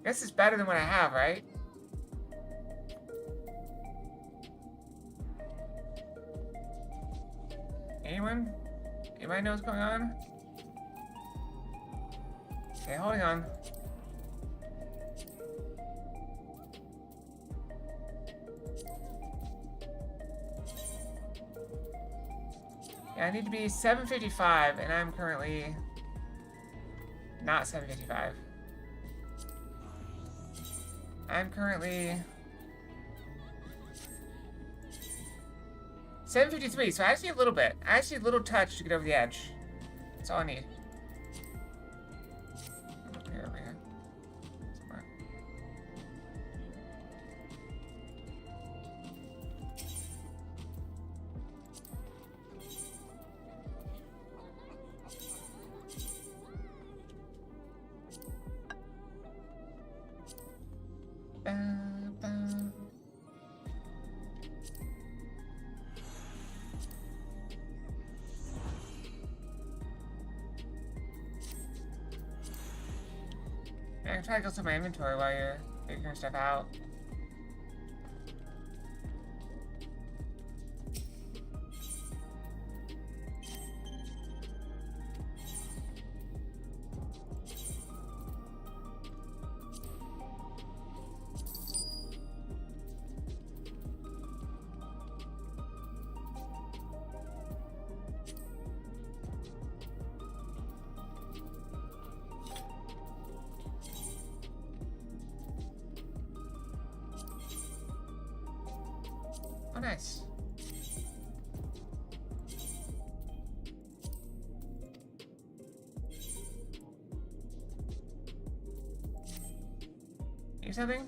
Guess it's better than what I have, right? Anyone? Anybody know what's going on? Okay, holding on. Yeah, I need to be 755, and I'm currently not 755. I'm currently 753, so I just need a little bit. I just need a little touch to get over the edge. That's all I need. Over here, somewhere. I can try to go through my inventory while you're figuring stuff out. Oh, nice. Need something?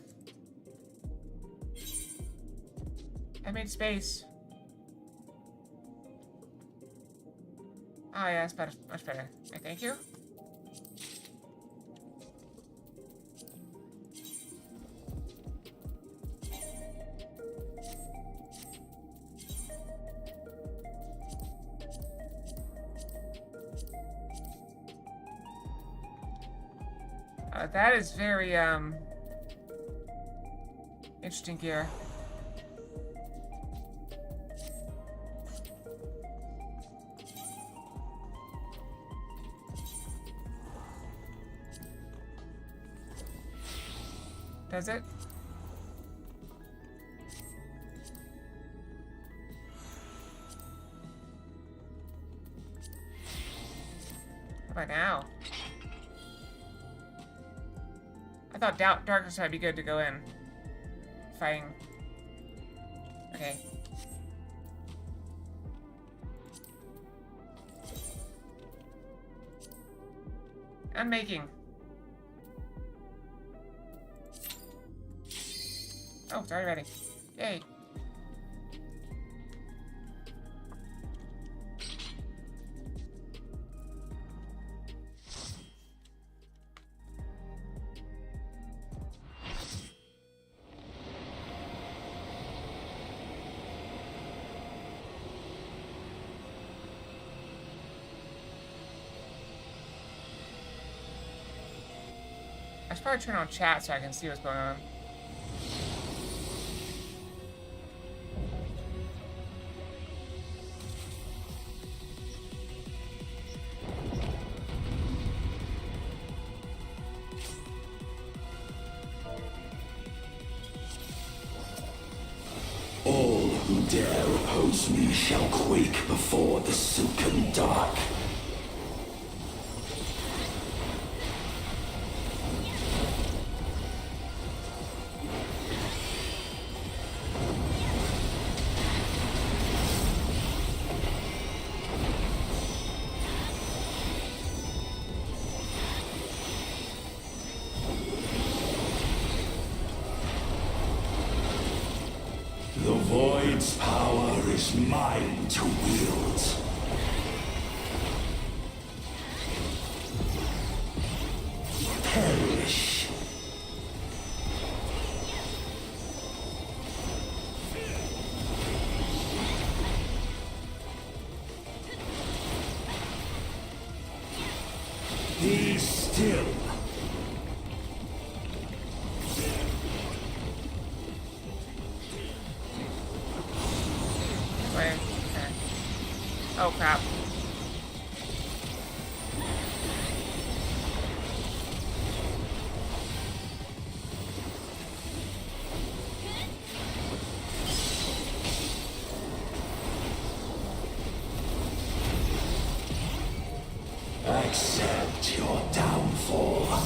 I made space. Oh yeah, that's better. Much better. Okay, thank you. That is very, interesting gear. Does it? How about now? I thought darkness might be good to go in. Fighting. Okay. I'm making. Oh, it's already ready. Yay. I should probably turn on chat so I can see what's going on. All who dare oppose me shall quake before the silken dark. The Void's power is mine to wield. Perish. Be still. Wait. Okay. Oh crap. Accept your downfall.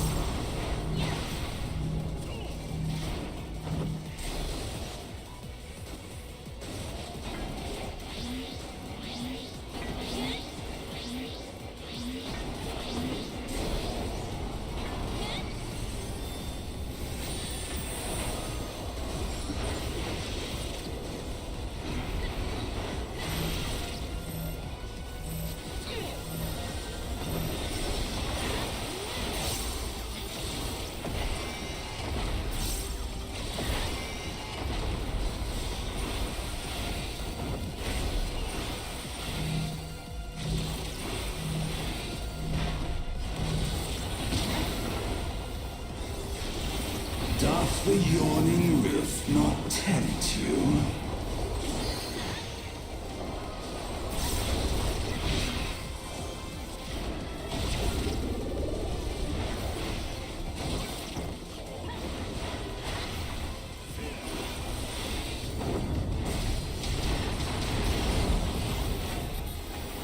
Doth the yawning rift not tempt you?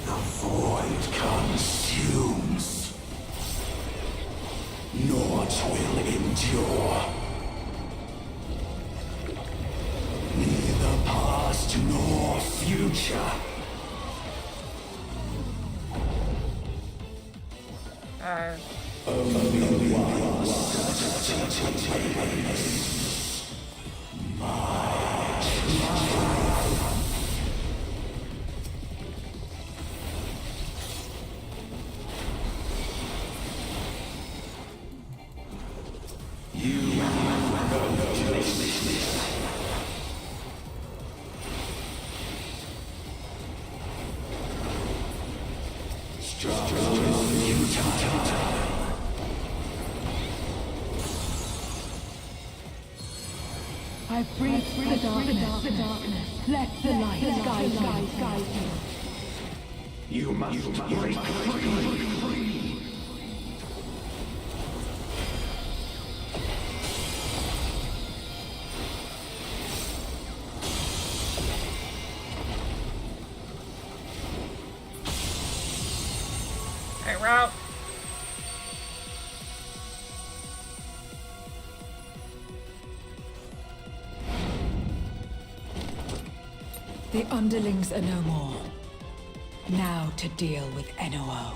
The void consumes. Naught will endure. Neither past nor future. Only one certainty remains. My triumph. You have no business. I breathe the darkness. Let the light guide you. You must break free. Hey, Ralph. The underlings are no more. Now to deal with NOO.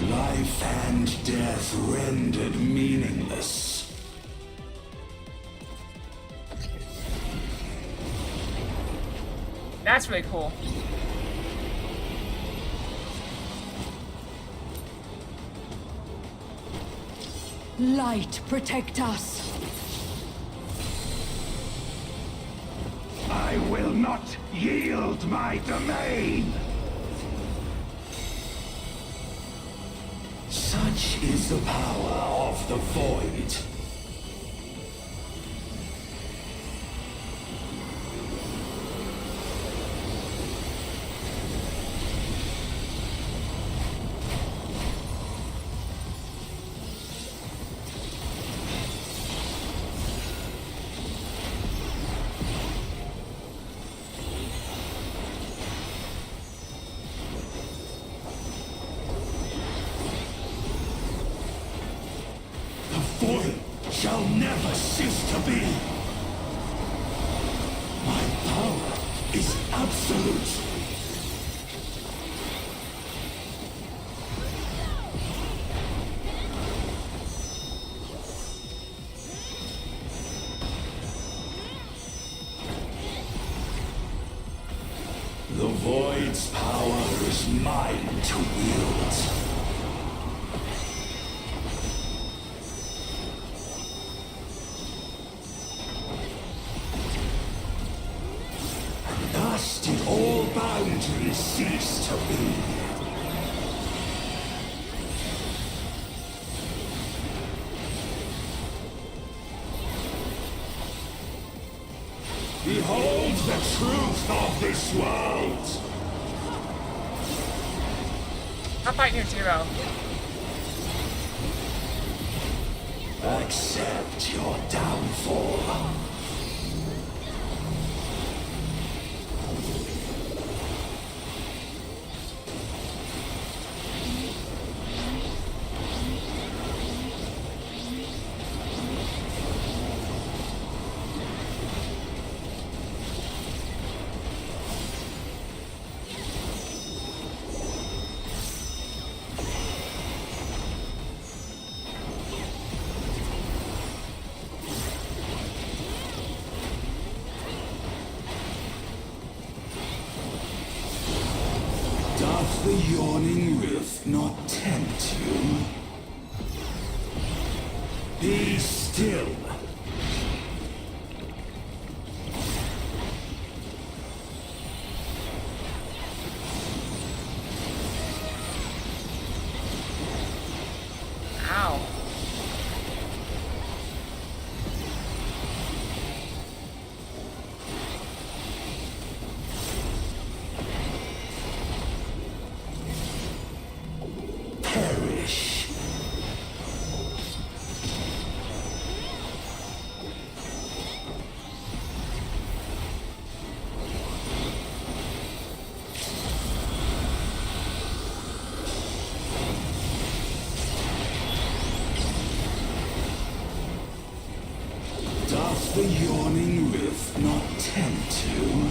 Life and death rendered meaningless. That's really cool. Light, protect us. I will not yield my domain! Such is the power of the Void. The Void shall never cease to be. My power is absolute. The Void's power is mine to wield. Thus did all boundaries cease to be. Behold the truth of this world! I'm fighting you, Zero. Accept your downfall. Doth the yawning rift not tempt you? Be still. Ow. the yawning rift not tempt you?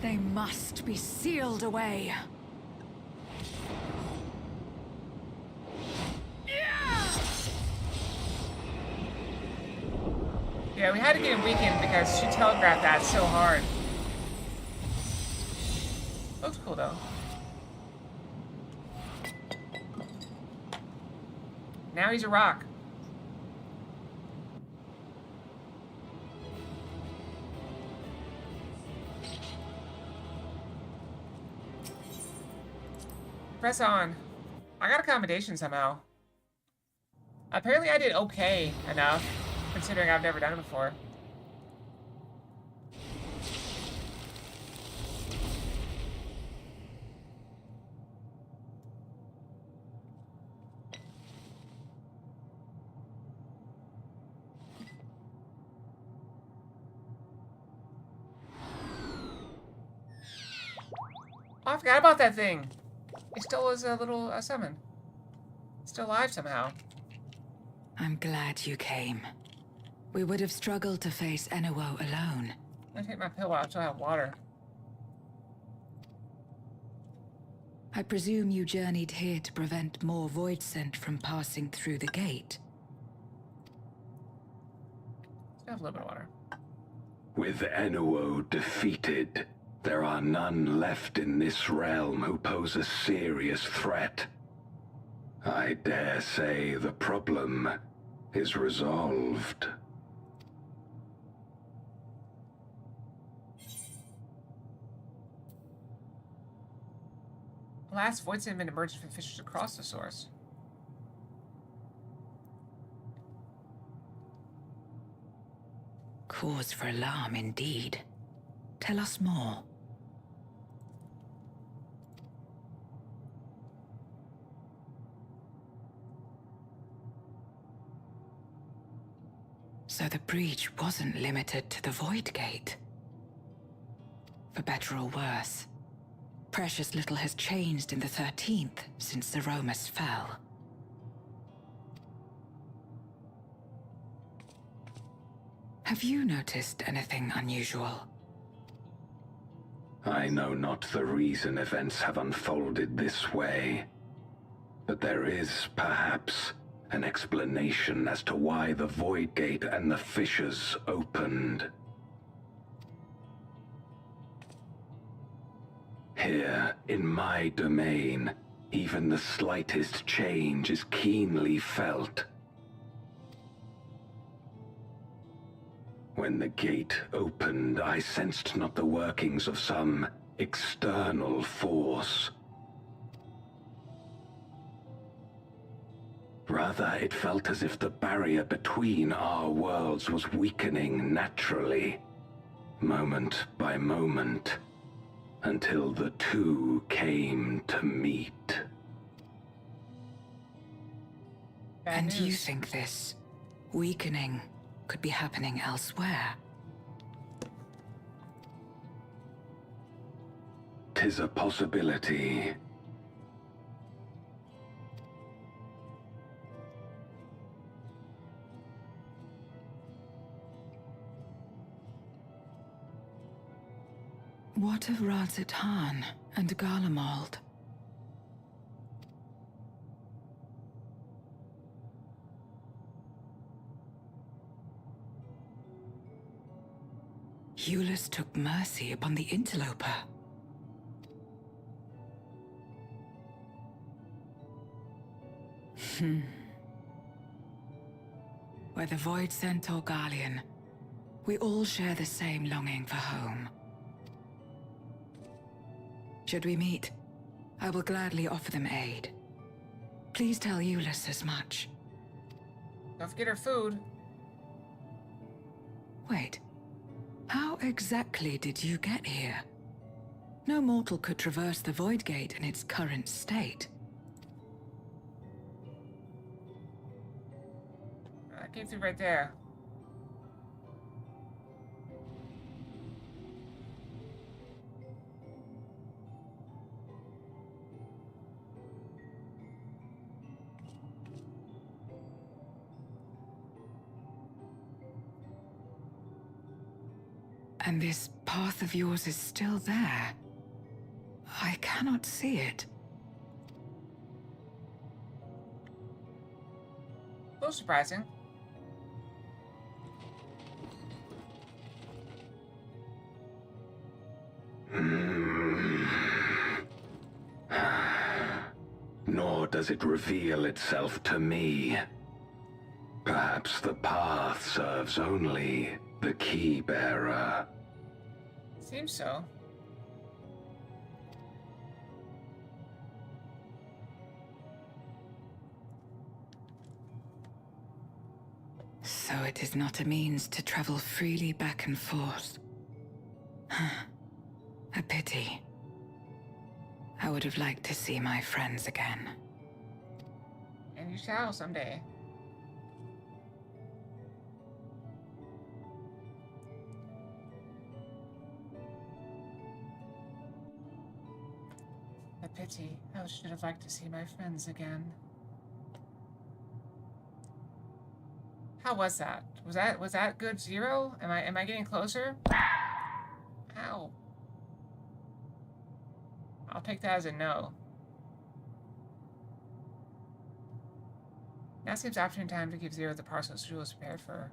They must be sealed away. Yeah, we had to get him weakened because she telegraphed that so hard. Looks cool though. Now he's a rock. Press on. I got accommodation somehow. Apparently I did okay enough, considering I've never done it before. Oh, I forgot about that thing. It still was a little summon. Still alive somehow. I'm glad you came. We would have struggled to face Enuo alone. I'm gonna take my pill out so I have water. I presume you journeyed here to prevent more void scent from passing through the gate. Still have a little bit of water. With Enuo defeated, there are none left in this realm who pose a serious threat. I dare say the problem is resolved. Last voids have been emerging from fissures across the source. Cause for alarm indeed. Tell us more. So the breach wasn't limited to the Void Gate. For better or worse, precious little has changed in the 13th since Zeromus fell. Have you noticed anything unusual? I know not the reason events have unfolded this way, but there is, perhaps, an explanation as to why the Void Gate and the fissures opened. Here, in my domain, even the slightest change is keenly felt. When the gate opened, I sensed not the workings of some external force. Rather, it felt as if the barrier between our worlds was weakening naturally, moment by moment, until the two came to meet. And you think this weakening could be happening elsewhere? 'Tis a possibility. What of Radzatan and Garlemald? Eulus took mercy upon the interloper. Whether Void Scent or Garlean, we all share the same longing for home. Should we meet, I will gladly offer them aid. Please tell Eulus as much. Don't forget her food. Wait. How exactly did you get here? No mortal could traverse the Void Gate in its current state. I came through right there. And this path of yours is still there. I cannot see it. A little surprising. Nor does it reveal itself to me. Perhaps the path serves only the key bearer. Seems so. So it is not a means to travel freely back and forth. A pity. I would have liked to see my friends again. And you shall someday. A pity. I should have liked to see my friends again. How was that? Was that good 0? Am I getting closer? Ow. I'll take that as a no. Now seems opportune time to give 0 the parcel she was prepared for her.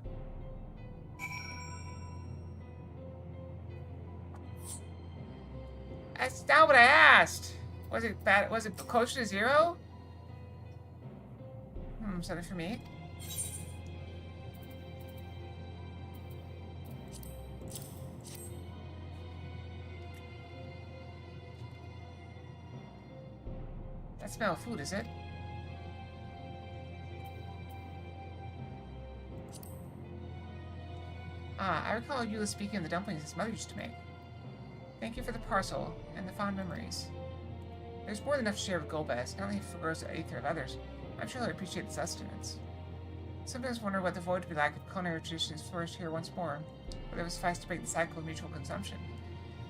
That's not what I asked. Was it bad? Was it closer to 0? Something for me. That smell of food, is it? I recall Eula speaking of the dumplings his mother used to make. Thank you for the parcel and the fond memories. There's more than enough to share with Golbez, not only for gross aether of others. I'm sure he'll appreciate the sustenance. Sometimes wonder what the void would be like if culinary traditions flourished here once more, whether it would suffice to break the cycle of mutual consumption.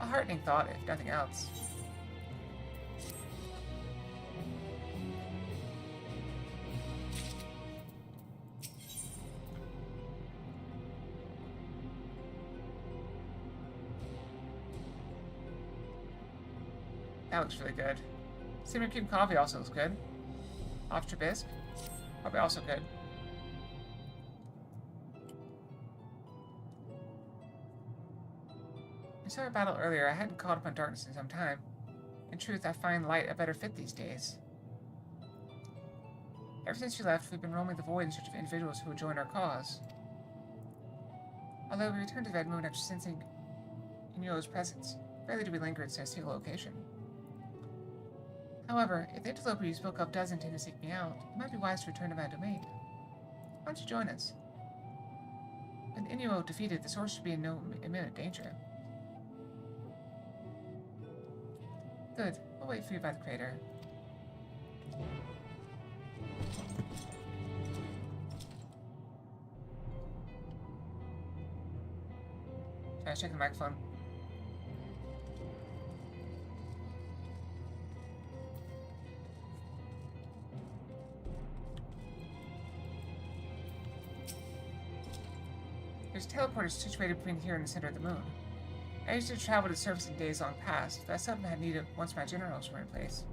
A heartening thought, if nothing else. That looks really good. Cinnamon cream coffee also looks good. Lobster bisque, probably also good. I saw our battle earlier. I hadn't caught up on darkness in some time. In truth, I find light a better fit these days. Ever since you left, we've been roaming the void in search of individuals who would join our cause. Although we returned to the Red Moon after sensing Inuo's presence, rarely do we linger in a single location. However, if the interlopers you spoke of does intend to seek me out, it might be wise to return to my domain. Why don't you join us? With Inuo defeated, the source should be in no imminent danger. Good. We'll wait for you by the crater. Should I check the microphone? There's a teleporter situated between here and the center of the moon. I used to travel to the surface in days long past, but I seldom had need of once my generals were in place.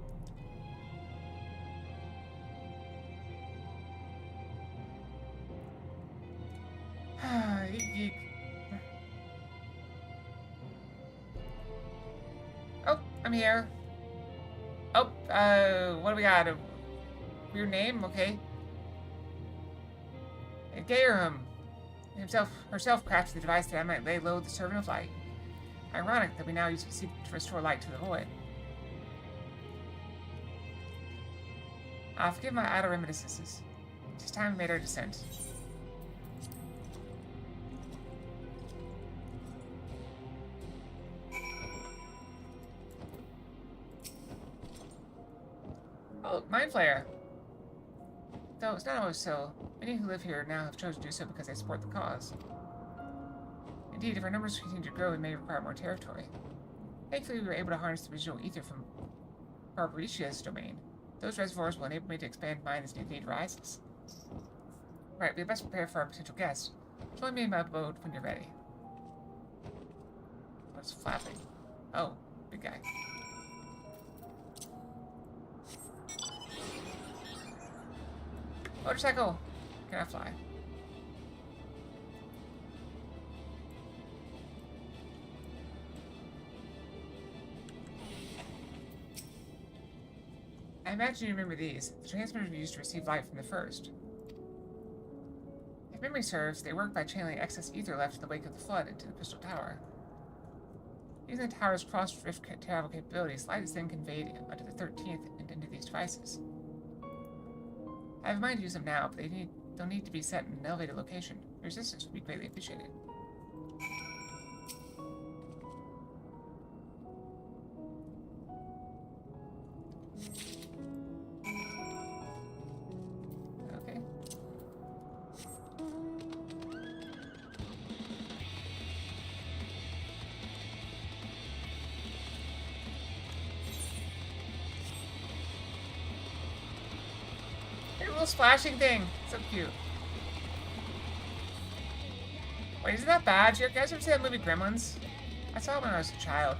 Yeek, yeek. Oh, I'm here. Oh, what do we got? A weird name? Okay. Gairham. Herself crafted the device that I might lay low the servant of light. Ironic that we now use it to restore light to the void. Forgive my idle reminiscences. It is time we made our descent. Oh, Mind Flayer. Though it's not always so, many who live here now have chosen to do so because they support the cause. Indeed, if our numbers continue to grow, we may require more territory. Thankfully, we were able to harness the residual ether from Barbaricia's domain. Those reservoirs will enable me to expand mine as new need rises. Right, we had best prepare for our potential guests. Join me in my abode when you're ready. What's flapping? Oh, big guy. Motorcycle! Can I fly? I imagine you remember these. The transmitters were used to receive light from the first. If memory serves, they work by channeling excess ether left in the wake of the flood into the Crystal Tower. Using the tower's cross-drift travel capabilities, light is then conveyed onto the 13th and into these devices. I have in mind to use them now, but they'll need to be set in an elevated location. Your assistance would be greatly appreciated. Okay. Hey, a little splashing thing. So cute. Wait, isn't that bad? You guys ever see that movie Gremlins? I saw it when I was a child.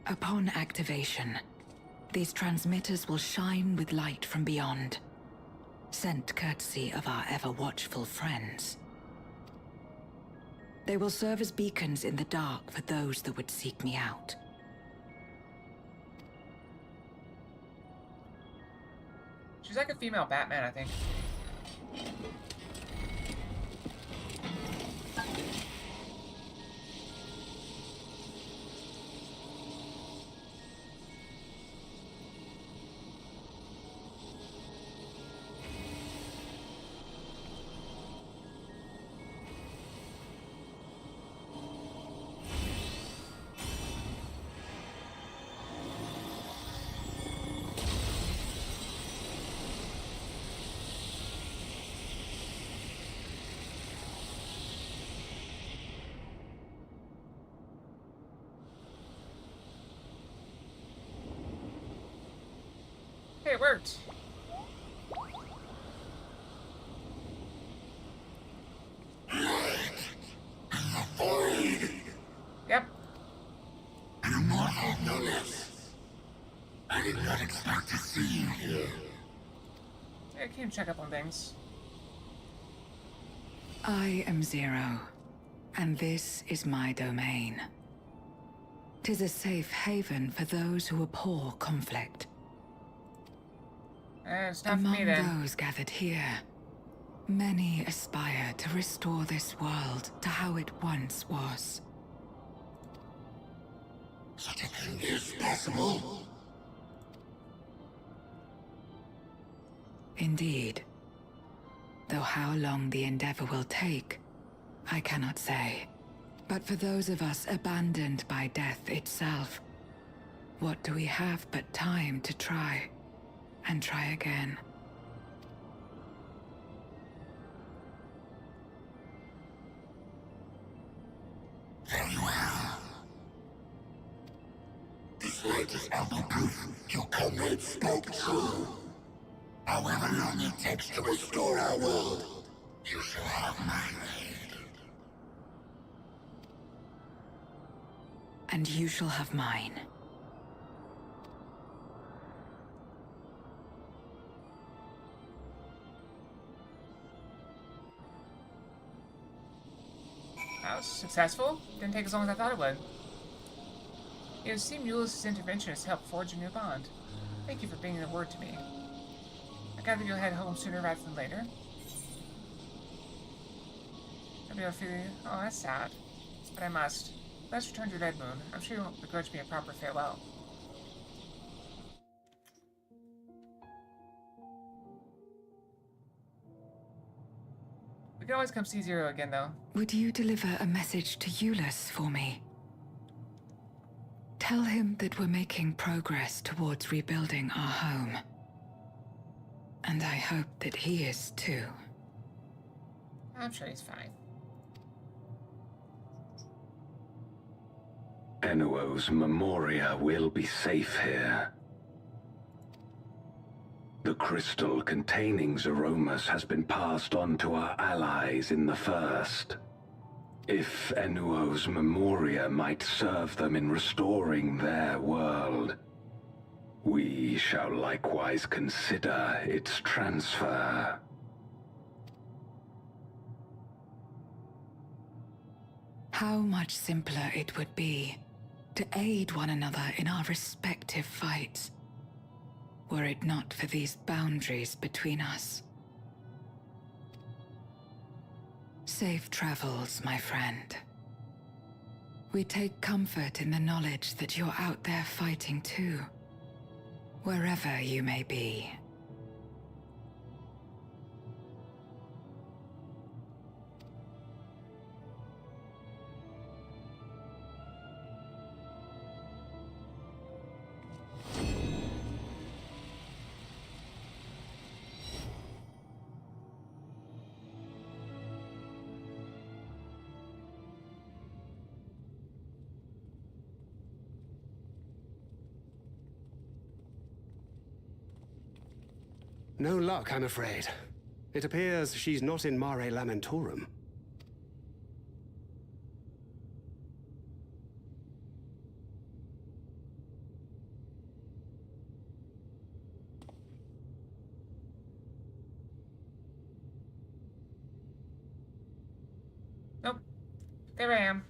Upon activation, these transmitters will shine with light from beyond, sent courtesy of our ever-watchful friends. They will serve as beacons in the dark for those that would seek me out. She's like a female Batman, I think. Hey, it worked. Yep. Immortal Nullus. I did not expect to see you here. I came to check up on things. I am Zero, and this is my domain. 'Tis a safe haven for those who abhor conflict. It's not Among for me then. those gathered here, many aspire to restore this world to how it once was. Such a thing is possible. Indeed. Though how long the endeavor will take, I cannot say. But for those of us abandoned by death itself, what do we have but time to try, and try again? Very well. This light is ample proof your comrade spoke true. However long it takes to restore our world, you shall have my aid. And you shall have mine. That was successful. Didn't take as long as I thought it would. It would seem Eulis's intervention has helped forge a new bond. Thank you for bringing the word to me. I gather you'll head home sooner rather than later. I'll be able to feel you. Oh, that's sad. But I must. Let's return to Red Moon. I'm sure you won't begrudge me a proper farewell. We can always come see Zero again, though. Would you deliver a message to Eulis for me? Tell him that we're making progress towards rebuilding our home. And I hope that he is too. I'm sure he's fine. Enuo's Memoria will be safe here. The crystal containing Zeromus has been passed on to our allies in the First. If Enuo's Memoria might serve them in restoring their world, we shall likewise consider its transfer. How much simpler it would be to aid one another in our respective fights, were it not for these boundaries between us. Safe travels, my friend. We take comfort in the knowledge that you're out there fighting too, wherever you may be. No luck, I'm afraid. It appears she's not in Mare Lamentorum. Nope. There I am.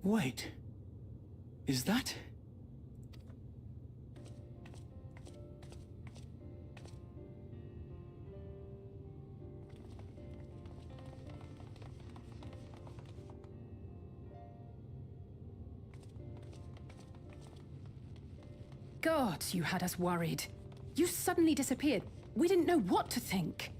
Wait. Is that... God, you had us worried. You suddenly disappeared. We didn't know what to think.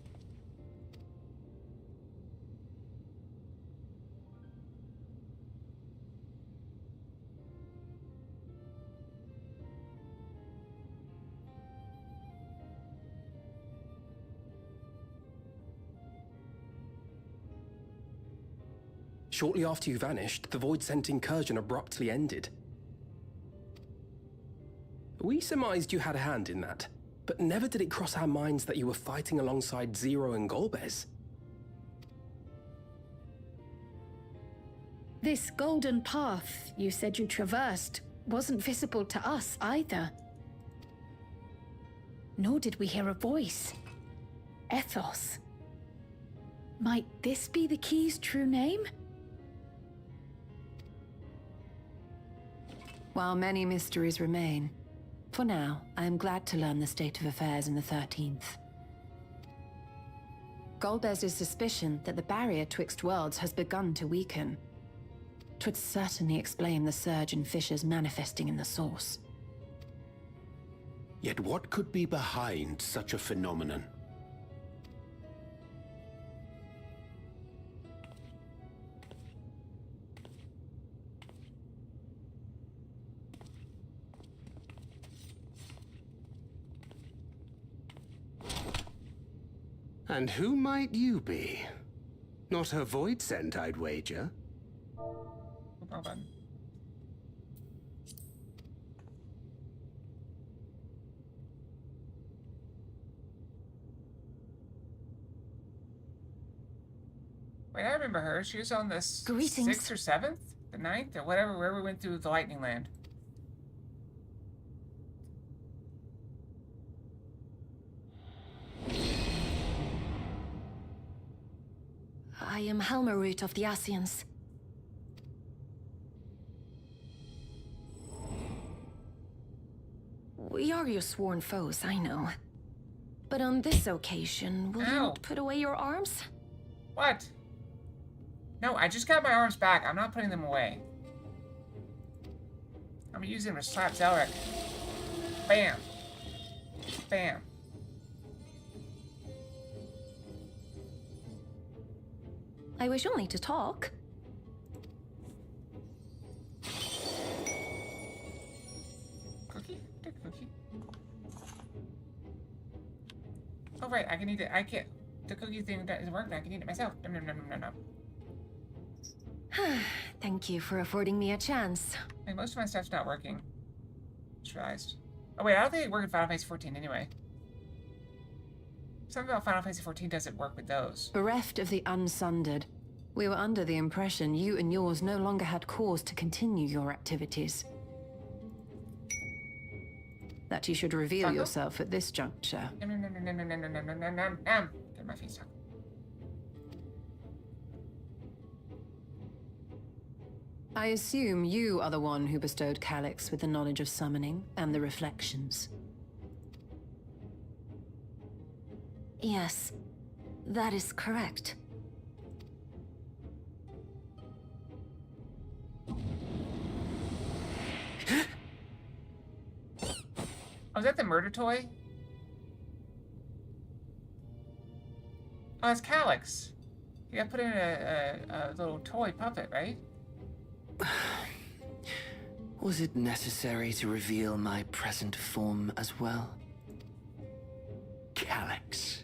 Shortly after you vanished, the Void-sent incursion abruptly ended. We surmised you had a hand in that, but never did it cross our minds that you were fighting alongside Zero and Golbez. This golden path you said you traversed wasn't visible to us either. Nor did we hear a voice. Ethos. Might this be the key's true name? While many mysteries remain, for now, I am glad to learn the state of affairs in the 13th. Golbez's suspicion that the barrier twixt worlds has begun to weaken. 'Twould certainly explain the surge in fissures manifesting in the source. Yet what could be behind such a phenomenon? And who might you be? Not a Void-sent, I'd wager. Wrong button. Wait, I remember her. She was on the 6th or 7th? The 9th? Or whatever, where we went through the Lightning Land. I am Helmerut of the Asians. We are your sworn foes, I know. But on this occasion, will you not put away your arms? What? No, I just got my arms back. I'm not putting them away. I'm using them to slap Zelric. Bam. Bam. I wish only to talk. Cookie? Take a cookie. Oh, right. I can eat it. I can't. The cookie thing doesn't work. I can eat it myself. Nom nom nom nom nom nom. Thank you for affording me a chance. Like, most of my stuff's not working. Just realized. Oh wait, I don't think it worked in Final Fantasy 14 anyway. Something about Final Fantasy 14 doesn't work with those. Bereft of the unsundered, we were under the impression you and yours no longer had cause to continue your activities. That you should reveal yourself at this juncture. Nom nom nom nom nom nom nom nom nom nom nom. Get my face stuck. I assume you are the one who bestowed Calyx with the knowledge of summoning and the reflections. Yes, that is correct. Oh, is that the murder toy? Oh, it's Calyx. You gotta put in a little toy puppet, right? Was it necessary to reveal my present form as well? Calyx.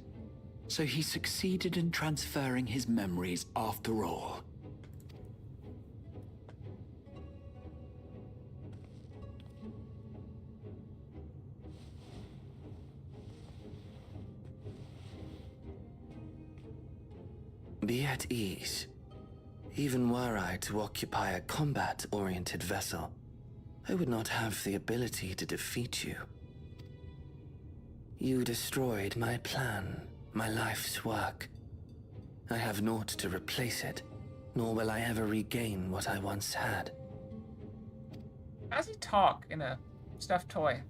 So he succeeded in transferring his memories after all. Be at ease. Even were I to occupy a combat-oriented vessel, I would not have the ability to defeat you. You destroyed my plan, my life's work. I have naught to replace it, nor will I ever regain what I once had. How does he talk in a stuffed toy?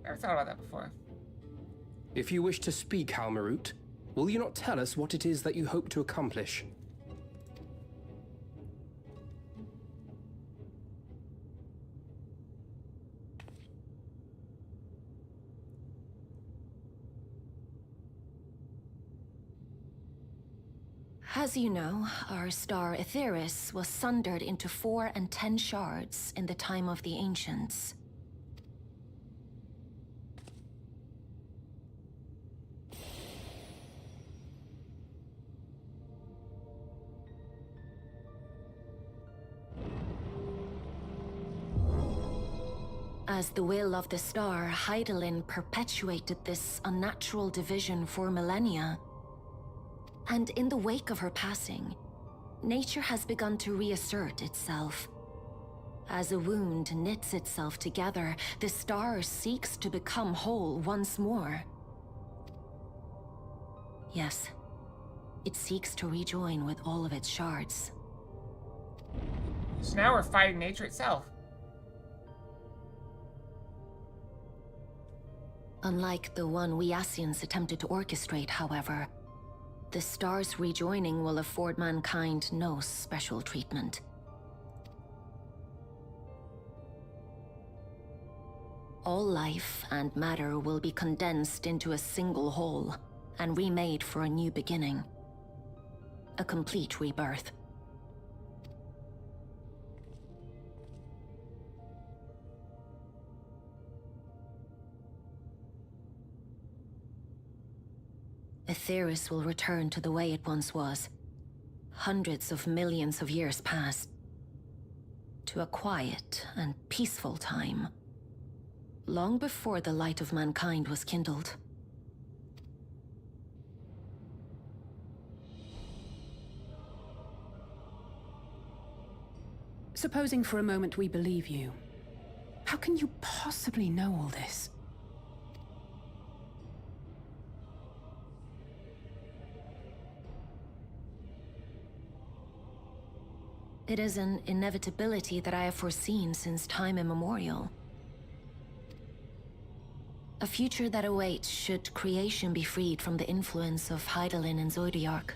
Never thought about that before. If you wish to speak, Halmarut, will you not tell us what it is that you hope to accomplish? As you know, our star Aetheris was sundered into 4 and 10 shards in the time of the Ancients. As the will of the star, Hydaelyn perpetuated this unnatural division for millennia. And in the wake of her passing, nature has begun to reassert itself. As a wound knits itself together, the star seeks to become whole once more. Yes, it seeks to rejoin with all of its shards. So now we're fighting nature itself. Unlike the one we Ascians attempted to orchestrate, however, the star's rejoining will afford mankind no special treatment. All life and matter will be condensed into a single whole and remade for a new beginning. A complete rebirth. Aetheris will return to the way it once was. Hundreds of millions of years past. To a quiet and peaceful time. Long before the light of mankind was kindled. Supposing for a moment we believe you, how can you possibly know all this? It is an inevitability that I have foreseen since time immemorial. A future that awaits should creation be freed from the influence of Hydaelyn and Zodiark.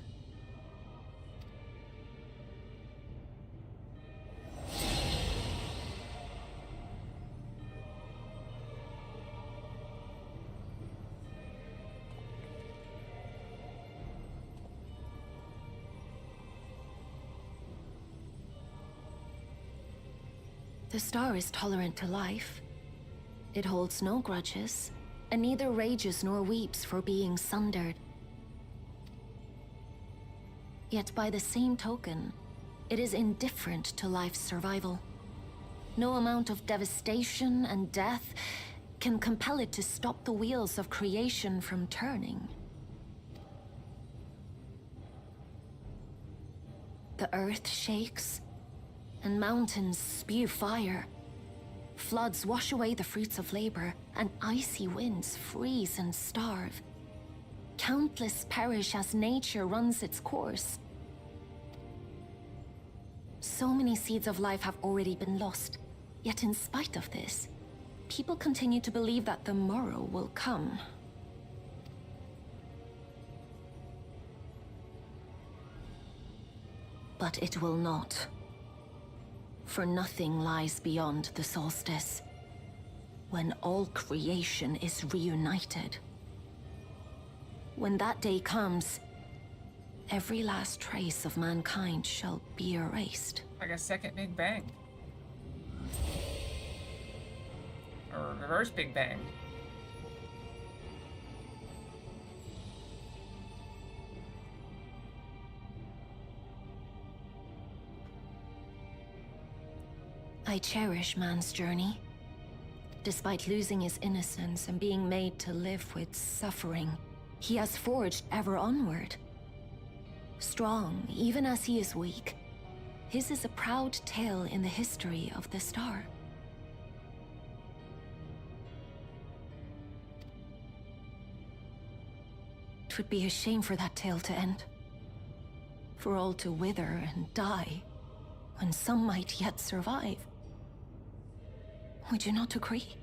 The star is tolerant to life. It holds no grudges and neither rages nor weeps for being sundered. Yet by the same token, it is indifferent to life's survival. No amount of devastation and death can compel it to stop the wheels of creation from turning. The earth shakes, and mountains spew fire. Floods wash away the fruits of labor, and icy winds freeze and starve. Countless perish as nature runs its course. So many seeds of life have already been lost, yet in spite of this, people continue to believe that the morrow will come. But it will not. For nothing lies beyond the solstice, when all creation is reunited. When that day comes, every last trace of mankind shall be erased. Like a second Big Bang. Or reverse Big Bang. I cherish man's journey. Despite losing his innocence and being made to live with suffering, he has forged ever onward. Strong, even as he is weak, his is a proud tale in the history of the star. It would be a shame for that tale to end. For all to wither and die, when some might yet survive. Would you not agree?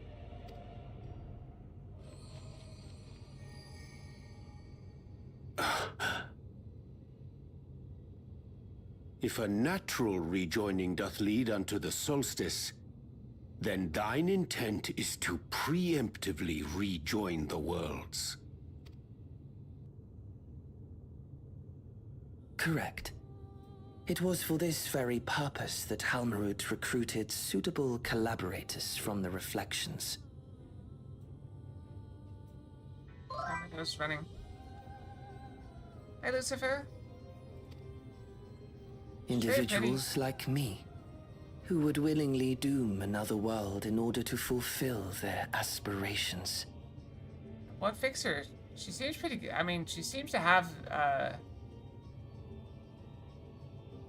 If a natural rejoining doth lead unto the solstice, then thine intent is to preemptively rejoin the worlds. Correct. It was for this very purpose that Halmarut recruited suitable collaborators from the Reflections. Oh my goodness, running. Hey, Lucifer. Individuals like me, who would willingly doom another world in order to fulfill their aspirations. What fixer? She seems pretty good. I mean, she seems to have,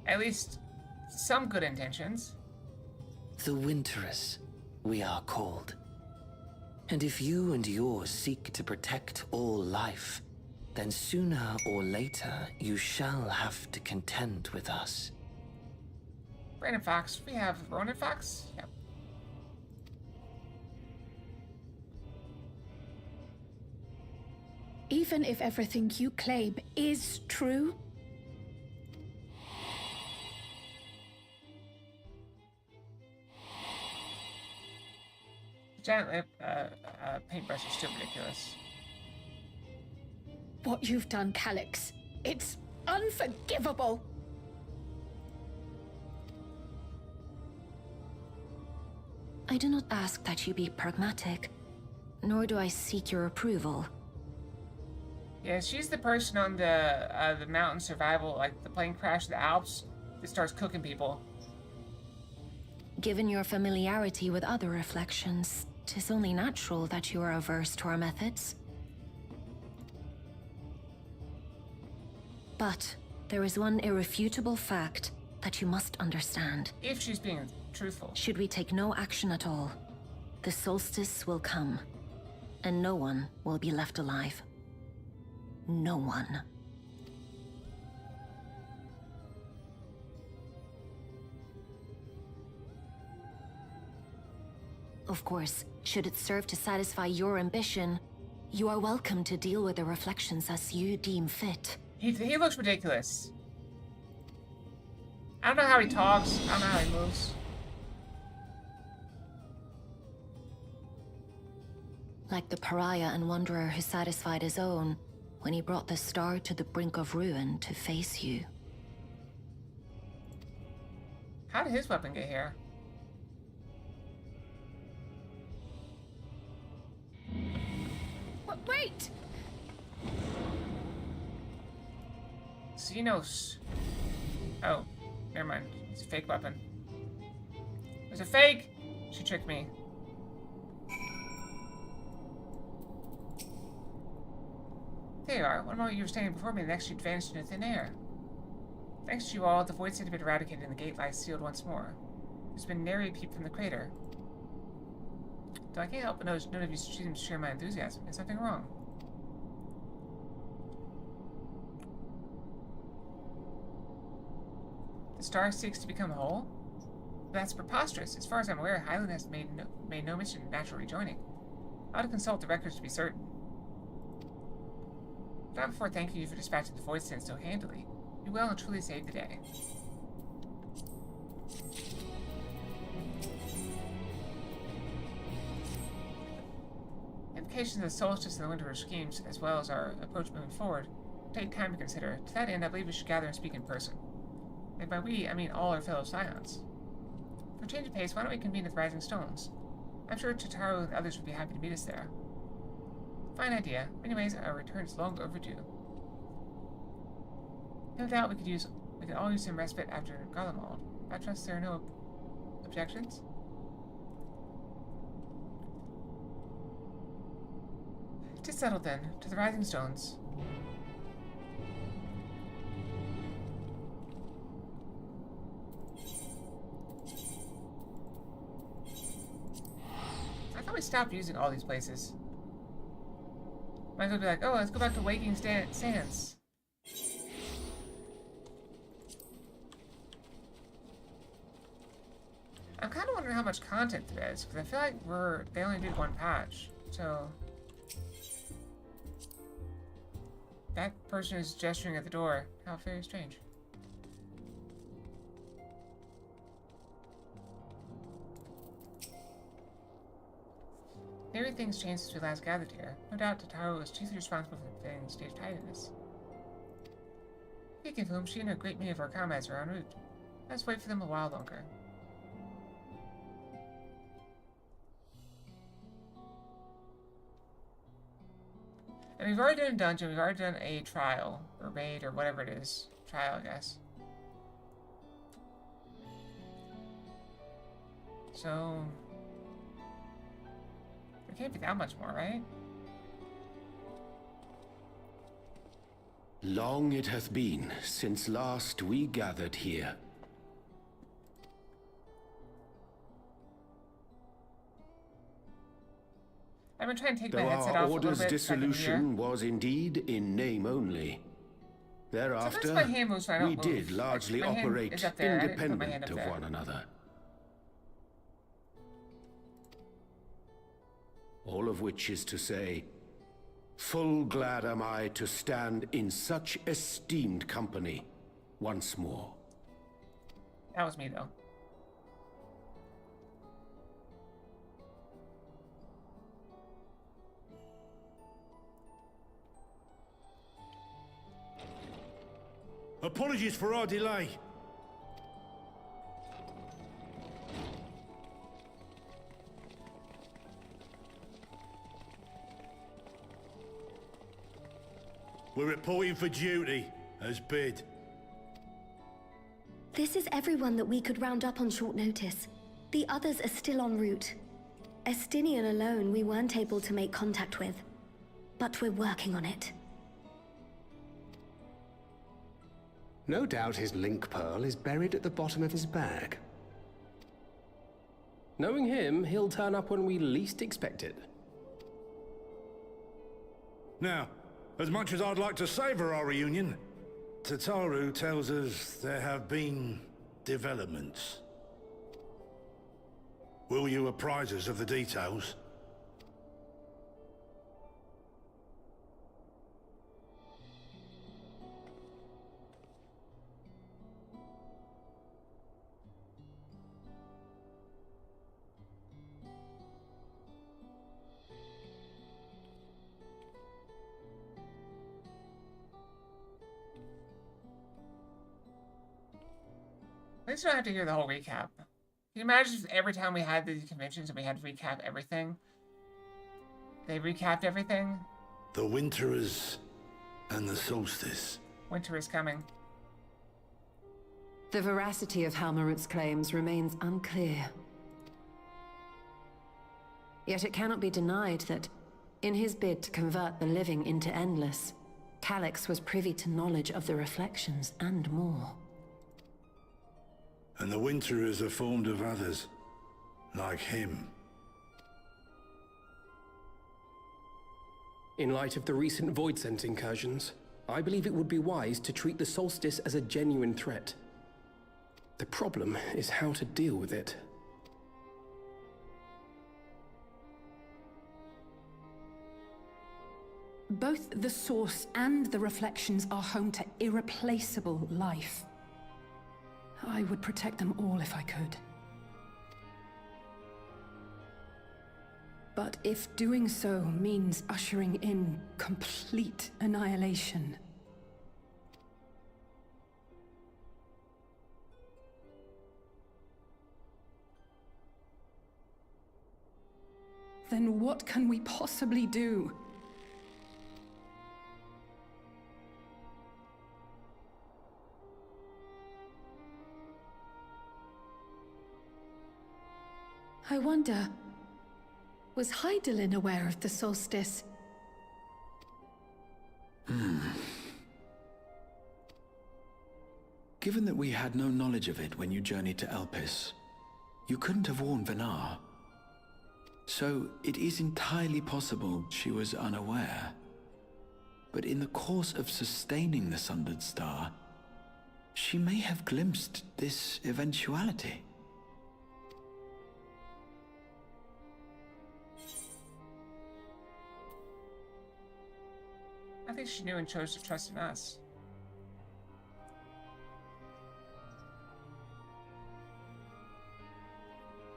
at least some good intentions. The Winterers, we are called. And if you and yours seek to protect all life, then sooner or later you shall have to contend with us. Brandon Fox. We have Ronan Fox. Yep. Even if everything you claim is true, Giant lip paintbrush is still ridiculous. what you've done, Calix, it's unforgivable. I do not ask that you be pragmatic, nor do I seek your approval. Yeah, she's the person on the mountain survival, like the plane crash in the Alps, that starts cooking people. Given your familiarity with other reflections, 'tis only natural that you are averse to our methods. But there is one irrefutable fact that you must understand. If she's being truthful. Should we take no action at all, the solstice will come, and no one will be left alive. No one. Of course, should it serve to satisfy your ambition, you are welcome to deal with the reflections as you deem fit. He looks ridiculous. I don't know how he talks. I don't know how he moves. Like the pariah and wanderer who satisfied his own when he brought the star to the brink of ruin to face you. How did his weapon get here? Wait! Xenos. Oh, never mind. It's a fake weapon. It was a fake! She tricked me. There you are. One moment you were standing before me, the next you vanished into thin air. Thanks to you all, the void seemed to be eradicated and the gate lies sealed once more. There's been nary a peep from the crater. Though I can't help but notice none of you seem to share my enthusiasm. Is something wrong? The star seeks to become whole? That's preposterous. As far as I'm aware, Highland has made no mention of natural rejoining. I ought to consult the records to be certain. Not before thanking you for dispatching the void stand so handily. You well and truly saved the day. The implications of the solstice and the winter schemes, as well as our approach moving forward, will take time to consider. To that end, I believe we should gather and speak in person. And by we, I mean all our fellow Scions. For a change of pace, why don't we convene at the Rising Stones? I'm sure Tataru and others would be happy to meet us there. Fine idea. Anyways, our return is long overdue. No doubt we could all use some respite after Garlemald. I trust there are no objections? Tis settled then. To the Rising Stones. I thought we stopped using all these places. Might as well be like, oh, let's go back to Waking Sands. I'm kind of wondering how much content there is, because I feel like they only did one patch, so... That person is gesturing at the door. How very strange. Very things changed since we last gathered here. No doubt Tataru was chiefly responsible for fitting the stage tidiness. Speaking of whom, she and a great many of our comrades are en route. Let's wait for them a while longer. And we've already done a dungeon, we've already done a trial, or raid, or whatever it is. Trial, I guess. So... there can't be that much more, right? Long it hath been since last we gathered here. I'm gonna try and take my Though headset our off a little order's bit so I can hear. dissolution was indeed in name only. Thereafter, my hand moves so I don't we move. did largely My hand operate is up there. I didn't put my hand independent up of there. one another. All of which is to say, full glad am I to stand in such esteemed company once more. That was me, though. Apologies for our delay. We're reporting for duty, as bid. This is everyone that we could round up on short notice. The others are still en route. Estinian alone we weren't able to make contact with. But we're working on it. No doubt his link pearl is buried at the bottom of his bag. Knowing him, he'll turn up when we least expect it. Now, as much as I'd like to savor our reunion, Tataru tells us there have been developments. Will you apprise us of the details? At least I don't have to hear the whole recap. Can you imagine if every time we had these conventions and we had to recap everything? They recapped everything? The Winterers and the Solstice. Winter is coming. The veracity of Halmarut's claims remains unclear. Yet it cannot be denied that, in his bid to convert the living into endless, Calyx was privy to knowledge of the reflections and more. And the Winterers are formed of others, like him. In light of the recent Void Sense incursions, I believe it would be wise to treat the Solstice as a genuine threat. The problem is how to deal with it. Both the Source and the Reflections are home to irreplaceable life. I would protect them all if I could. But if doing so means ushering in complete annihilation, then what can we possibly do? I wonder, was Hydaelyn aware of the solstice? Given that we had no knowledge of it when you journeyed to Elpis, you couldn't have warned Venar. So it is entirely possible she was unaware. But in the course of sustaining the Sundered Star, she may have glimpsed this eventuality. I think she knew and chose to trust in us.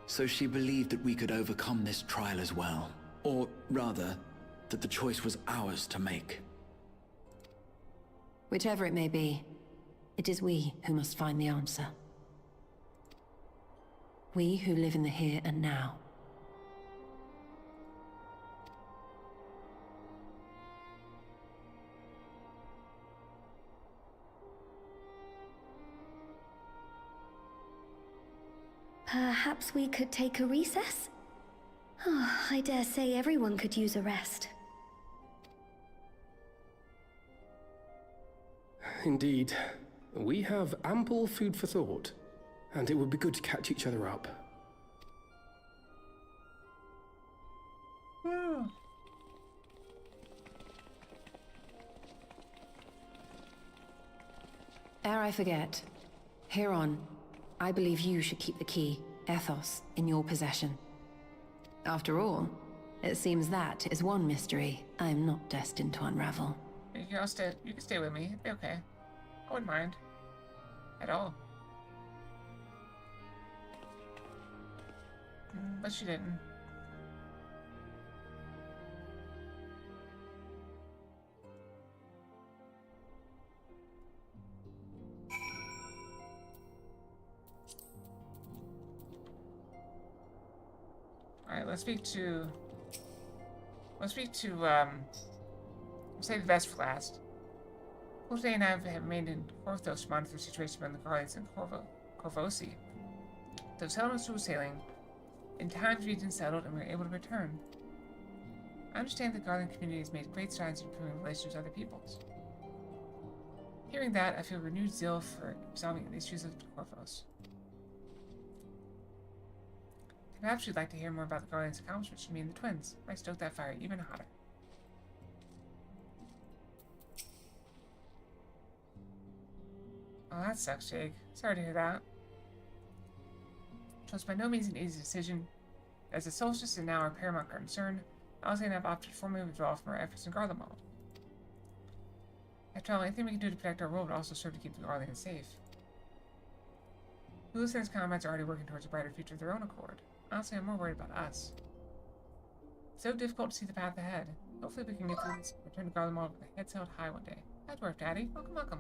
So she believed that we could overcome this trial as well. Or rather, that the choice was ours to make. Whichever it may be, it is we who must find the answer. We who live in the here and now. Perhaps we could take a recess? Oh, I dare say everyone could use a rest. Indeed. We have ample food for thought, and it would be good to catch each other up. Ere I forget, Heron, I believe you should keep the key, Ethos, in your possession. After all, it seems that is one mystery I am not destined to unravel. You can stay with me. It'd be okay. I wouldn't mind. At all. But she didn't. Alright, let's speak to we'll save the best for last. Jose and I have made in Korthos to monitor the situation among the Guardians and Korvosi. Those settlements were sailing. In times regions settled and we were able to return. I understand the Guardian community has made great strides in improving relations with other peoples. Hearing that, I feel renewed zeal for resolving the issues of Korvos. Perhaps you'd like to hear more about the Guardian's accomplishments from me and the twins. I stoke that fire even hotter. Oh, that sucks, Jake. Sorry to hear that. So it's by no means an easy decision. As the Solstice and now our paramount concern, Alexei and I have opted to formally withdraw from our efforts in Garlemald. After all, anything we can do to protect our world would also serve to keep the Guardians safe. Lewis and his comrades are already working towards a brighter future of their own accord. Honestly, I'm more worried about us. It's so difficult to see the path ahead. Hopefully we can get through this and return to Garlemald with our heads held high one day. How's work, Daddy? Welcome, welcome.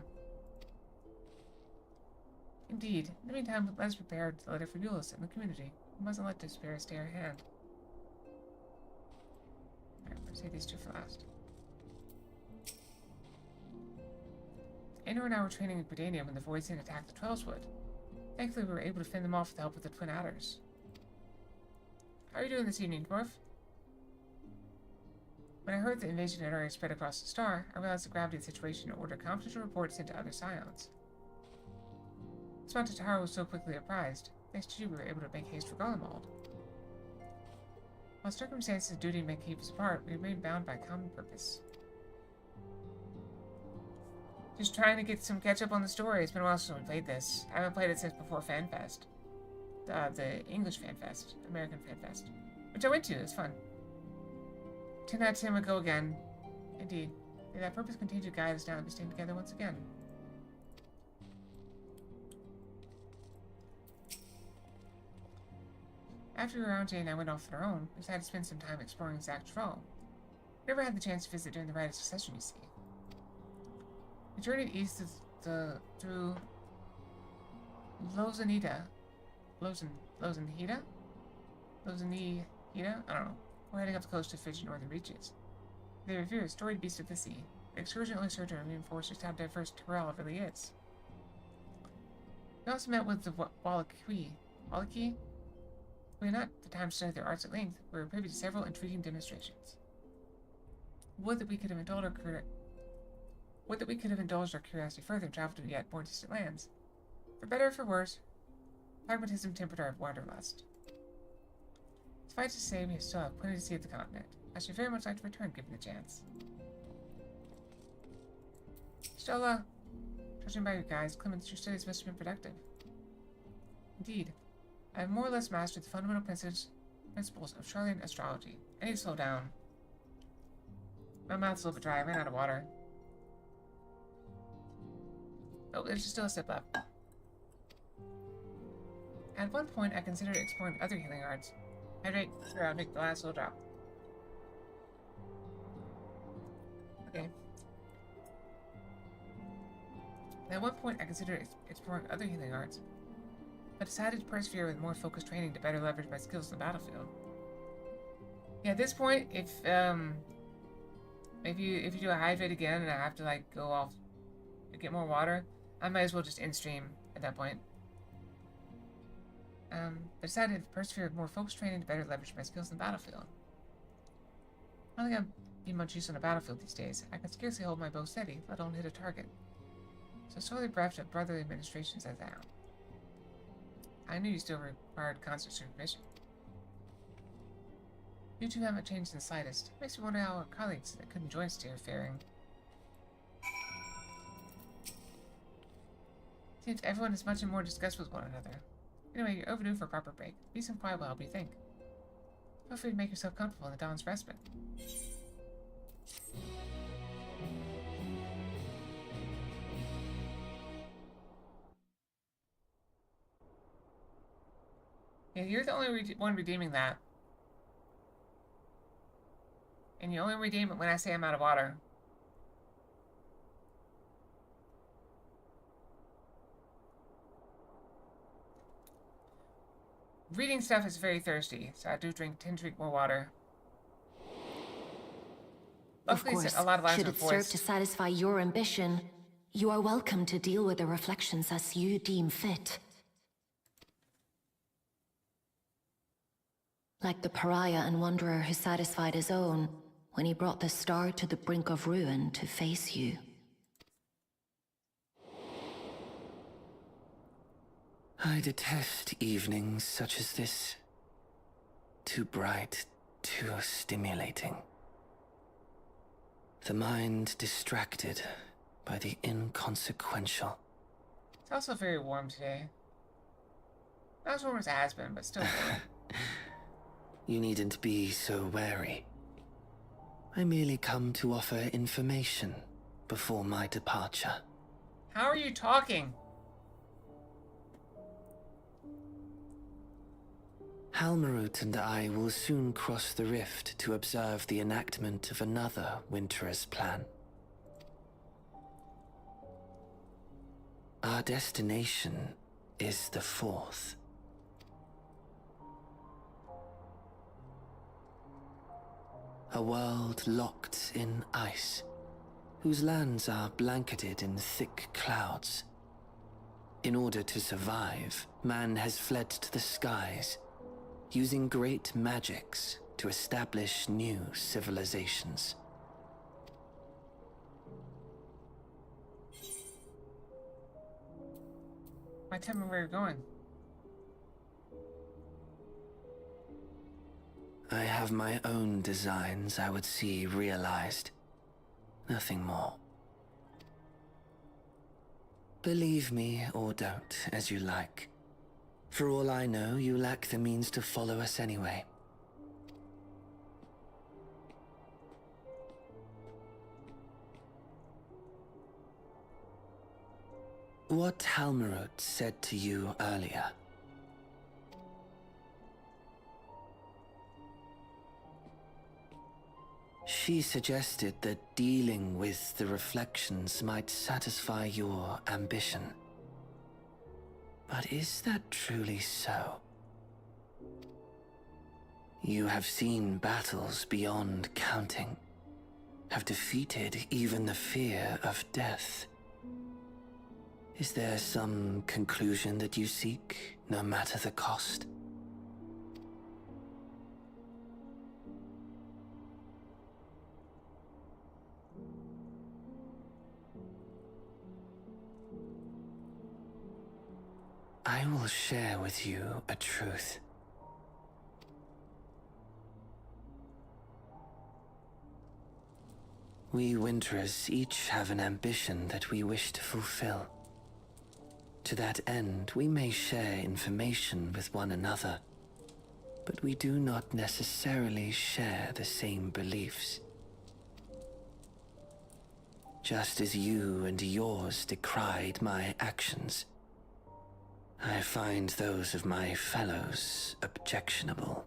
Indeed. In the meantime, let us prepare the letter for Euless and the community. We mustn't let despair stay our hand. Alright, let's save these two for last. Andor and I were training in Gridania when the Void Sin attacked the Twelveswood. Thankfully, we were able to fend them off with the help of the Twin Adders. How are you doing this evening, Dwarf? When I heard the invasion had already spread across the star, I realized the gravity of the situation and ordered confidential reports sent to other Scions. Sponta Taro was so quickly apprised. Thanks to you, we were able to make haste for Golemald. While circumstances of duty may keep us apart, we remain bound by common purpose. Just trying to get some catch up on the story. It's been a while since we played this. I haven't played it since before FanFest. The English FanFest. American FanFest. Which I went to. It was fun. 10 out of 10 would go again. Indeed. May that purpose continue to guide us now and we stand together once again. After Urianger and I went off on our own, we decided to spend some time exploring Zak'Trul. Never had the chance to visit during the Rite of Succession, you see. We journeyed east through Lozanida. Lozanida? I don't know. We're heading up the coast to Fidget northern reaches. They revere storied beast of the sea. The excursion only served to reinforce just how diverse Terrell really is. We also met with the Wallaki. Wallaki? We had not the time to study their arts at length. We were privy to several intriguing demonstrations. Would that we could have indulged our curiosity further and traveled to yet more distant lands. For better or for worse, pragmatism tempered our wanderlust. Suffice to say, we still have plenty to see of the continent. I should very much like to return given the chance. Stella, judging by you guys, Clemens, your studies must have been productive. Indeed, I have more or less mastered the fundamental principles of Charlian astrology. I need to slow down. My mouth's a little bit dry. I ran out of water. Oh, there's still a sip left. At one point, I considered exploring other healing arts. Hydrate. Sure, I'll make the last little drop. Okay. At one point, I considered exploring other healing arts, but decided to persevere with more focused training to better leverage my skills in the battlefield. Yeah, at this point, if you do a hydrate again and I have to like go off to get more water, I might as well just end stream at that point. But decided to persevere with more focused training to better leverage my skills in the battlefield. I don't think I'm being much use on the battlefield these days. I can scarcely hold my bow steady, let alone hit a target. So sorely bereft of brotherly administrations as I am. I knew you still required constant supervision. You two haven't changed in the slightest. Makes me wonder how our colleagues that couldn't join us here are faring. Seems everyone is much more disgust with one another. Anyway, you're overdue for a proper break. Peace and quiet will help you think. Feel free to make yourself comfortable in the dawn's respite. Yeah, you're the only one redeeming that. And you only redeem it when I say I'm out of water. Reading stuff is very thirsty, so I do tend to drink more water. Of course, should it serve to satisfy your ambition, you are welcome to deal with the reflections as you deem fit. Like the pariah and wanderer who satisfied his own when he brought the star to the brink of ruin to face you. I detest evenings such as this. Too bright, too stimulating. The mind distracted by the inconsequential. It's also very warm today. Not as warm as it has been, but still warm. You needn't be so wary. I merely come to offer information before my departure. How are you talking? Halmarut and I will soon cross the rift to observe the enactment of another Winter's plan. Our destination is the fourth. A world locked in ice, whose lands are blanketed in thick clouds. In order to survive, man has fled to the skies, using great magics to establish new civilizations. Why tell me where you're going? I have my own designs I would see realized. Nothing more. Believe me or don't, as you like. For all I know, you lack the means to follow us anyway. What Halmarut said to you earlier. She suggested that dealing with the reflections might satisfy your ambition. But is that truly so? You have seen battles beyond counting, have defeated even the fear of death. Is there some conclusion that you seek, no matter the cost? I will share with you a truth. We Winterers each have an ambition that we wish to fulfill. To that end, we may share information with one another, but we do not necessarily share the same beliefs. Just as you and yours decried my actions, I find those of my fellows objectionable.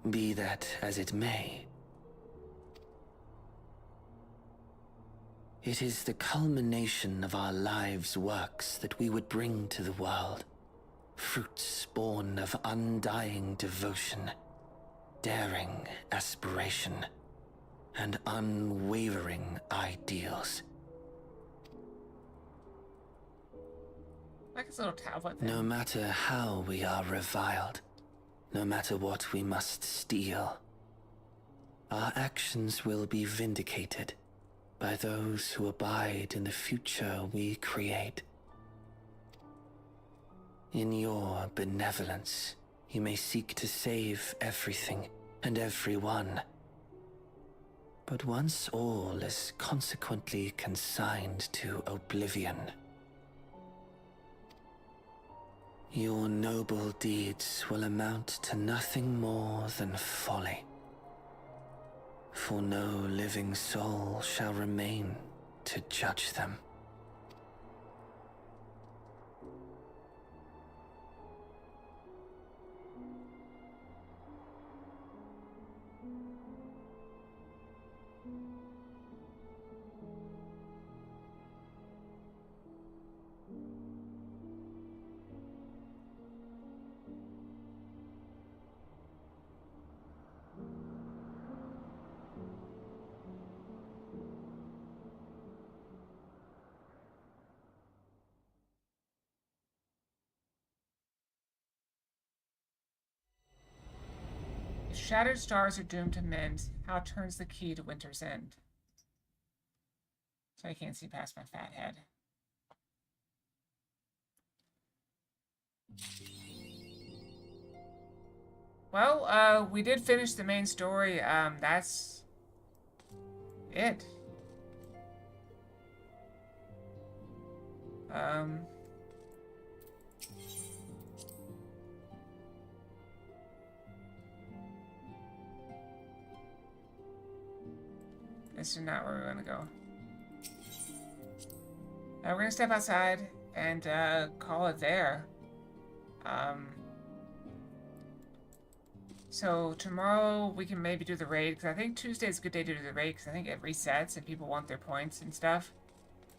Be that as it may, it is the culmination of our lives' works that we would bring to the world. Fruits born of undying devotion, daring aspiration, and unwavering ideals. Like his little tablet thing. No matter how we are reviled, no matter what we must steal, our actions will be vindicated by those who abide in the future we create. In your benevolence, you may seek to save everything and everyone. But once all is consequently consigned to oblivion, your noble deeds will amount to nothing more than folly. For no living soul shall remain to judge them. If shattered stars are doomed to mend, how turns the key to Winter's End? So I can't see past my fat head. Well, we did finish the main story. That's it. This is not where we want to go. We're gonna step outside and call it there. So tomorrow we can maybe do the raid, because I think Tuesday is a good day to do the raid, because I think it resets and people want their points and stuff.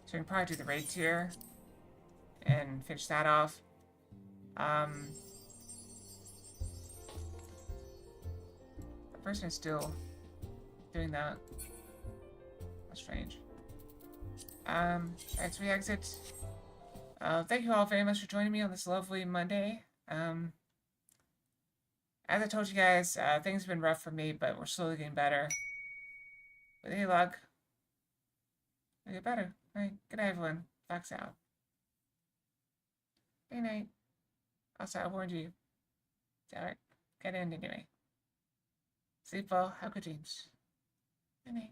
So we can probably do the raid tier and finish that off. The person is still doing that. That's strange. Alright, so we exit. Thank you all very much for joining me on this lovely Monday. As I told you guys, things have been rough for me, but we're slowly getting better. With any luck, we'll get better. Alright, good night, everyone. Fox out. Good night. Also, I warned you. Alright, get in anyway. Sleep well, have good dreams. Good night.